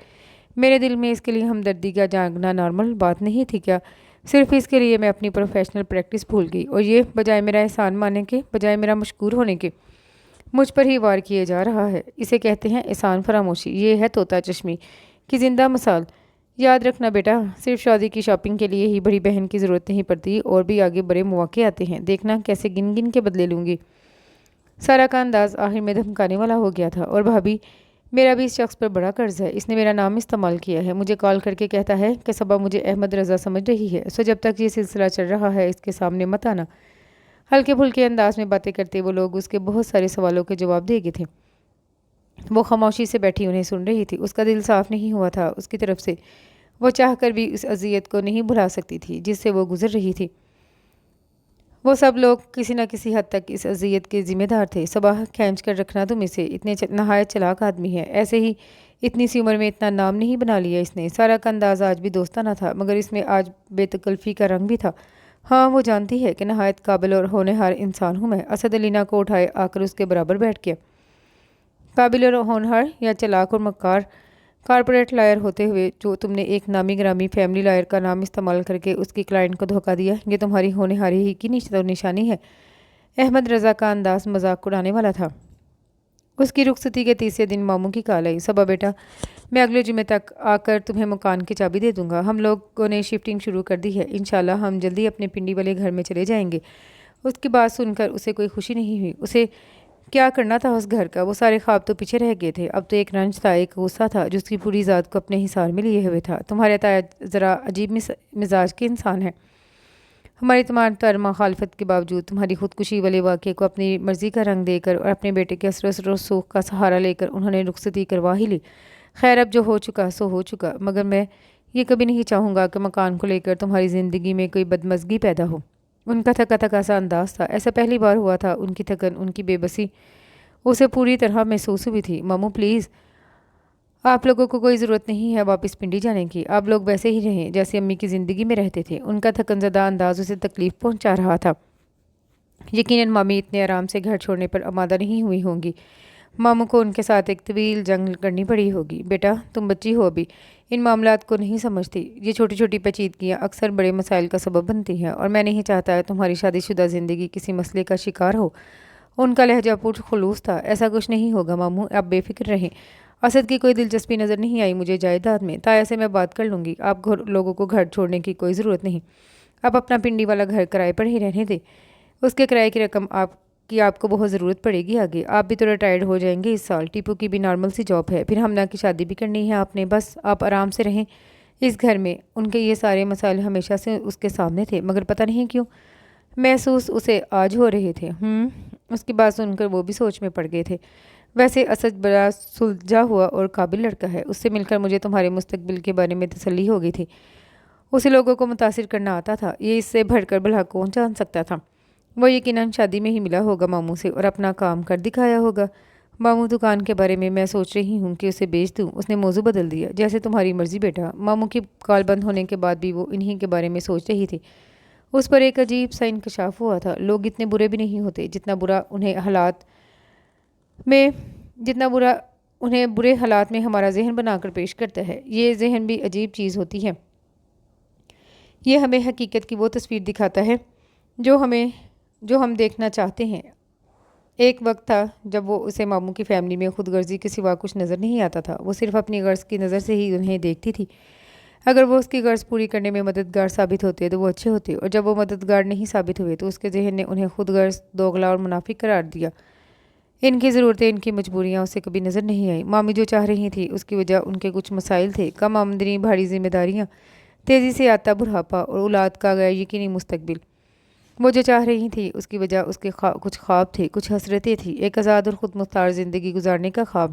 میرے دل میں اس کے لیے ہمدردی کا جاگنا نارمل بات نہیں تھی کیا؟ صرف اس کے لیے میں اپنی پروفیشنل پریکٹس بھول گئی، اور یہ بجائے میرا احسان ماننے کے، بجائے میرا مشکور ہونے کے، مجھ پر ہی وار کیے جا رہا ہے۔ اسے کہتے ہیں احسان فراموشی۔ یہ ہے طوطا چشمی کی زندہ مثال۔ یاد رکھنا بیٹا، صرف شادی کی شاپنگ کے لیے ہی بڑی بہن کی ضرورت نہیں پڑتی، اور بھی آگے بڑے مواقع آتے ہیں۔ دیکھنا کیسے گن گن کے بدلے لوں گی۔ سارا کا انداز آخر میں دھمکانے والا ہو گیا تھا۔ اور بھابھی، میرا بھی اس شخص پر بڑا قرض ہے۔ اس نے میرا نام استعمال کیا ہے، مجھے کال کر کے کہتا ہے کہ صبا مجھے احمد رضا سمجھ رہی ہے، سو جب تک یہ سلسلہ چل رہا ہے اس کے سامنے مت آنا۔ ہلکے پھلکے انداز میں باتیں کرتے وہ لوگ اس کے بہت سارے سوالوں کے جواب دے گئے تھے۔ وہ خاموشی سے بیٹھی انہیں سن رہی تھی۔ اس کا دل صاف نہیں ہوا تھا اس کی طرف سے۔ وہ چاہ کر بھی اس اذیت کو نہیں بھلا سکتی تھی جس سے وہ گزر رہی تھی۔ وہ سب لوگ کسی نہ کسی حد تک اس اذیت کے ذمہ دار تھے۔ صبا، کھینچ کر رکھنا تم اسے، اتنے نہایت چلاک آدمی ہے، ایسے ہی اتنی سی عمر میں اتنا نام نہیں بنا لیا اس نے۔ سارا کا انداز آج بھی دوستانہ تھا، مگر اس میں آج بے تکلفی کا رنگ بھی تھا۔ ہاں، وہ جانتی ہے کہ نہایت قابل اور ہونہار انسان ہوں میں۔ اسد علینا کو اٹھائے آ کر اس کے برابر بیٹھ گیا۔ قابل اور ہونہار یا چلاک اور مکار کارپوریٹ لائر ہوتے ہوئے جو تم نے ایک نامی گرامی فیملی لائر کا نام استعمال کر کے اس کی کلائنٹ کو دھوکہ دیا، یہ تمہاری ہونہاری ہی کی نشانی ہے۔ احمد رضا کا انداز مذاق اڑانے والا تھا۔ اس کی رخصتی کے تیسرے دن ماموں کی کال آئی۔ صبا بیٹا، میں اگلے جمعے تک آ کر تمہیں مکان کی چابی دے دوں گا۔ ہم لوگوں نے شفٹنگ شروع کر دی ہے، انشاءاللہ ہم جلدی اپنے پنڈی والے گھر میں چلے جائیں گے۔ اس کی بات سن کر اسے کوئی خوشی نہیں ہوئی۔ اسے کیا کرنا تھا اس گھر کا؟ وہ سارے خواب تو پیچھے رہ گئے تھے۔ اب تو ایک رنج تھا، ایک غصہ تھا جو اس کی پوری ذات کو اپنے حصار میں لیے ہوئے تھا۔ تمہارے تایا ذرا عجیب مزاج کے انسان ہیں۔ ہماری تمام تر مخالفت کے باوجود تمہاری خودکشی والے واقعے کو اپنی مرضی کا رنگ دے کر اور اپنے بیٹے کے اثر و رسوخ کا سہارا لے کر انہوں نے رخصتی کروا ہی لی۔ خیر، اب جو ہو چکا سو ہو چکا، مگر میں یہ کبھی نہیں چاہوں گا کہ مکان کو لے کر تمہاری زندگی میں کوئی بدمزگی پیدا ہو۔ ان کا تھکا تھکا سا انداز تھا، ایسا پہلی بار ہوا تھا۔ ان کی تھکن، ان کی بے بسی اسے پوری طرح محسوس ہوئی تھی۔ ماموں پلیز، آپ لوگوں کو کوئی ضرورت نہیں ہے واپس پنڈی جانے کی۔ آپ لوگ ویسے ہی رہیں جیسے امی کی زندگی میں رہتے تھے۔ ان کا تھکن زدہ انداز اسے تکلیف پہنچا رہا تھا۔ یقیناً مامی اتنے آرام سے گھر چھوڑنے پر آمادہ نہیں ہوئی ہوں گی۔ ماموں کو ان کے ساتھ ایک طویل جنگ کرنی پڑی ہوگی۔ بیٹا، تم بچی ہو ابھی، ان معاملات کو نہیں سمجھتی۔ یہ چھوٹی چھوٹی پیچیدگیاں اکثر بڑے مسائل کا سبب بنتی ہیں، اور میں نہیں چاہتا تمہاری شادی شدہ زندگی کسی مسئلے کا شکار ہو۔ ان کا لہجہ پر خلوص تھا۔ ایسا کچھ نہیں ہوگا ماموں، آپ بے فکر رہیں۔ اسد کی کوئی دلچسپی نظر نہیں آئی مجھے جائیداد میں۔ تایا سے میں بات کر لوں گی، آپ لوگوں کو گھر چھوڑنے کی کوئی ضرورت نہیں۔ آپ اپنا پنڈی والا گھر کرائے پر ہی رہنے دیں۔ اس کے کرائے کی رقم آپ کو بہت ضرورت پڑے گی آگے۔ آپ بھی تو ریٹائرڈ ہو جائیں گے اس سال۔ ٹیپو کی بھی نارمل سی جاب ہے، پھر ہمنا کی شادی بھی کرنی ہے آپ نے۔ بس آپ آرام سے رہیں اس گھر میں۔ ان کے یہ سارے مسائل ہمیشہ سے اس کے سامنے تھے، مگر پتہ نہیں کیوں محسوس اسے آج ہو رہے تھے۔ اس کی بات سن کر وہ بھی سوچ میں پڑ گئے تھے۔ ویسے اسد بڑا سلجھا ہوا اور قابل لڑکا ہے، اس سے مل کر مجھے تمہارے مستقبل کے بارے میں تسلی ہو گئی تھی۔ اسے لوگوں کو متاثر کرنا آتا تھا، یہ اس سے بڑھ کر بھلا کون جان سکتا تھا۔ وہ یقیناً شادی میں ہی ملا ہوگا ماموں سے اور اپنا کام کر دکھایا ہوگا۔ ماموں دکان کے بارے میں سوچ رہی ہوں کہ اسے بیچ دوں۔ اس نے موضوع بدل دیا۔ جیسے تمہاری مرضی بیٹا۔ ماموں کی کال بند ہونے کے بعد بھی وہ انہی کے بارے میں سوچ رہی تھی۔ اس پر ایک عجیب سا انکشاف ہوا تھا۔ لوگ اتنے برے بھی نہیں ہوتے جتنا برا انہیں برے حالات میں ہمارا ذہن بنا کر پیش کرتا ہے۔ یہ ذہن بھی عجیب چیز ہوتی ہے۔ یہ ہمیں حقیقت کی وہ تصویر دکھاتا ہے جو ہم دیکھنا چاہتے ہیں۔ ایک وقت تھا جب وہ اسے ماموں کی فیملی میں خود غرضی کے سوا کچھ نظر نہیں آتا تھا۔ وہ صرف اپنی غرض کی نظر سے ہی انہیں دیکھتی تھی۔ اگر وہ اس کی غرض پوری کرنے میں مددگار ثابت ہوتے تو وہ اچھے ہوتے، اور جب وہ مددگار نہیں ثابت ہوئے تو اس کے ذہن نے انہیں خود غرض، دوغلا اور منافق قرار دیا۔ ان کی ضرورتیں، ان کی مجبوریاں اسے کبھی نظر نہیں آئیں۔ مامی جو چاہ رہی تھی اس کی وجہ ان کے کچھ مسائل تھے: کم آمدنی، بھاری ذمہ داریاں، تیزی سے آتا بڑھاپا اور اولاد کا غیر یقینی مستقبل۔ وہ جو چاہ رہی تھی اس کی وجہ اس کے کچھ خواب تھے، کچھ حسرتیں تھیں، ایک آزاد اور خود مختار زندگی گزارنے کا خواب،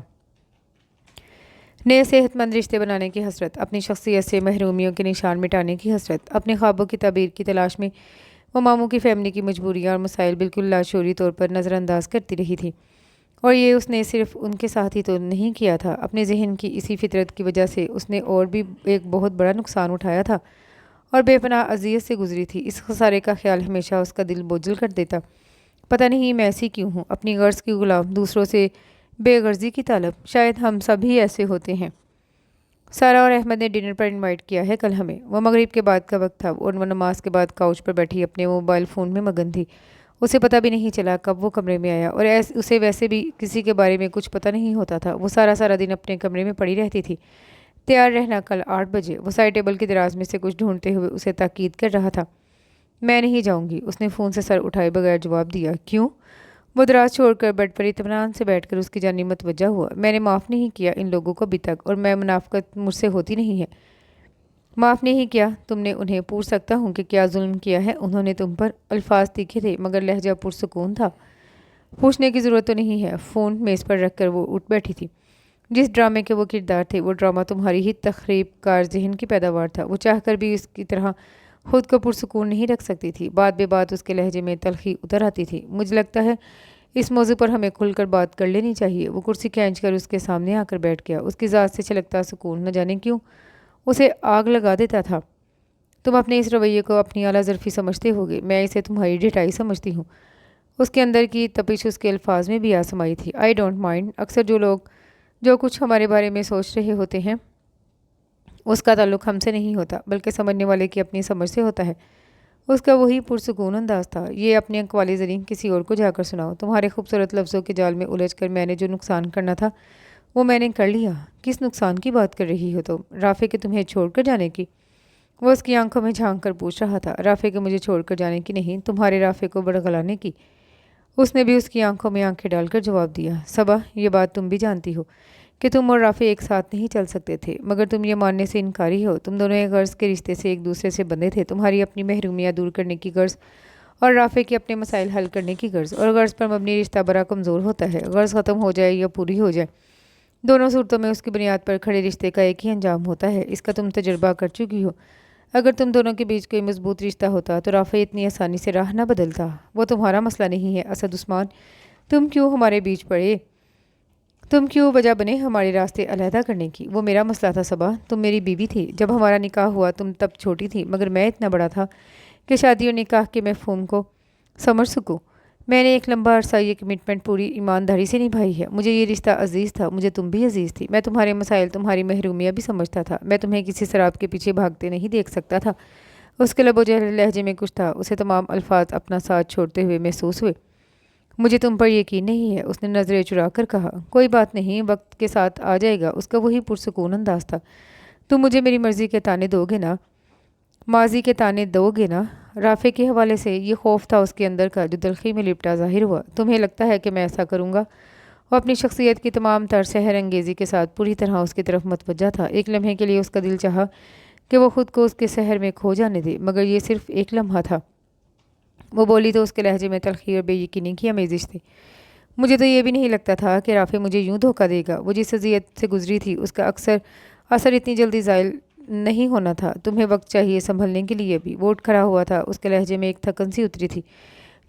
نئے صحت مند رشتے بنانے کی حسرت، اپنی شخصیت سے محرومیوں کے نشان مٹانے کی حسرت۔ اپنے خوابوں کی تعبیر کی تلاش میں وہ ماموں کی فیملی کی مجبوریاں اور مسائل بالکل لاشعوری طور پر نظر انداز کرتی رہی تھی۔ اور یہ اس نے صرف ان کے ساتھ ہی تو نہیں کیا تھا، اپنے ذہن کی اسی فطرت کی وجہ سے اس نے اور بھی ایک بہت بڑا نقصان اٹھایا تھا اور بے پناہ اذیت سے گزری تھی۔ اس خسارے کا خیال ہمیشہ اس کا دل بوجھل کر دیتا۔ پتہ نہیں میں ایسی کیوں ہوں، اپنی غرض کی غلام، دوسروں سے بے غرضی کی طالب۔ شاید ہم سب ہی ایسے ہوتے ہیں۔ سارا اور احمد نے ڈنر پر انوائٹ کیا ہے کل ہمیں۔ وہ مغرب کے بعد کا وقت تھا اور وہ نماز کے بعد کاؤچ پر بیٹھی اپنے موبائل فون میں مگن تھی۔ اسے پتہ بھی نہیں چلا کب وہ کمرے میں آیا، اور اسے ویسے بھی کسی کے بارے میں کچھ پتہ نہیں ہوتا تھا۔ وہ سارا دن اپنے کمرے میں پڑی رہتی تھی۔ تیار رہنا کل 8 بجے۔ وہ سائڈ ٹیبل کے دراز میں سے کچھ ڈھونڈتے ہوئے اسے تاکید کر رہا تھا۔ میں نہیں جاؤں گی، اس نے فون سے سر اٹھائے بغیر جواب دیا۔ کیوں؟ وہ دراز چھوڑ کر بیڈ پر اطمینان سے بیٹھ کر اس کی جانب متوجہ ہوا۔ میں نے معاف نہیں کیا ان لوگوں کو ابھی تک، اور منافقت مجھ سے ہوتی نہیں ہے۔ معاف نہیں کیا؟ تم نے انہیں پوچھ سکتا ہوں کہ کیا ظلم کیا ہے انہوں نے تم پر؟ الفاظ تیکھے تھے مگر لہجہ پرسکون تھا۔ پوچھنے کی ضرورت تو نہیں ہے۔ فون میز پر رکھ کر وہ اٹھ بیٹھی تھی۔ جس ڈرامے کے وہ کردار تھے، وہ ڈرامہ تمہاری ہی تخریب کار ذہن کی پیداوار تھا۔ وہ چاہ کر بھی اس کی طرح خود کو پرسکون نہیں رکھ سکتی تھی۔ بات بے بات اس کے لہجے میں تلخی اتر آتی تھی۔ مجھے لگتا ہے اس موضوع پر ہمیں کھل کر بات کر لینی چاہیے۔ وہ کرسی کھینچ کر اس کے سامنے آ کر بیٹھ گیا۔ اس کی ذات سے چھلکتا سکون نہ جانے کیوں اسے آگ لگا دیتا تھا۔ تم اپنے اس رویے کو اپنی اعلیٰ ظرفی سمجھتے ہوگے، میں اسے تمہاری ڈھٹائی سمجھتی ہوں۔ اس کے اندر کی تپش اس کے الفاظ میں بھی آسمائی تھی۔ I don't mind. اکثر جو لوگ جو کچھ ہمارے بارے میں سوچ رہے ہوتے ہیں اس کا تعلق ہم سے نہیں ہوتا، بلکہ سمجھنے والے کی اپنی سمجھ سے ہوتا ہے۔ اس کا وہی پرسکون انداز تھا۔ یہ اپنے اقوال زریں کسی اور کو جا کر سناؤ۔ تمہارے خوبصورت لفظوں کے جال میں الجھ کر میں نے جو نقصان کرنا تھا وہ میں نے کر لیا۔ کس نقصان کی بات کر رہی ہو تم؟ رافع کے تمہیں چھوڑ کر جانے کی؟ وہ اس کی آنکھوں میں جھانک کر پوچھ رہا تھا۔ رافع کے مجھے چھوڑ کر جانے کی نہیں، تمہارے رافع کو بڑگلانے کی۔ اس نے بھی اس کی آنکھوں میں آنکھیں ڈال کر جواب دیا۔ صبا، یہ بات تم بھی جانتی ہو کہ تم اور رافع ایک ساتھ نہیں چل سکتے تھے، مگر تم یہ ماننے سے انکاری ہو۔ تم دونوں ایک غرض کے رشتے سے ایک دوسرے سے بندھے تھے، تمہاری اپنی محرومیاں دور کرنے کی غرض اور رافع کے اپنے مسائل حل کرنے کی غرض۔ اور غرض پر مبنی رشتہ بڑا کمزور ہوتا ہے۔ غرض ختم ہو جائے یا پوری ہو جائے، دونوں صورتوں میں اس کی بنیاد پر کھڑے رشتے کا ایک ہی انجام ہوتا ہے۔ اس کا تم تجربہ کر چکی ہو۔ اگر تم دونوں کے بیچ کوئی مضبوط رشتہ ہوتا تو رافع اتنی آسانی سے راہ نہ بدلتا۔ وہ تمہارا مسئلہ نہیں ہے اسد عثمان، تم کیوں ہمارے بیچ پڑے؟ تم کیوں وجہ بنے ہمارے راستے علیحدہ کرنے کی؟ وہ میرا مسئلہ تھا صبا، تم میری بیوی تھی۔ جب ہمارا نکاح ہوا تم تب چھوٹی تھی، مگر میں اتنا بڑا تھا کہ شادی اور نکاح کے مفہوم کو سمجھ سکوں۔ میں نے ایک لمبا عرصہ یہ کمٹمنٹ پوری ایمانداری سے نبھائی ہے۔ مجھے یہ رشتہ عزیز تھا، مجھے تم بھی عزیز تھی۔ میں تمہارے مسائل، تمہاری محرومیاں بھی سمجھتا تھا۔ میں تمہیں کسی شراب کے پیچھے بھاگتے نہیں دیکھ سکتا تھا۔ اس کے لب و لہجے میں کچھ تھا، اسے تمام الفاظ اپنا ساتھ چھوڑتے ہوئے محسوس ہوئے۔ مجھے تم پر یقین نہیں ہے، اس نے نظریں چرا کر کہا۔ کوئی بات نہیں، وقت کے ساتھ آ جائے گا۔ اس کا وہی پرسکون انداز تھا۔ تم مجھے میری مرضی کے تانے دو گے نا، ماضی کے تانے دو گے نا؟ رافع کے حوالے سے یہ خوف تھا اس کے اندر کا جو تلخی میں لپٹا ظاہر ہوا۔ تمہیں لگتا ہے کہ میں ایسا کروں گا؟ وہ اپنی شخصیت کی تمام تر سحر انگیزی کے ساتھ پوری طرح اس کی طرف متوجہ تھا۔ ایک لمحے کے لیے اس کا دل چاہا کہ وہ خود کو اس کے سحر میں کھو جانے دے، مگر یہ صرف ایک لمحہ تھا۔ وہ بولی تو اس کے لہجے میں تلخی اور بے یقینی کی آمیزش تھی۔ مجھے تو یہ بھی نہیں لگتا تھا کہ رافع مجھے یوں دھوکہ دے گا۔ وہ جس اذیت سے گزری تھی اس کا اثر اتنی جلدی زائل نہیں ہونا تھا۔ تمہیں وقت چاہیے سنبھلنے کے لیے بھی۔ وہ اٹھ کھڑا ہوا تھا۔ اس کے لہجے میں ایک تھکن سی اتری تھی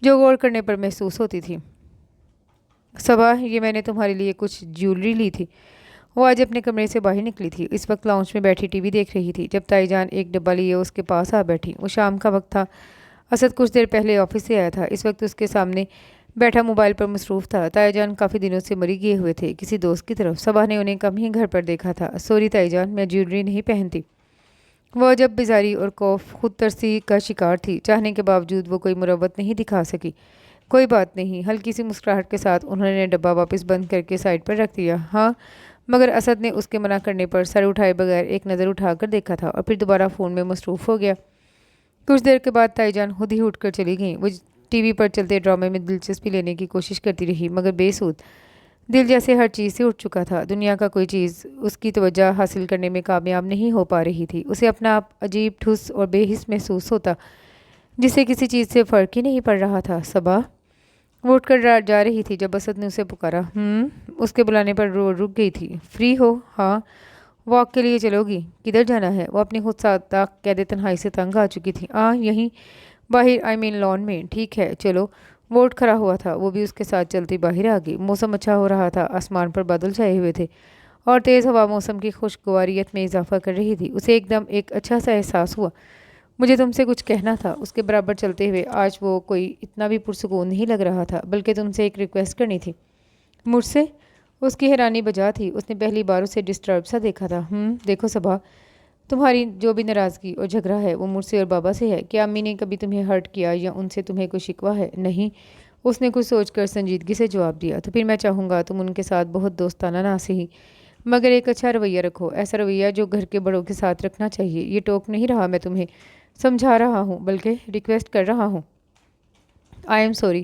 جو غور کرنے پر محسوس ہوتی تھی۔ صبا، یہ میں نے تمہارے لیے کچھ جیولری لی تھی۔ وہ آج اپنے کمرے سے باہر نکلی تھی۔ اس وقت لاؤنج میں بیٹھی ٹی وی دیکھ رہی تھی جب تائی جان ایک ڈبہ لیے اس کے پاس آ بیٹھی۔ وہ شام کا وقت تھا۔ اسد کچھ دیر پہلے آفس سے آیا تھا۔ اس وقت اس کے سامنے بیٹھا موبائل پر مصروف تھا۔ تائی جان کافی دنوں سے مری گئے ہوئے تھے کسی دوست کی طرف۔ صبا نے انہیں کم ہی گھر پر دیکھا تھا۔ سوری تائی جان، میں جیولری نہیں پہنتی۔ وہ جب بیزاری اور خوف خود ترسی کا شکار تھی۔ چاہنے کے باوجود وہ کوئی مروت نہیں دکھا سکی۔ کوئی بات نہیں، ہلکی سی مسکراہٹ کے ساتھ انہوں نے ڈبہ واپس بند کر کے سائڈ پر رکھ دیا۔ ہاں، مگر اسد نے اس کے منع کرنے پر سر اٹھائے بغیر ایک نظر اٹھا کر دیکھا تھا اور پھر دوبارہ فون میں مصروف ہو گیا۔ کچھ دیر کے بعد تائی جان خود ہی اٹھ کر چلی گئیں۔ وہ ٹی وی پر چلتے ڈرامے میں دلچسپی لینے کی کوشش کرتی رہی مگر بے سود۔ دل جیسے ہر چیز سے اٹھ چکا تھا۔ دنیا کا کوئی چیز اس کی توجہ حاصل کرنے میں کامیاب نہیں ہو پا رہی تھی۔ اسے اپنا آپ عجیب ٹھس اور بے حس محسوس ہوتا جسے کسی چیز سے فرق ہی نہیں پڑ رہا تھا۔ صبا، وہ اٹھ کر جا رہی تھی جب اسد نے اسے پکارا۔ اس کے بلانے پر رک گئی تھی۔ فری ہو؟ ہاں۔ واک کے لیے چلو گی؟ کدھر جانا ہے؟ وہ اپنی خود سادہ قید تنہائی سے تنگ آ چکی تھی۔ یہیں باہر لان میں۔ ٹھیک ہے چلو۔ وہ اٹھ کھڑا ہوا تھا۔ وہ بھی اس کے ساتھ چلتی باہر آ گئی۔ موسم اچھا ہو رہا تھا۔ آسمان پر بادل چھائے ہوئے تھے اور تیز ہوا موسم کی خوشگواریت میں اضافہ کر رہی تھی۔ اسے ایک دم ایک اچھا سا احساس ہوا۔ مجھے تم سے کچھ کہنا تھا۔ اس کے برابر چلتے ہوئے آج وہ کوئی اتنا بھی پرسکون نہیں لگ رہا تھا، بلکہ تم سے ایک ریکویسٹ کرنی تھی۔ مجھ سے؟ اس کی حیرانی بجا تھی۔ اس نے پہلی بار اسے ڈسٹرب سا دیکھا تھا۔ دیکھو صبا، تمہاری جو بھی ناراضگی اور جھگڑا ہے وہ مجھ سے اور بابا سے ہے۔ کیا امی نے کبھی تمہیں ہرٹ کیا یا ان سے تمہیں کوئی شکوہ ہے؟ نہیں، اس نے کچھ سوچ کر سنجیدگی سے جواب دیا۔ تو پھر میں چاہوں گا تم ان کے ساتھ بہت دوستانہ نہ صحیح مگر ایک اچھا رویہ رکھو، ایسا رویہ جو گھر کے بڑوں کے ساتھ رکھنا چاہیے۔ یہ ٹوک نہیں رہا، میں تمہیں سمجھا رہا ہوں بلکہ ریکویسٹ کر رہا ہوں۔ I am sorry.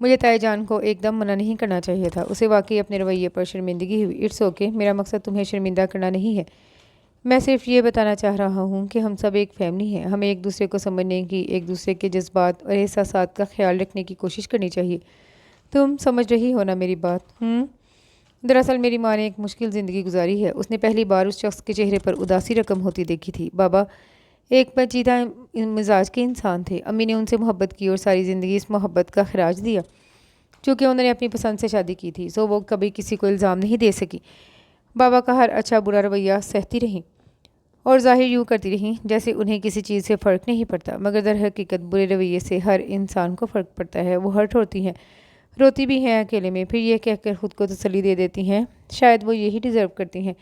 مجھے تائی جان کو ایک دم منع نہیں کرنا چاہیے تھا۔ اسے واقعی اپنے رویے پر شرمندگی ہوئی۔ اٹس اوکے، میرا مقصد تمہیں شرمندہ کرنا نہیں ہے۔ میں صرف یہ بتانا چاہ رہا ہوں کہ ہم سب ایک فیملی ہیں۔ ہمیں ایک دوسرے کو سمجھنے کی، ایک دوسرے کے جذبات اور احساسات کا خیال رکھنے کی کوشش کرنی چاہیے۔ تم سمجھ رہی ہو نا میری بات؟ دراصل میری ماں نے ایک مشکل زندگی گزاری ہے۔ اس نے پہلی بار اس شخص کے چہرے پر اداسی رقم ہوتی دیکھی تھی۔ بابا ایک پیچیدہ مزاج کے انسان تھے۔ امی نے ان سے محبت کی اور ساری زندگی اس محبت کا خراج دیا۔ چونکہ انہوں نے اپنی پسند سے شادی کی تھی سو وہ کبھی کسی کو الزام نہیں دے سکی۔ بابا کا ہر اچھا برا رویہ سہتی رہیں اور ظاہر یوں کرتی رہیں جیسے انہیں کسی چیز سے فرق نہیں پڑتا، مگر در حقیقت برے رویے سے ہر انسان کو فرق پڑتا ہے۔ وہ ہرٹ ہوتی ہیں، روتی بھی ہیں اکیلے میں، پھر یہ کہہ کر خود کو تسلی دے دیتی ہیں شاید وہ یہی ڈیزرو کرتی ہیں۔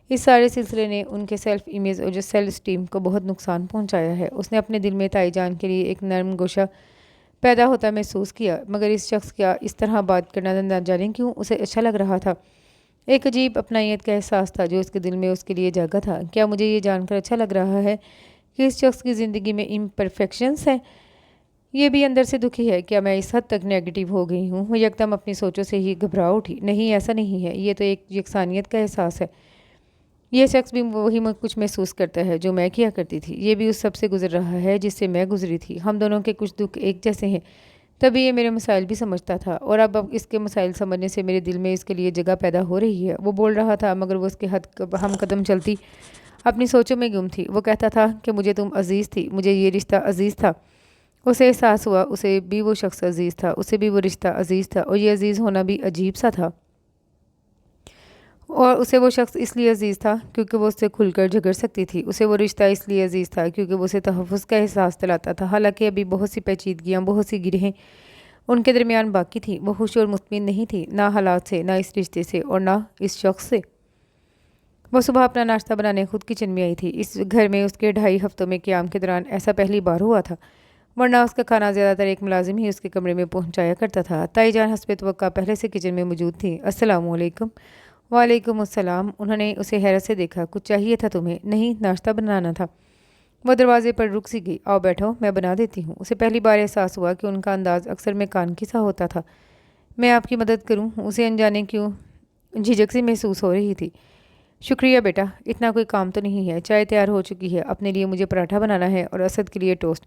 اس سارے سلسلے نے ان کے سیلف امیج اور جو سیلف اسٹیم کو بہت نقصان پہنچایا ہے۔ اس نے اپنے دل میں تائی جان کے لیے ایک نرم گوشہ پیدا ہوتا محسوس کیا، مگر اس شخص کا اس طرح بات کرنا نہ جانے کیوں اسے اچھا لگ رہا تھا۔ ایک عجیب اپنائیت کا احساس تھا جو اس کے دل میں اس کے لیے جاگا تھا۔ کیا مجھے یہ جان کر اچھا لگ رہا ہے کہ اس شخص کی زندگی میں امپرفیکشنز ہیں؟ یہ بھی اندر سے دکھی ہے۔ کیا میں اس حد تک نیگیٹو ہو گئی ہوں؟ وہ یکدم اپنی سوچوں سے ہی گھبرا اٹھی۔ نہیں، ایسا نہیں ہے، یہ تو ایک یکسانیت کا احساس ہے۔ یہ شخص بھی وہی کچھ محسوس کرتا ہے جو میں کیا کرتی تھی۔ یہ بھی اس سب سے گزر رہا ہے جس سے میں گزری تھی۔ ہم دونوں کے کچھ دکھ ایک جیسے ہیں، تبھی یہ میرے مسائل بھی سمجھتا تھا اور اب اس کے مسائل سمجھنے سے میرے دل میں اس کے لیے جگہ پیدا ہو رہی ہے۔ وہ بول رہا تھا مگر وہ اس کے ہم قدم چلتی اپنی سوچوں میں گم تھی۔ وہ کہتا تھا کہ مجھے تم عزیز تھی، مجھے یہ رشتہ عزیز تھا۔ اسے احساس ہوا اسے بھی وہ شخص عزیز تھا، اسے بھی وہ رشتہ عزیز تھا اور یہ عزیز ہونا بھی عجیب سا تھا۔ اور اسے وہ شخص اس لیے عزیز تھا کیونکہ وہ اس سے کھل کر جھگڑ سکتی تھی۔ اسے وہ رشتہ اس لیے عزیز تھا کیونکہ وہ اسے تحفظ کا احساس دلاتا تھا۔ حالانکہ ابھی بہت سی پیچیدگیاں، بہت سی گرہیں ان کے درمیان باقی تھیں۔ وہ خوش اور مطمئن نہیں تھی، نہ حالات سے، نہ اس رشتے سے اور نہ اس شخص سے۔ وہ صبح اپنا ناشتہ بنانے خود کچن میں آئی تھی۔ اس گھر میں اس کے 2.5 ہفتوں میں قیام کے دوران ایسا پہلی بار ہوا تھا، ورنہ اس کا کھانا زیادہ تر ایک ملازم ہی اس کے کمرے میں پہنچایا کرتا تھا۔ تائی جان حسب توقع پہلے سے کچن میں موجود تھی۔ السلام علیکم۔ وعلیکم السلام۔ انہوں نے اسے حیرت سے دیکھا۔ کچھ چاہیے تھا تمہیں؟ نہیں، ناشتہ بنانا تھا۔ وہ دروازے پر رک سی گئی۔ آؤ بیٹھو، میں بنا دیتی ہوں۔ اسے پہلی بار احساس ہوا کہ ان کا انداز اکثر میں کانکی سا ہوتا تھا۔ میں آپ کی مدد کروں؟ اسے انجانے کیوں جھجک سی محسوس ہو رہی تھی۔ شکریہ بیٹا، اتنا کوئی کام تو نہیں ہے۔ چائے تیار ہو چکی ہے۔ اپنے لیے مجھے پراٹھا بنانا ہے اور اسد کے لیے ٹوسٹ۔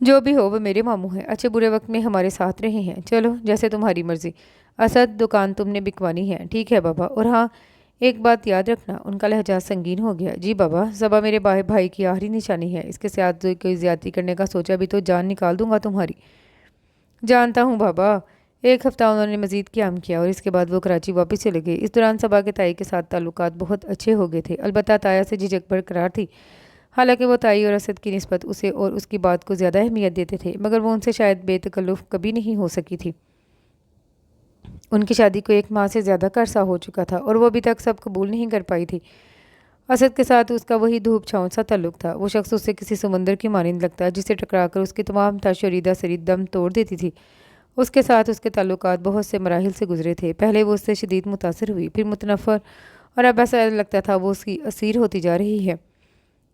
جو بھی ہو وہ میرے ماموں ہیں، اچھے برے وقت میں ہمارے ساتھ رہے ہیں، چلو جیسے تمہاری مرضی۔ اسد، دکان تم نے بکوانی ہے، ٹھیک ہے بابا، اور ہاں ایک بات یاد رکھنا۔ ان کا لہجہ سنگین ہو گیا۔ جی بابا، صبا میرے بھائی کی آخری نشانی ہے، اس کے ساتھ کوئی زیادتی کرنے کا سوچا بھی تو جان نکال دوں گا تمہاری۔ جانتا ہوں بابا۔ ایک ہفتہ انہوں نے مزید قیام کیا اور اس کے بعد وہ کراچی واپس چلے گئے۔ اس دوران صبا کے تائی کے ساتھ تعلقات بہت اچھے ہو گئے تھے، البتہ تایا سے جھجک برقرار تھی، حالانکہ وہ تائی اور اسد کی نسبت اسے اور اس کی بات کو زیادہ اہمیت دیتے تھے، مگر وہ ان سے شاید بے تکلف کبھی نہیں ہو سکی تھی۔ ان کی شادی کو 1 ماہ سے زیادہ کا عرصہ ہو چکا تھا اور وہ ابھی تک سب قبول نہیں کر پائی تھی۔ اسد کے ساتھ اس کا وہی دھوپ چھاؤں سا تعلق تھا۔ وہ شخص اسے کسی سمندر کی مانند لگتا جسے ٹکرا کر اس کی تمام تشریدہ سرید دم توڑ دیتی تھی۔ اس کے ساتھ اس کے تعلقات بہت سے مراحل سے گزرے تھے۔ پہلے وہ اس سے شدید متاثر ہوئی، پھر متنفر، اور اب ایسا لگتا تھا وہ اس کی اسیر ہوتی جا رہی ہے۔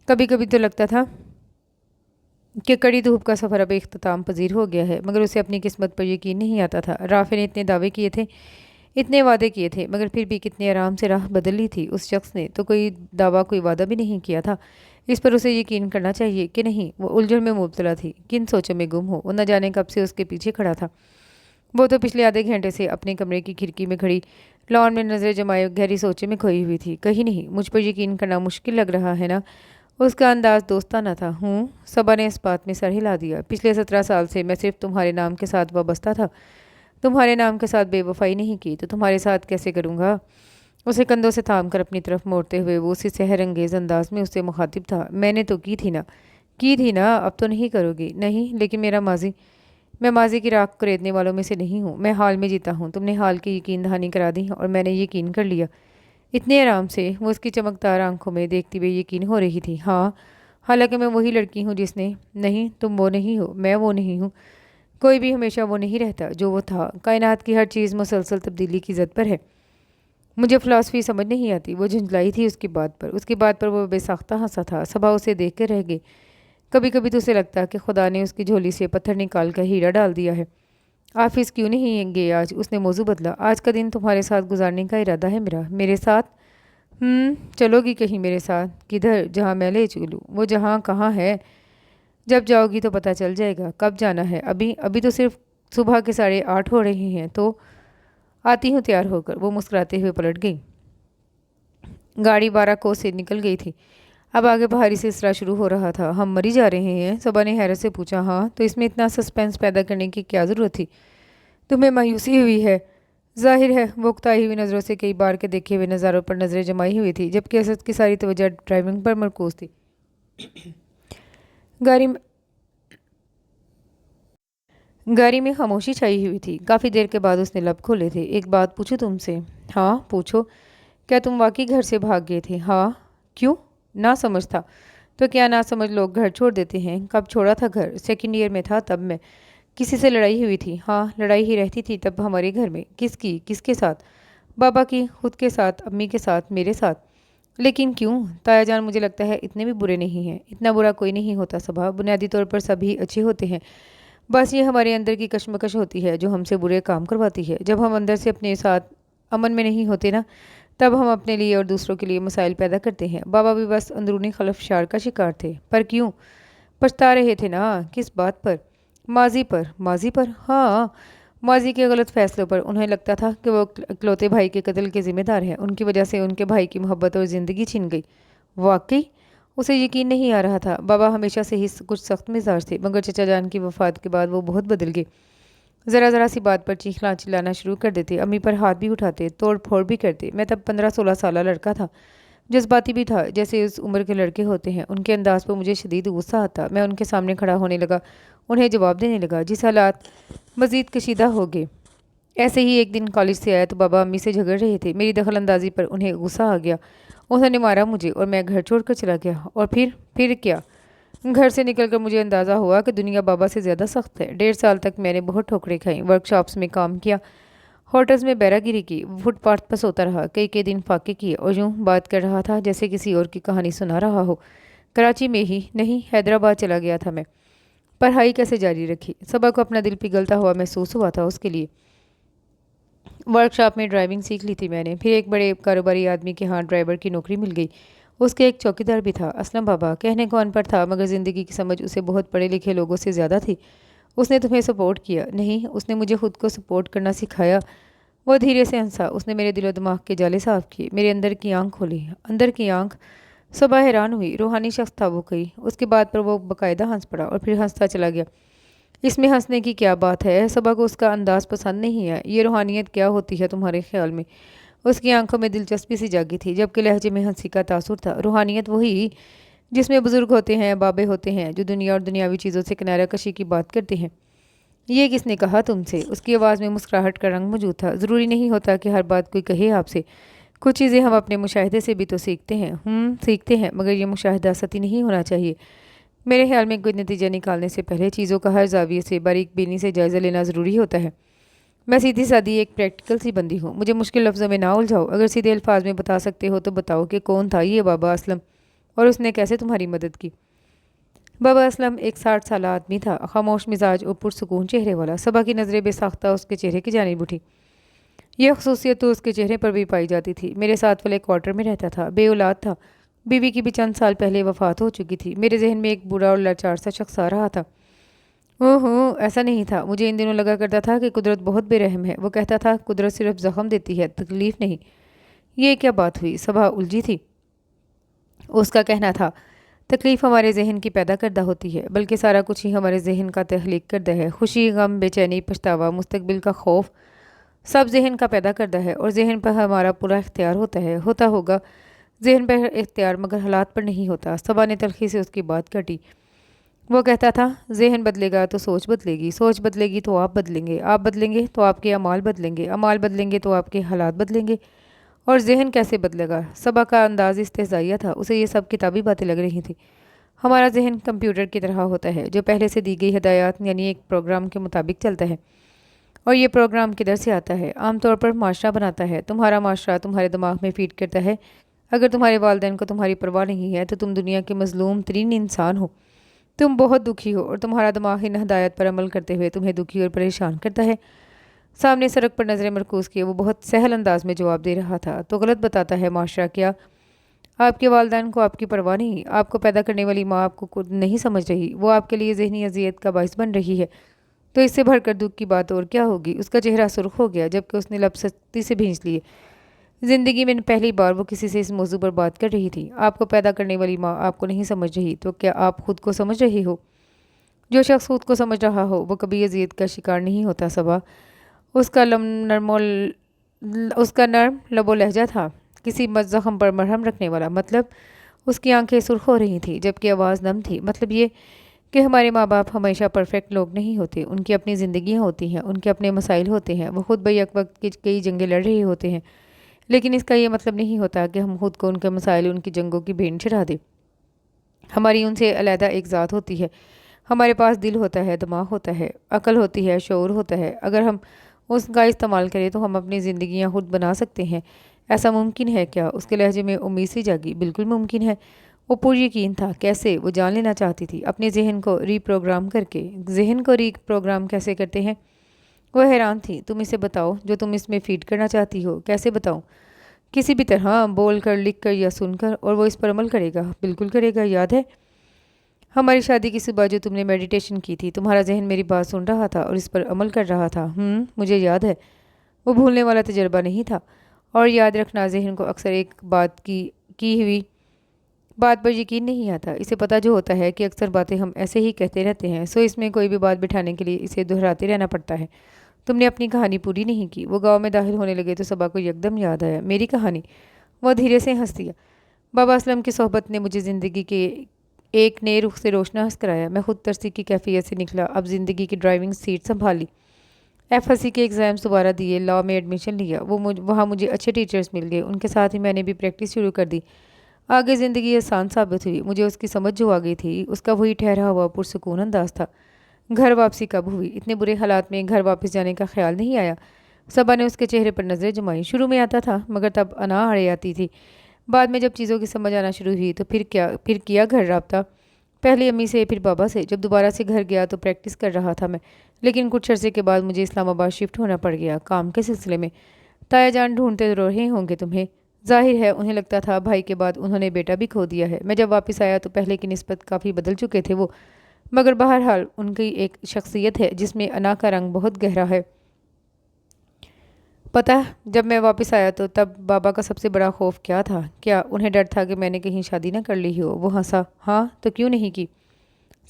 کبھی کبھی تو لگتا تھا کہ کڑی دھوپ کا سفر اب اختتام پذیر ہو گیا ہے، مگر اسے اپنی قسمت پر یقین نہیں آتا تھا۔ رافع نے اتنے دعوے کیے تھے، اتنے وعدے کیے تھے، مگر پھر بھی کتنے آرام سے راہ بدل لی تھی۔ اس شخص نے تو کوئی دعویٰ کوئی وعدہ بھی نہیں کیا تھا۔ اس پر اسے یقین کرنا چاہیے کہ نہیں، وہ الجھن میں مبتلا تھی، کن سوچوں میں گم ہو۔ وہ نہ جانے کب سے اس کے پیچھے کھڑا تھا۔ وہ تو پچھلے آدھے گھنٹے سے اپنے کمرے کی کھڑکی میں کھڑی لان میں نظریں جمائے گہری سوچیں میں کھوئی ہوئی تھی۔ کہیں نہیں، مجھ پر یقین کرنا مشکل لگ رہا ہے نا؟ اس کا انداز دوستانہ تھا۔ صبا نے اس بات میں سر ہلا دیا۔ پچھلے 17 سال سے میں صرف تمہارے نام کے ساتھ وابستہ تھا، تمہارے نام کے ساتھ بے وفائی نہیں کی تو تمہارے ساتھ کیسے کروں گا؟ اسے کندھوں سے تھام کر اپنی طرف موڑتے ہوئے وہ اسی سحر انگیز انداز میں اس سے مخاطب تھا۔ میں نے تو کی تھی نا، اب تو نہیں کرو گی؟ نہیں، لیکن میں ماضی کی راکھ کریدنے والوں میں سے نہیں ہوں، میں حال میں جیتا ہوں۔ تم نے حال کی یقین دہانی کرا دی اور میں نے یقین کر لیا۔ اتنے آرام سے وہ اس کی چمکدار آنکھوں میں دیکھتی ہوئے یقین ہو رہی تھی۔ ہاں، حالانکہ میں وہی لڑکی ہوں جس نے… نہیں، تم وہ نہیں ہو، میں وہ نہیں ہوں۔ کوئی بھی ہمیشہ وہ نہیں رہتا جو وہ تھا۔ کائنات کی ہر چیز مسلسل تبدیلی کی زد پر ہے۔ مجھے فلسفی سمجھ نہیں آتی۔ وہ جھنجھلائی تھی اس کی بات پر وہ بے ساختہ ہنسا تھا۔ صبا اسے دیکھ کے رہ گئی۔ کبھی کبھی تو اسے لگتا کہ خدا نے اس کی جھولی سے پتھر نکال کر ہیرا ڈال دیا ہے۔ آفس کیوں نہیں گئے آج؟ اس نے موضوع بدلا۔ آج کا دن تمہارے ساتھ گزارنے کا ارادہ ہے میرا۔ میرے ساتھ؟ چلو گی کہیں میرے ساتھ؟ کدھر؟ جہاں میں لے چلوں۔ وہ جہاں کہاں ہے؟ جب جاؤ گی تو پتہ چل جائے گا۔ کب جانا ہے؟ ابھی تو صرف صبح کے 8:30 ہو رہے ہیں۔ تو آتی ہوں تیار ہو کر۔ وہ مسکراتے ہوئے پلٹ گئی۔ گاڑی 12 کوس سے نکل گئی تھی۔ اب آگے باہری سلسلہ شروع ہو رہا تھا۔ ہم مری جا رہے ہیں؟ صبا نے حیرت سے پوچھا۔ ہاں، تو اس میں اتنا سسپینس پیدا کرنے کی کیا ضرورت تھی؟ تمہیں مایوسی ہوئی ہے؟ ظاہر ہے۔ وہ اکتائی ہوئی نظروں سے کئی بار کے دیکھے ہوئے نظاروں پر نظریں جمائی ہوئی تھی، جبکہ اسد کی ساری توجہ ڈرائیونگ پر مرکوز تھی۔ گاڑی میں خاموشی چھائی ہوئی تھی۔ کافی دیر کے بعد اس نے لب کھولے تھے۔ ایک بات پوچھوں تم سے؟ ہاں پوچھو۔ کیا تم واقعی گھر سے بھاگ گئے تھے؟ ہاں۔ کیوں؟ نہ سمجھ تھا۔ تو کیا نہ سمجھ لوگ گھر چھوڑ دیتے ہیں؟ کب چھوڑا تھا گھر؟ 2nd ایئر میں تھا تب میں۔ کسی سے لڑائی ہوئی تھی؟ ہاں، لڑائی ہی رہتی تھی تب ہمارے گھر میں۔ کس کی؟ کس کے ساتھ؟ بابا کی، خود کے ساتھ، امی کے ساتھ، میرے ساتھ۔ لیکن کیوں؟ تایا جان مجھے لگتا ہے اتنے بھی برے نہیں ہیں۔ اتنا برا کوئی نہیں ہوتا صبا، بنیادی طور پر سبھی اچھے ہوتے ہیں۔ بس یہ ہمارے اندر کی کشمکش ہوتی ہے جو ہم سے برے کام کرواتی ہے۔ جب ہم اندر سے اپنے ساتھ امن میں نہیں ہوتے نا، تب ہم اپنے لیے اور دوسروں کے لیے مسائل پیدا کرتے ہیں۔ بابا بھی بس اندرونی خلفشار کا شکار تھے۔ پر کیوں؟ پچھتا رہے تھے نا۔ کس بات پر؟ ماضی پر۔ ماضی پر؟ ہاں، ماضی کے غلط فیصلوں پر۔ انہیں لگتا تھا کہ وہ اکلوتے بھائی کے قتل کے ذمہ دار ہیں، ان کی وجہ سے ان کے بھائی کی محبت اور زندگی چھن گئی۔ واقعی؟ اسے یقین نہیں آ رہا تھا۔ بابا ہمیشہ سے ہی کچھ سخت مزاج تھے، مگر چچا جان کی وفات کے بعد وہ بہت بدل گئے۔ ذرا سی بات پر چیخنا چلانا شروع کر دیتے، امی پر ہاتھ بھی اٹھاتے، توڑ پھوڑ بھی کرتے۔ میں تب 15-16 سالہ لڑکا تھا، جذباتی بھی تھا جیسے اس عمر کے لڑکے ہوتے ہیں۔ ان کے انداز پر مجھے شدید غصہ آتا۔ میں ان کے سامنے کھڑا ہونے لگا، انہیں جواب دینے لگا، جس حالات مزید کشیدہ ہو گئے۔ ایسے ہی ایک دن کالج سے آیا تو بابا امی سے جھگڑ رہے تھے۔ میری دخل اندازی پر انہیں غصہ آ گیا، انہوں نے مارا مجھے اور میں گھر چھوڑ کر چلا گیا۔ اور پھر کیا؟ گھر سے نکل کر مجھے اندازہ ہوا کہ دنیا بابا سے زیادہ سخت ہے۔ 1.5 سال تک میں نے بہت ٹھوکریں کھائیں، ورک شاپس میں کام کیا، ہوٹلز میں بیرہ گیری کی، فٹ پاتھ پر سوتا رہا، کئی دن فاقے کیے اور یوں بات کر رہا تھا جیسے کسی اور کی کہانی سنا رہا ہو۔ کراچی میں ہی نہیں، حیدرآباد چلا گیا تھا میں۔ پڑھائی کیسے جاری رکھی؟ صبا کو اپنا دل پگھلتا ہوا محسوس ہوا تھا اس کے لیے۔ ورک شاپ میں ڈرائیونگ سیکھ لی تھی میں نے، پھر ایک بڑے کاروباری آدمی کے ہاں ڈرائیور کی نوکری مل گئی۔ اس کے ایک چوکیدار بھی تھا، اسلم بابا۔ کہنے کو ان پڑھ تھا مگر زندگی کی سمجھ اسے بہت پڑھے لکھے لوگوں سے زیادہ تھی۔ اس نے تمہیں سپورٹ کیا؟ نہیں، اس نے مجھے خود کو سپورٹ کرنا سکھایا۔ وہ دھیرے سے ہنسا۔ اس نے میرے دل و دماغ کے جالے صاف کیے، میرے اندر کی آنکھ کھولی۔ اندر کی آنکھ؟ صبح حیران ہوئی۔ روحانی شخص تھا وہ کوئی؟ اس کے بعد پر وہ باقاعدہ ہنس پڑا اور پھر ہنستا چلا گیا۔ اس میں ہنسنے کی کیا بات ہے؟ صبح کو اس کا انداز پسند نہیں ہے۔ یہ روحانیت کیا ہوتی ہے تمہارے خیال میں؟ اس کی آنکھوں میں دلچسپی سی جاگی تھی جبکہ لہجے میں ہنسی کا تاثر تھا۔ روحانیت وہی جس میں بزرگ ہوتے ہیں، بابے ہوتے ہیں، جو دنیا اور دنیاوی چیزوں سے کنارہ کشی کی بات کرتے ہیں۔ یہ کس نے کہا تم سے؟ اس کی آواز میں مسکراہٹ کا رنگ موجود تھا۔ ضروری نہیں ہوتا کہ ہر بات کوئی کہے آپ سے۔ کچھ چیزیں ہم اپنے مشاہدے سے بھی تو سیکھتے ہیں۔ سیکھتے ہیں، مگر یہ مشاہدہ سطحی نہیں ہونا چاہیے۔ میرے خیال میں کوئی نتیجہ نکالنے سے پہلے چیزوں کا ہر زاویے سے باریک بینی سے جائزہ لینا ضروری ہوتا ہے۔ میں سیدھی سادی ایک پریکٹیکل سی بندی ہوں، مجھے مشکل لفظوں میں نہ الجھاؤ۔ اگر سیدھے الفاظ میں بتا سکتے ہو تو بتاؤ کہ کون تھا یہ بابا اسلم اور اس نے کیسے تمہاری مدد کی؟ بابا اسلم ایک 60 سالہ آدمی تھا، خاموش مزاج اور پرسکون چہرے والا۔ صبح کی نظریں بے ساختہ اس کے چہرے کی جانب اٹھی۔ یہ خصوصیت تو اس کے چہرے پر بھی پائی جاتی تھی۔ میرے ساتھ والے کوارٹر میں رہتا تھا، بے اولاد تھا، بیوی کی بھی چند سال پہلے وفات ہو چکی تھی۔ میرے ذہن میں ایک بوڑھا اور لاچار سا شخص آ رہا تھا۔ ایسا نہیں تھا۔ مجھے ان دنوں لگا کرتا تھا کہ قدرت بہت بے رحم ہے۔ وہ کہتا تھا قدرت صرف زخم دیتی ہے، تکلیف نہیں۔ یہ کیا بات ہوئی؟ صبح الجھی تھی۔ اس کا کہنا تھا تکلیف ہمارے ذہن کی پیدا کردہ ہوتی ہے، بلکہ سارا کچھ ہی ہمارے ذہن کا تخلیق کردہ ہے۔ خوشی، غم، بے چینی، پچھتاوا، مستقبل کا خوف، سب ذہن کا پیدا کردہ ہے اور ذہن پر ہمارا پورا اختیار ہوتا ہے۔ ہوتا ہوگا ذہن پر اختیار، مگر حالات پر نہیں ہوتا۔ صبا نے تلخی سے اس کی بات کاٹی۔ وہ کہتا تھا ذہن بدلے گا تو سوچ بدلے گی، سوچ بدلے گی تو آپ بدلیں گے، آپ بدلیں گے تو آپ کے اعمال بدلیں گے، اعمال بدلیں گے تو آپ کے حالات بدلیں گے۔ اور ذہن کیسے بدلے گا؟ صبا کا انداز استہزائیہ تھا، اسے یہ سب کتابی باتیں لگ رہی تھیں۔ ہمارا ذہن کمپیوٹر کی طرح ہوتا ہے جو پہلے سے دی گئی ہدایات یعنی ایک پروگرام کے مطابق چلتا ہے، اور یہ پروگرام کدھر سے آتا ہے؟ عام طور پر معاشرہ بناتا ہے۔ تمہارا معاشرہ تمہارے دماغ میں فیڈ کرتا ہے۔ اگر تمہارے والدین کو تمہاری پرواہ نہیں ہے تو تم دنیا کے مظلوم ترین انسان ہو۔ تم بہت دکھی ہو اور تمہارا دماغ ان ہدایات پر عمل کرتے ہوئے تمہیں دکھی اور پریشان کرتا ہے۔ سامنے سڑک پر نظریں مرکوز کیے وہ بہت سہل انداز میں جواب دے رہا تھا۔ تو غلط بتاتا ہے معاشرہ کیا؟ آپ کے والدین کو آپ کی پرواہ نہیں، آپ کو پیدا کرنے والی ماں آپ کو نہیں سمجھ رہی، وہ آپ کے لیے ذہنی اذیت کا باعث بن رہی ہے۔ تو اس سے بڑھ کر دکھ کی بات اور کیا ہوگی؟ اس کا چہرہ سرخ ہو گیا جبکہ اس نے لب سختی سے بھینچ لیے۔ زندگی میں پہلی بار وہ کسی سے اس موضوع پر بات کر رہی تھی۔ آپ کو پیدا کرنے والی ماں آپ کو نہیں سمجھ رہی تو کیا آپ خود کو سمجھ رہی ہو؟ جو شخص خود کو سمجھ رہا ہو وہ کبھی اذیت کا شکار نہیں ہوتا صبا۔ اس کا نرم لب و لہجہ تھا، کسی زخم پر مرہم رکھنے والا۔ مطلب؟ اس کی آنکھیں سرخ ہو رہی تھیں جبکہ آواز نم تھی۔ مطلب یہ کہ ہمارے ماں باپ ہمیشہ پرفیکٹ لوگ نہیں ہوتے، ان کی اپنی زندگیاں ہوتی ہیں، ان کے اپنے مسائل ہوتے ہیں، وہ خود بیک وقت کی کئی جنگیں لڑ رہے ہوتے ہیں، لیکن اس کا یہ مطلب نہیں ہوتا کہ ہم خود کو ان کے مسائل، ان کی جنگوں کی بھینٹ چڑھا دیں۔ ہماری ان سے علیحدہ ایک ذات ہوتی ہے۔ ہمارے پاس دل ہوتا ہے، دماغ ہوتا ہے، عقل ہوتی ہے، شعور ہوتا ہے۔ اگر ہم اس کا استعمال کریں تو ہم اپنی زندگیاں خود بنا سکتے ہیں۔ ایسا ممکن ہے کیا؟ اس کے لہجے میں امید سی جاگی۔ بالکل ممکن ہے۔ وہ پر یقین تھا۔ کیسے؟ وہ جان لینا چاہتی تھی۔ اپنے ذہن کو ری پروگرام کر کے۔ ذہن کو ری پروگرام کیسے کرتے ہیں؟ وہ حیران تھی۔ تم اسے بتاؤ جو تم اس میں فیڈ کرنا چاہتی ہو۔ کیسے بتاؤں؟ کسی بھی طرح، بول کر، لکھ کر یا سن کر، اور وہ اس پر عمل کرے گا۔ بالکل کرے گا۔ یاد ہے ہماری شادی کی صبح جو تم نے میڈیٹیشن کی تھی؟ تمہارا ذہن میری بات سن رہا تھا اور اس پر عمل کر رہا تھا۔ مجھے یاد ہے۔ وہ بھولنے والا تجربہ نہیں تھا۔ اور یاد رکھنا، ذہن کو اکثر ایک بات کی ہوئی بات پر یقین نہیں آتا۔ اسے پتہ جو ہوتا ہے کہ اکثر باتیں ہم ایسے ہی کہتے رہتے ہیں، سو اس میں کوئی بھی بات بٹھانے کے لیے اسے دہراتے رہنا پڑتا ہے۔ تم نے اپنی کہانی پوری نہیں کی۔ وہ گاؤں میں داخل ہونے لگے تو صبا کو یکدم یاد آیا۔ میری کہانی؟ وہ دھیرے سے ہنس دیا۔ بابا اسلم کی صحبت نے مجھے زندگی کے ایک نئے رخ سے روشناس کرایا۔ میں خود ترسی کی کیفیت سے نکلا، اب زندگی کی ڈرائیونگ سیٹ سنبھالی، FSC کے ایگزامز دوبارہ دیے، لاء میں ایڈمیشن لیا۔ وہاں مجھے اچھے ٹیچرز مل گئے، ان کے ساتھ ہی میں نے بھی پریکٹس شروع کر دی۔ آگے زندگی آسان ثابت ہوئی۔ مجھے اس کی سمجھ جو آ گئی تھی، اس کا وہی ٹھہرا ہوا پرسکون انداز تھا۔ گھر واپسی کب ہوئی؟ اتنے برے حالات میں گھر واپس جانے کا خیال نہیں آیا۔ صبا نے اس کے چہرے پر نظریں جمائیں۔ شروع میں آتا تھا مگر تب انا اڑے آتی تھی۔ بعد میں جب چیزوں کی سمجھ آنا شروع ہوئی تو پھر کیا گھر رابطہ، پہلے امی سے پھر بابا سے۔ جب دوبارہ سے گھر گیا تو پریکٹس کر رہا تھا میں، لیکن کچھ عرصے کے بعد مجھے اسلام آباد شفٹ ہونا پڑ گیا کام کے سلسلے میں۔ تایا جان ڈھونڈتے رہے ہوں گے تمہیں؟ ظاہر ہے انہیں لگتا تھا بھائی کے بعد انہوں نے بیٹا بھی کھو دیا ہے۔ میں جب واپس آیا تو پہلے کی نسبت کافی بدل چکے تھے وہ، مگر بہرحال ان کی ایک شخصیت ہے جس میں انا کا رنگ بہت گہرا ہے۔ پتہ جب میں واپس آیا تو تب بابا کا سب سے بڑا خوف کیا تھا؟ کیا انہیں ڈر تھا کہ میں نے کہیں شادی نہ کر لی ہو؟ وہ ہنسا۔ ہاں تو کیوں نہیں کی؟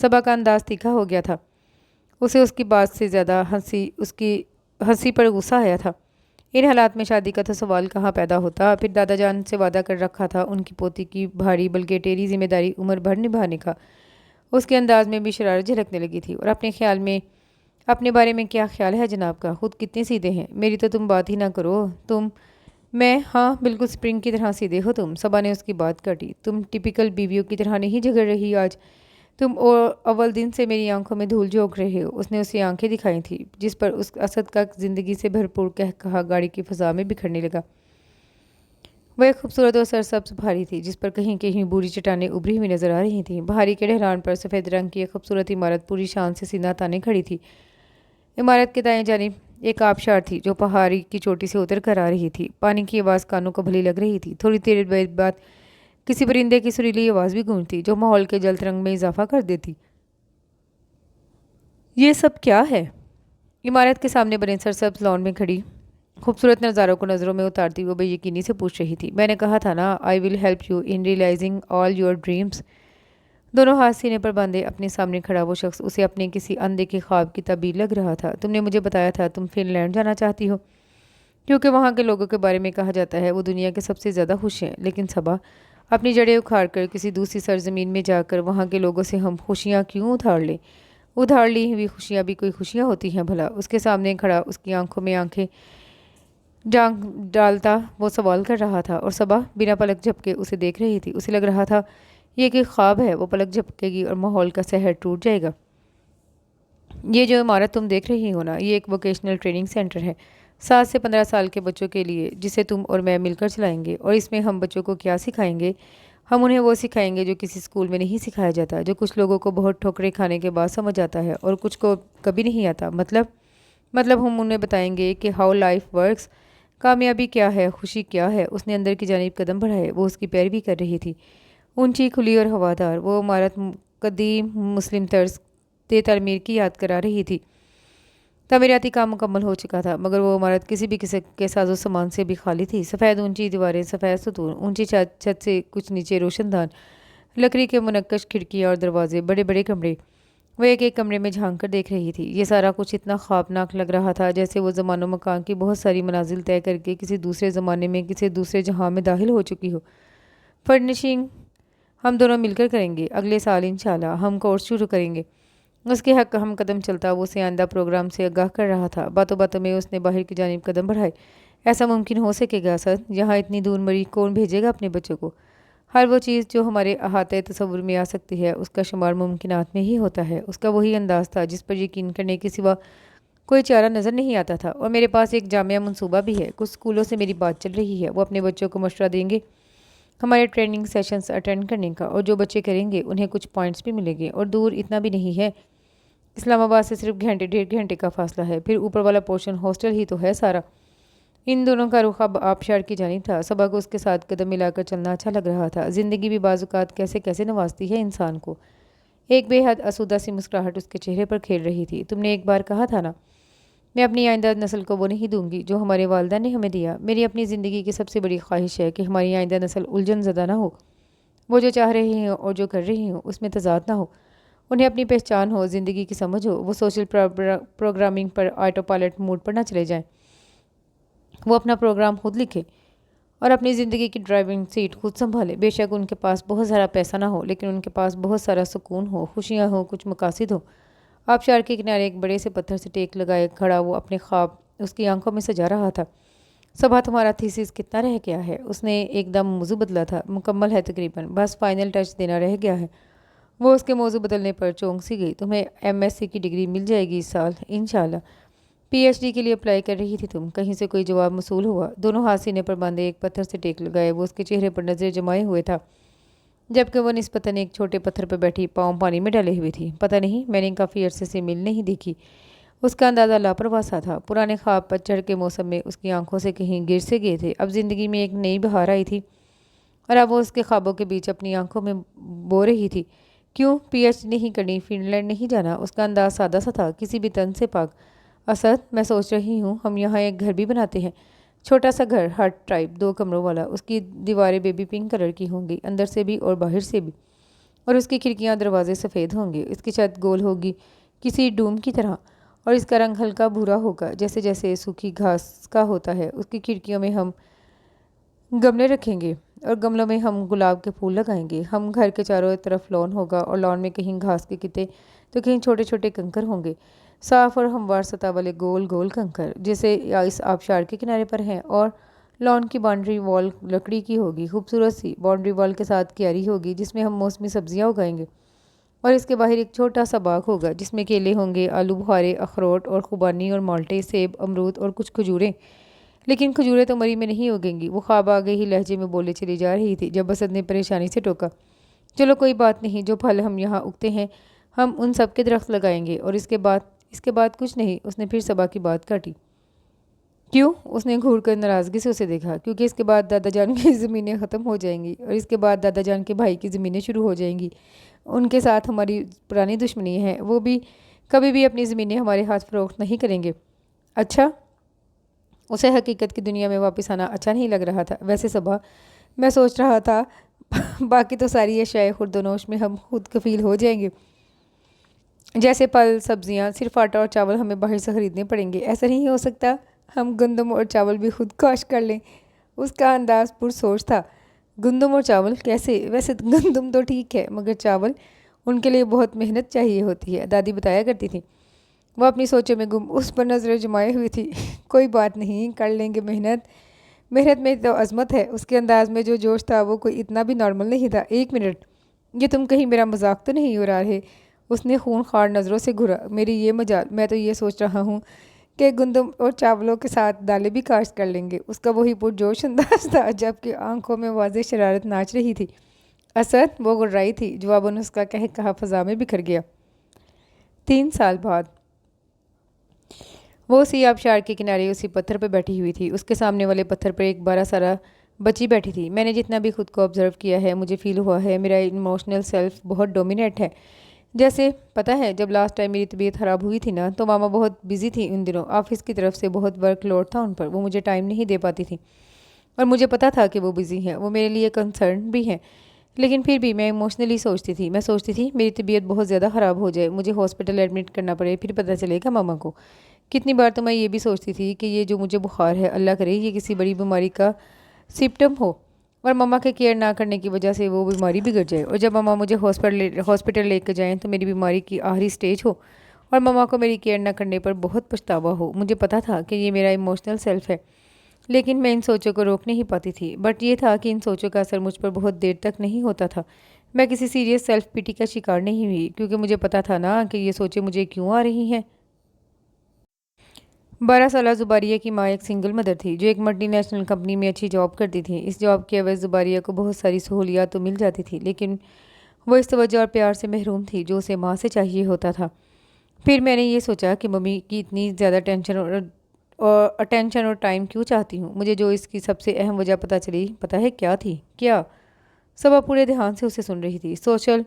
صبا کا انداز تیکھا ہو گیا تھا۔ اسے اس کی بات سے زیادہ اس کی ہنسی پر غصہ آیا تھا۔ ان حالات میں شادی کا تو سوال کہاں پیدا ہوتا؟ پھر دادا جان سے وعدہ کر رکھا تھا ان کی پوتی کی بھاری بلکہ ٹیری ذمہ داری عمر بھر نبھانے کا۔ اس کے انداز میں بھی شرارت جھلکنے لگی تھی۔ اور اپنے بارے میں کیا خیال ہے جناب کا؟ خود کتنے سیدھے ہیں، میری تو تم بات ہی نہ کرو۔ ہاں بالکل سپرنگ کی طرح سیدھے ہو تم۔ صبا نے اس کی بات کاٹی۔ تم ٹپیکل بیویوں کی طرح نہیں جھگڑ رہی آج، تم اول دن سے میری آنکھوں میں دھول جھونک رہے ہو۔ اس نے اسے آنکھیں دکھائی تھیں جس پر اس اسد کا زندگی سے بھرپور کہا گاڑی کی فضا میں بکھرنے لگا۔ وہ ایک خوبصورت اور سرسبز بھاری تھی جس پر کہیں کہیں بوری چٹانیں ابری ہوئی نظر آ رہی تھیں۔ بھاری کے ڈھلان پر سفید رنگ کی ایک خوبصورت عمارت پوری شان سے سینہ تانے کھڑی تھی۔ عمارت کے دائیں جانب ایک آبشار تھی جو پہاڑی کی چوٹی سے اتر کر آ رہی تھی۔ پانی کی آواز کانوں کو بھلی لگ رہی تھی۔ تھوڑی دیر بعد کسی پرندے کی سریلی آواز بھی گونجتی جو ماحول کے جلد رنگ میں اضافہ کر دیتی۔ یہ سب کیا ہے؟ عمارت کے سامنے بنے سرسبز لان میں کھڑی خوبصورت نظاروں کو نظروں میں اتارتی وہ بے یقینی سے پوچھ رہی تھی۔ میں نے کہا تھا نا I will help you in realising all your dreams. دونوں ہاتھ سینے پر باندھے اپنے سامنے کھڑا وہ شخص اسے اپنے کسی اندھے کے خواب کی تعبیر لگ رہا تھا۔ تم نے مجھے بتایا تھا تم فن لینڈ جانا چاہتی ہو کیونکہ وہاں کے لوگوں کے بارے میں کہا جاتا ہے وہ دنیا کے سب سے زیادہ خوش ہیں۔ لیکن صبا، اپنی جڑیں اکھاڑ کر کسی دوسری سرزمین میں جا کر وہاں کے لوگوں سے ہم خوشیاں کیوں ادھار لیں؟ ادھار لی ہوئی خوشیاں بھی کوئی خوشیاں ہوتی ہیں بھلا؟ اس کے سامنے کھڑا اس کی آنکھوں میں آنکھیں جان ڈالتا وہ سوال کر رہا تھا اور صبا بنا پلک جھپکے اسے دیکھ رہی تھی۔ اسے لگ رہا تھا یہ ایک خواب ہے، وہ پلک جھپکے گی اور ماحول کا سحر ٹوٹ جائے گا۔ یہ جو عمارت تم دیکھ رہی ہو نا، یہ ایک ووکیشنل ٹریننگ سینٹر ہے 7 سے 15 سال کے بچوں کے لیے جسے تم اور میں مل کر چلائیں گے۔ اور اس میں ہم بچوں کو کیا سکھائیں گے؟ ہم انہیں وہ سکھائیں گے جو کسی اسکول میں نہیں سکھایا جاتا، جو کچھ لوگوں کو بہت ٹھوکریں کھانے کے بعد سمجھ آتا ہے اور کچھ کو کبھی نہیں آتا۔ مطلب ہم انہیں بتائیں گے کہ ہاؤ لائف ورکس، کامیابی کیا ہے، خوشی کیا ہے۔ اس نے اندر کی جانب قدم بڑھائے۔ وہ اس کی پیروی کر رہی تھی، اونچی کھلی اور ہوادار۔ وہ عمارت قدیم مسلم طرز تعمیر کی یاد کرا رہی تھی۔ تعمیراتی کام مکمل ہو چکا تھا مگر وہ عمارت کسی بھی قسم کے ساز و سامان سے بھی خالی تھی۔ سفید اونچی دیواریں، سفید ستون، اونچی چھت سے کچھ نیچے روشن دان، لکڑی کے منقش کھڑکیاں اور دروازے، بڑے بڑے کمرے۔ وہ ایک ایک کمرے میں جھانک کر دیکھ رہی تھی۔ یہ سارا کچھ اتنا خوابناک لگ رہا تھا جیسے وہ زمان و مکان کی بہت ساری منازل طے کر کے کسی دوسرے زمانے میں کسی دوسرے جہاں میں داخل ہو چکی ہو۔ فرنیشنگ ہم دونوں مل کر کریں گے، اگلے سال انشاءاللہ ہم کورس شروع کریں گے۔ اس کے حق ہم قدم چلتا وہ اسے آئندہ پروگرام سے آگاہ کر رہا تھا۔ باتوں باتوں میں اس نے باہر کی جانب قدم بڑھائے۔ ایسا ممکن ہو سکے گا سر؟ یہاں اتنی دور مریض کون بھیجے گا اپنے بچوں کو؟ ہر وہ چیز جو ہمارے احاطۂ تصور میں آ سکتی ہے اس کا شمار ممکنات میں ہی ہوتا ہے۔ اس کا وہی انداز تھا جس پر یقین کرنے کے سوا کوئی چارہ نظر نہیں آتا تھا۔ اور میرے پاس ایک جامع منصوبہ بھی ہے۔ کچھ اسکولوں سے میری بات چل رہی ہے، وہ اپنے بچوں کو مشورہ دیں گے ہمارے ٹریننگ سیشنز اٹینڈ کرنے کا، اور جو بچے کریں گے انہیں کچھ پوائنٹس بھی ملیں گے۔ اور دور اتنا بھی نہیں ہے، اسلام آباد سے صرف 1.5 گھنٹے کا فاصلہ ہے۔ پھر اوپر والا پورشن ہاسٹل ہی تو ہے سارا۔ ان دونوں کا رخ اب آبشار کی جانب تھا۔ صبا کو اس کے ساتھ قدم ملا کر چلنا اچھا لگ رہا تھا۔ زندگی بھی بعض اوقات کیسے کیسے نوازتی ہے انسان کو۔ ایک بے حد آسودہ سی مسکراہٹ اس کے چہرے پر کھیل رہی تھی۔ تم نے ایک بار کہا تھا نا، میں اپنی آئندہ نسل کو وہ نہیں دوں گی جو ہمارے والدین نے ہمیں دیا۔ میری اپنی زندگی کی سب سے بڑی خواہش ہے کہ ہماری آئندہ نسل الجھن زدہ نہ ہو۔ وہ جو چاہ رہی ہوں اور جو کر رہی ہوں اس میں تضاد نہ ہو۔ انہیں اپنی پہچان ہو، زندگی کی سمجھ ہو۔ وہ سوشل پروگرامنگ پر آٹو پائلٹ موڈ پر نہ چلے جائیں۔ وہ اپنا پروگرام خود لکھے اور اپنی زندگی کی ڈرائیونگ سیٹ خود سنبھالے۔ بے شک ان کے پاس بہت سارا پیسہ نہ ہو لیکن ان کے پاس بہت سارا سکون ہو، خوشیاں ہوں، کچھ مقاصد ہو۔ آبشار کے کنارے ایک بڑے سے پتھر سے ٹیک لگائے کھڑا وہ اپنے خواب اس کی آنکھوں میں سجا رہا تھا۔ صبا تمہارا تھیسس کتنا رہ گیا ہے؟ اس نے ایک دم موضوع بدلا تھا۔ مکمل ہے تقریباً، بس فائنل ٹچ دینا رہ گیا ہے۔ وہ اس کے موضوع بدلنے پر چونک سی گئی۔ تمہیں ایم ایس سی کی ڈگری مل جائے گی اس سال انشاءاللہ۔ پی ایچ ڈی کے لیے اپلائی کر رہی تھی تم؟ کہیں سے کوئی جواب موصول ہوا؟ دونوں ہاتھ سینے پر باندھے ایک پتھر سے ٹیک لگائے وہ اس کے چہرے پر نظریں جمائے ہوئے تھا جبکہ وہ نسبتاً ایک چھوٹے پتھر پر بیٹھی پاؤں پانی میں ڈالے ہوئی تھی۔ پتہ نہیں، میں نے کافی عرصے سے مل نہیں دیکھی۔ اس کا اندازہ لاپرواہ سا تھا۔ پرانے خواب پتجھڑ کے موسم میں اس کی آنکھوں سے کہیں گر سے گئے تھے۔ اب زندگی میں ایک نئی بہار آئی تھی اور اب وہ اس کے خوابوں کے بیچ اپنی آنکھوں میں بو رہی تھی۔ کیوں پی ایچ ڈی نہیں کرنی، فن لینڈ نہیں جانا؟ اس کا انداز سادہ سا تھا، کسی بھی تن سے پاک۔ اسد، میں سوچ رہی ہوں ہم یہاں ایک گھر بھی بناتے ہیں، چھوٹا سا گھر، ہٹ ٹائپ، 2 کمروں والا۔ اس کی دیواریں بیبی پنک کلر کی ہوں گی، اندر سے بھی اور باہر سے بھی، اور اس کی کھڑکیاں دروازے سفید ہوں گے۔ اس کی چھت گول ہوگی کسی ڈوم کی طرح، اور اس کا رنگ ہلکا بھورا ہوگا جیسے جیسے سوکھی گھاس کا ہوتا ہے۔ اس کی کھڑکیوں میں ہم گملے رکھیں گے اور گملوں میں ہم گلاب کے پھول لگائیں گے۔ ہم گھر کے چاروں طرف لان ہوگا اور لان میں کہیں گھاس کے کتے تو کہیں چھوٹے چھوٹے کنکر ہوں گے، صاف اور ہموار سطح والے گول گول کنکر جیسے اس آبشار کے کنارے پر ہیں۔ اور لان کی باؤنڈری وال لکڑی کی ہوگی، خوبصورت سی باؤنڈری وال کے ساتھ کیاری ہوگی جس میں ہم موسمی سبزیاں اگائیں گے، اور اس کے باہر ایک چھوٹا سا باغ ہوگا جس میں کیلے ہوں گے، آلو بخارے، اخروٹ اور خوبانی اور مالٹے، سیب، امرود اور کچھ کھجوریں۔ لیکن کھجوریں تو مری میں نہیں اگیں گی، وہ خواب آگے ہی لہجے میں بولے چلی جا رہی تھی جب اسد نے پریشانی سے ٹوکا۔ چلو کوئی بات نہیں، جو پھل ہم یہاں اگتے ہیں ہم ان سب کے درخت لگائیں گے، اور اس کے بعد کچھ نہیں۔ اس نے پھر صبا کی بات کاٹی۔ کیوں؟ اس نے گھور کر ناراضگی سے اسے دیکھا۔ کیونکہ اس کے بعد دادا جان کی زمینیں ختم ہو جائیں گی، اور اس کے بعد دادا جان کے بھائی کی زمینیں شروع ہو جائیں گی۔ ان کے ساتھ ہماری پرانی دشمنی ہے، وہ بھی کبھی بھی اپنی زمینیں ہمارے ہاتھ فروخت نہیں کریں گے۔ اچھا؟ اسے حقیقت کی دنیا میں واپس آنا اچھا نہیں لگ رہا تھا۔ ویسے صبا، میں سوچ رہا تھا باقی تو ساری اشیاء خورد و نوش میں ہم خود کفیل ہو جائیں گے، جیسے پھل، سبزیاں، صرف آٹا اور چاول ہمیں باہر سے خریدنے پڑیں گے۔ ایسا نہیں ہو سکتا ہم گندم اور چاول بھی خود کاشت کر لیں؟ اس کا انداز پرسوچ تھا۔ گندم اور چاول کیسے؟ ویسے گندم تو ٹھیک ہے مگر چاول، ان کے لیے بہت محنت چاہیے ہوتی ہے، دادی بتایا کرتی تھی۔ وہ اپنی سوچوں میں گم اس پر نظریں جمائے ہوئی تھی۔ کوئی بات نہیں، کر لیں گے محنت میں تو عظمت ہے۔ اس کے انداز میں جو جوش تھا وہ کوئی اتنا بھی نارمل نہیں تھا۔ ایک منٹ، یہ تم کہیں میرا مذاق تو نہیں اڑا رہے؟ اس نے خون خوار نظروں سے گھورا۔ میری یہ مجال، میں تو یہ سوچ رہا ہوں کہ گندم اور چاولوں کے ساتھ دالیں بھی کاشت کر لیں گے۔ اس کا وہی پرجوش انداز تھا جبکہ آنکھوں میں واضح شرارت ناچ رہی تھی۔ اسد، وہ گڑرائی تھی۔ جواباً اس کا کہا فضا میں بکھر گیا۔ 3 سال بعد وہ اسی آبشار کے کنارے اسی پتھر پہ بیٹھی ہوئی تھی۔ اس کے سامنے والے پتھر پر ایک 12 سالہ بچی بیٹھی تھی۔ میں نے جتنا بھی خود کو آبزرو کیا ہے مجھے فیل ہوا ہے میرا ایموشنل سیلف بہت ڈومینیٹ ہے۔ جیسے پتہ ہے جب لاسٹ ٹائم میری طبیعت خراب ہوئی تھی نا تو ماما بہت بزی تھی ان دنوں، آفس کی طرف سے بہت ورک لوڈ تھا ان پر، وہ مجھے ٹائم نہیں دے پاتی تھی، اور مجھے پتہ تھا کہ وہ بزی ہیں، وہ میرے لیے کنسرن بھی ہیں، لیکن پھر بھی میں ایموشنلی سوچتی تھی، میں سوچتی تھی میری طبیعت بہت زیادہ خراب ہو جائے، مجھے ہاسپٹل ایڈمٹ کرنا پڑے، پھر پتہ چلے گا ماما کو۔ کتنی بار تو میں یہ بھی سوچتی تھی کہ یہ جو مجھے بخار ہے اللہ کرے یہ کسی بڑی بیماری کا سمپٹم ہو اور ماما کے کیئر نہ کرنے کی وجہ سے وہ بیماری بگڑ جائے، اور جب ماما مجھے ہاسپٹل لے کے جائیں تو میری بیماری کی آخری سٹیج ہو اور ماما کو میری کیئر نہ کرنے پر بہت پچھتاوا ہو۔ مجھے پتا تھا کہ یہ میرا ایموشنل سیلف ہے، لیکن میں ان سوچوں کو روک نہیں پاتی تھی۔ بٹ یہ تھا کہ ان سوچوں کا اثر مجھ پر بہت دیر تک نہیں ہوتا تھا۔ میں کسی سیریس سیلف پیٹی کا شکار نہیں ہوئی کیونکہ مجھے پتا تھا نا کہ یہ سوچیں مجھے کیوں آ رہی ہیں۔ 12 سالہ زباریہ کی ماں ایک سنگل مدر تھی جو ایک ملٹی نیشنل کمپنی میں اچھی جاب کرتی تھی۔ اس جاب کی عوض زباریہ کو بہت ساری سہولیات تو مل جاتی تھی، لیکن وہ اس توجہ اور پیار سے محروم تھی جو اسے ماں سے چاہیے ہوتا تھا۔ پھر میں نے یہ سوچا کہ ممی کی اتنی زیادہ اٹینشن اور ٹائم کیوں چاہتی ہوں۔ مجھے جو اس کی سب سے اہم وجہ پتہ چلی، پتہ ہے کیا تھی؟ کیا؟ صبا پورے دھیان سے اسے سن رہی تھی۔ Social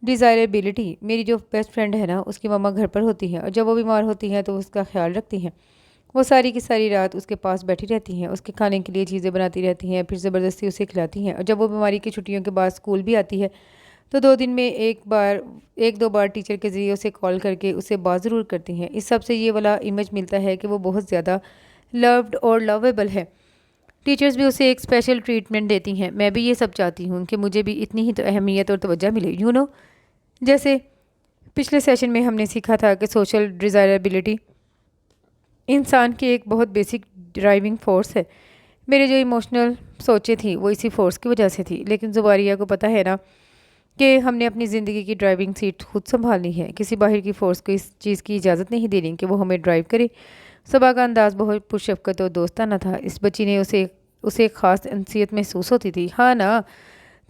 desirability. میری جو بیسٹ فرینڈ ہے نا اس کی ماما گھر پر ہوتی ہیں اور جب وہ بیمار ہوتی ہیں تو اس کا خیال رکھتی ہیں، وہ ساری کی ساری رات اس کے پاس بیٹھی رہتی ہیں، اس کے کھانے کے لیے چیزیں بناتی رہتی ہیں، پھر زبردستی اسے کھلاتی ہیں، اور جب وہ بیماری کی چھٹیوں کے بعد اسکول بھی آتی ہے تو 2 دن میں ایک دو بار ٹیچر کے ذریعے اسے کال کر کے اسے بات ضرور کرتی ہیں۔ اس سب سے یہ والا امیج ملتا ہے کہ وہ بہت زیادہ لوڈ اور لویبل ہے۔ ٹیچرز بھی اسے ایک اسپیشل ٹریٹمنٹ دیتی ہیں۔ میں بھی یہ سب چاہتی ہوں کہ مجھے بھی اتنی ہی تو اہمیت اور توجہ ملے، جیسے پچھلے سیشن میں ہم نے سیکھا تھا کہ سوشل ڈیزائربلٹی انسان کی ایک بہت بیسک ڈرائیونگ فورس ہے۔ میرے جو ایموشنل سوچیں تھیں وہ اسی فورس کی وجہ سے تھی، لیکن زباریہ کو پتہ ہے نا کہ ہم نے اپنی زندگی کی ڈرائیونگ سیٹ خود سنبھالنی ہے، کسی باہر کی فورس کو اس چیز کی اجازت نہیں دینی کہ وہ ہمیں ڈرائیو کرے۔ صبا کا انداز بہت پرشفقت اور دوستانہ تھا۔ اس بچی نے اسے ایک خاص انسیت محسوس ہوتی تھی۔ ہاں نا،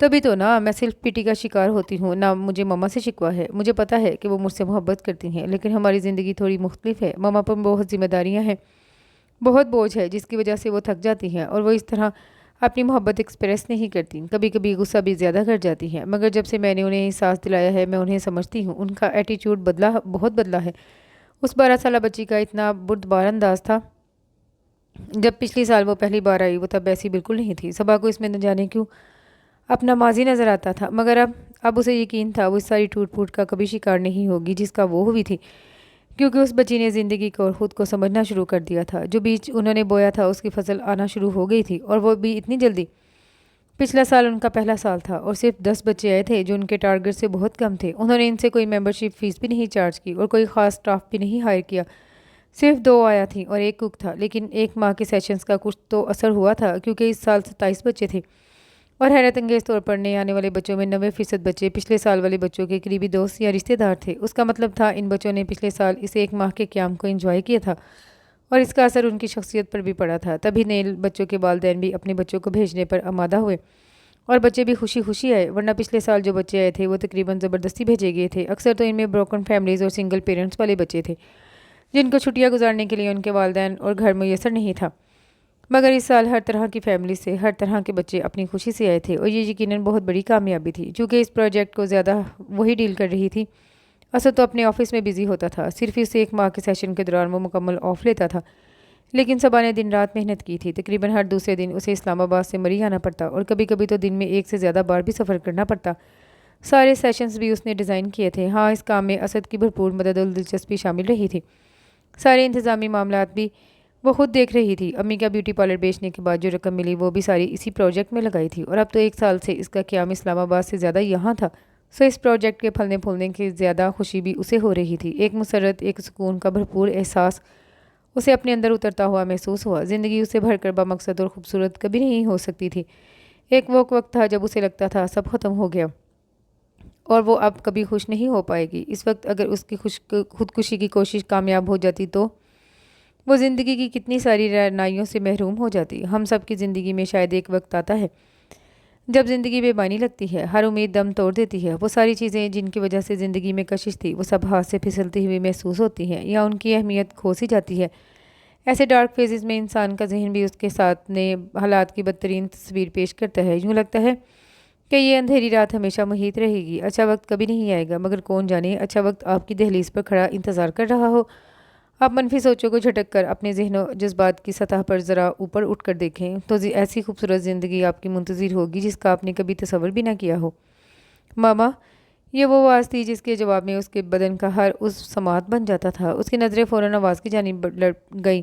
تبھی تو نا میں صرف پیٹی کا شکار ہوتی ہوں، نہ مجھے ماما سے شکوہ ہے۔ مجھے پتہ ہے کہ وہ مجھ سے محبت کرتی ہیں، لیکن ہماری زندگی تھوڑی مختلف ہے۔ ماما پر بہت ذمہ داریاں ہیں، بہت بوجھ ہے جس کی وجہ سے وہ تھک جاتی ہیں، اور وہ اس طرح اپنی محبت ایکسپریس نہیں کرتی۔ کبھی کبھی غصہ بھی زیادہ کر جاتی ہیں، مگر جب سے میں نے انہیں احساس دلایا ہے میں انہیں سمجھتی ہوں، ان کا ایٹیٹیوڈ بہت بدلا ہے۔ اس 12 سالہ بچی کا اتنا بردبار انداز تھا جب پچھلی سال وہ پہلی بار آئی، وہ تب ایسی بالکل نہیں تھی۔ صبا کو اس میں نہ جانے کیوں اپنا ماضی نظر آتا تھا، مگر اب اسے یقین تھا وہ اس ساری ٹوٹ پھوٹ کا کبھی شکار نہیں ہوگی جس کا وہ ہوئی تھی، کیونکہ اس بچی نے زندگی کو اور خود کو سمجھنا شروع کر دیا تھا۔ جو بیج انہوں نے بویا تھا اس کی فصل آنا شروع ہو گئی تھی، اور وہ بھی اتنی جلدی۔ پچھلا سال ان کا پہلا سال تھا اور صرف 10 بچے آئے تھے جو ان کے ٹارگٹ سے بہت کم تھے۔ انہوں نے ان سے کوئی ممبرشپ فیس بھی نہیں چارج کی اور کوئی خاص سٹاف بھی نہیں ہائر کیا۔ صرف 2 آیا تھیں اور 1 کک تھا، لیکن 1 ماہ کے سیشنز کا کچھ تو اثر ہوا تھا، کیونکہ اس سال 27 بچے تھے، اور حیرت انگیز طور پر نئے آنے والے بچوں میں 90% بچے پچھلے سال والے بچوں کے قریبی دوست یا رشتہ دار تھے۔ اس کا مطلب تھا ان بچوں نے پچھلے سال اس 1 ماہ کے قیام کو انجوائے کیا تھا، اور اس کا اثر ان کی شخصیت پر بھی پڑا تھا۔ تبھی نئے بچوں کے والدین بھی اپنے بچوں کو بھیجنے پر آمادہ ہوئے، اور بچے بھی خوشی خوشی آئے، ورنہ پچھلے سال جو بچے آئے تھے وہ تقریباً زبردستی بھیجے گئے تھے۔ اکثر تو ان میں بروکن فیملیز اور سنگل پیرنٹس والے بچے تھے جن کو چھٹیاں گزارنے کے لیے ان کے والدین اور گھر میسر نہیں تھا، مگر اس سال ہر طرح کی فیملی سے ہر طرح کے بچے اپنی خوشی سے آئے تھے، اور یہ یقیناً بہت بڑی کامیابی تھی۔ چونکہ اس پروجیکٹ کو زیادہ وہی ڈیل کر رہی تھی، اسد تو اپنے آفس میں بزی ہوتا تھا، صرف اس 1 ماہ کے سیشن کے دوران وہ مکمل آف لیتا تھا، لیکن صبا نے دن رات محنت کی تھی۔ تقریباً ہر دوسرے دن اسے اسلام آباد سے مری آنا پڑتا، اور کبھی کبھی تو دن میں 1 سے زیادہ بار بھی سفر کرنا پڑتا۔ سارے سیشنز بھی اس نے ڈیزائن کیے تھے۔ ہاں، اس کام میں اسد کی بھرپور مدد اور دلچسپی شامل رہی تھی۔ سارے انتظامی معاملات بھی وہ خود دیکھ رہی تھی۔ امی کا بیوٹی پارلر بیچنے کے بعد جو رقم ملی وہ بھی ساری اسی پروجیکٹ میں لگائی تھی، اور اب تو 1 سال سے اس کا قیام اسلام آباد سے زیادہ یہاں تھا، سو اس پروجیکٹ کے پھلنے پھولنے کی زیادہ خوشی بھی اسے ہو رہی تھی۔ ایک مسرت، ایک سکون کا بھرپور احساس اسے اپنے اندر اترتا ہوا محسوس ہوا۔ زندگی اسے بھر کر بامقصد اور خوبصورت کبھی نہیں ہو سکتی تھی۔ ایک وہ وقت تھا جب اسے لگتا تھا سب ختم ہو گیا اور وہ اب کبھی خوش نہیں ہو پائے گی۔ اس وقت اگر اس کی خودکشی کی کوشش کامیاب ہو جاتی تو وہ زندگی کی کتنی ساری رعنائیوں سے محروم ہو جاتی۔ ہم سب کی زندگی میں شاید ایک وقت آتا ہے جب زندگی بے معنی لگتی ہے، ہر امید دم توڑ دیتی ہے۔ وہ ساری چیزیں جن کی وجہ سے زندگی میں کشش تھی وہ سب ہاتھ سے پھسلتی ہوئی محسوس ہوتی ہیں، یا ان کی اہمیت کھو سی جاتی ہے۔ ایسے ڈارک فیزز میں انسان کا ذہن بھی اس کے ساتھ نئے حالات کی بدترین تصویر پیش کرتا ہے۔ یوں لگتا ہے کہ یہ اندھیری رات ہمیشہ محیط رہے گی، اچھا وقت کبھی نہیں آئے گا، مگر کون جانے اچھا وقت آپ کی دہلیز پر کھڑا انتظار کر رہا ہو۔ آپ منفی سوچوں کو جھٹک کر اپنے ذہن و جذبات کی سطح پر ذرا اوپر اٹھ کر دیکھیں تو ایسی خوبصورت زندگی آپ کی منتظر ہوگی جس کا آپ نے کبھی تصور بھی نہ کیا ہو۔ ماما، یہ وہ آواز تھی جس کے جواب میں اس کے بدن کا ہر عضو سماعت بن جاتا تھا۔ اس کی نظریں فوراً آواز کی جانب گئیں۔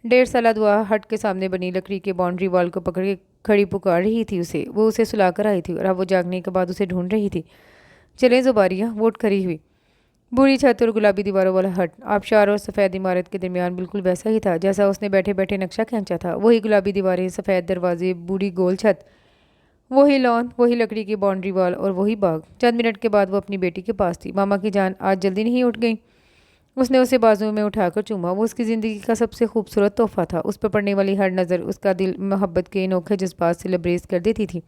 1.5 سالہ دعا ہٹ کے سامنے بنی لکڑی کے باؤنڈری وال کو پکڑ کے کھڑی پکار رہی تھی اسے۔ وہ اسے سلا کر آئی تھی اور اب وہ جاگنے کے بعد اسے ڈھونڈ رہی تھی۔ چلیں زباریہ، ووٹ کھڑی ہوئی بوڑھی چھت اور گلابی دیواروں والا ہٹ آبشار اور سفید عمارت کے درمیان بالکل ویسا ہی تھا جیسا اس نے بیٹھے بیٹھے نقشہ کھینچا تھا۔ وہی گلابی دیواریں، سفید دروازے، بوڑھی گول چھت، وہی لان، وہی لکڑی کی باؤنڈری وال اور وہی باغ۔ چند منٹ کے بعد وہ اپنی بیٹی کے پاس تھی۔ ماما کی جان، آج جلدی نہیں اٹھ گئی؟ اس نے اسے بازو میں اٹھا کر چوما۔ وہ اس کی زندگی کا سب سے خوبصورت تحفہ تھا۔ اس پر پڑنے والی ہر نظر اس کا دل محبت کے انوکھے جذبات سے لبریز کر دیتی تھی۔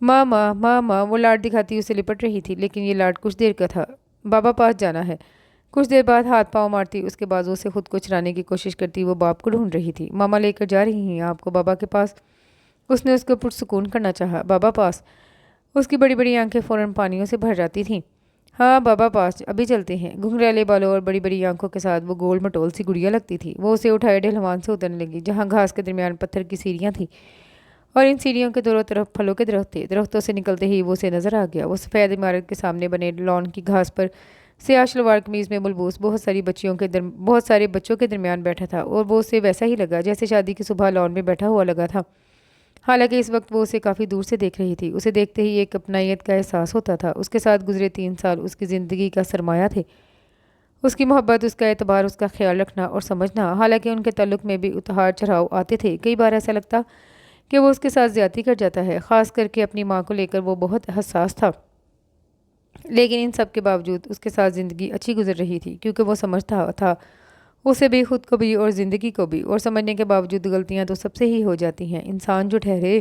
ماما ماما، وہ لاڈ دکھاتی اسے لپٹ رہی تھی، لیکن یہ لاڈ کچھ دیر کا تھا۔ بابا پاس جانا ہے۔ کچھ دیر بعد ہاتھ پاؤں مارتی اس کے بازو سے خود کو چرانے کی کوشش کرتی وہ باپ کو ڈھونڈ رہی تھی۔ ماما لے کر جا رہی ہیں آپ کو بابا کے پاس؟ اس نے اس کو پرسکون کرنا چاہا۔ بابا پاس؟ اس کی بڑی بڑی آنکھیں فوراً پانیوں سے بھر جاتی تھیں۔ ہاں بابا پاس، ابھی چلتے ہیں۔ گھنگریلے بالوں اور بڑی بڑی آنکھوں کے ساتھ وہ گول مٹول سی گڑیا لگتی تھی۔ وہ اسے اٹھائے ڈھلوان سے اترنے لگی جہاں گھاس کے درمیان پتھر کی سیڑھیاں تھیں، اور ان سیڑھیوں کے دونوں طرف پھلوں کے درخت تھے۔ درختوں سے نکلتے ہی وہ اسے نظر آ گیا۔ وہ سفید عمارت کے سامنے بنے لان کی گھاس پر سیاہ شلوار قمیض میں ملبوس بہت سارے بچوں کے درمیان بیٹھا تھا، اور وہ اسے ویسا ہی لگا جیسے شادی کی صبح لان میں بیٹھا ہوا لگا تھا۔ حالانکہ اس وقت وہ اسے کافی دور سے دیکھ رہی تھی۔ اسے دیکھتے ہی ایک اپنائیت کا احساس ہوتا تھا۔ اس کے ساتھ گزرے 3 سال اس کی زندگی کا سرمایہ تھے، اس کی محبت، اس کا اعتبار، اس کا خیال رکھنا اور سمجھنا۔ حالانکہ ان کے تعلق میں بھی اتار چڑھاؤ آتے تھے، کئی بار ایسا لگتا کہ وہ اس کے ساتھ زیادتی کر جاتا ہے، خاص کر کے اپنی ماں کو لے کر وہ بہت حساس تھا۔ لیکن ان سب کے باوجود اس کے ساتھ زندگی اچھی گزر رہی تھی، کیونکہ وہ سمجھتا تھا اسے بھی، خود کو بھی اور زندگی کو بھی، اور سمجھنے کے باوجود غلطیاں تو سب سے ہی ہو جاتی ہیں۔ انسان جو ٹھہرے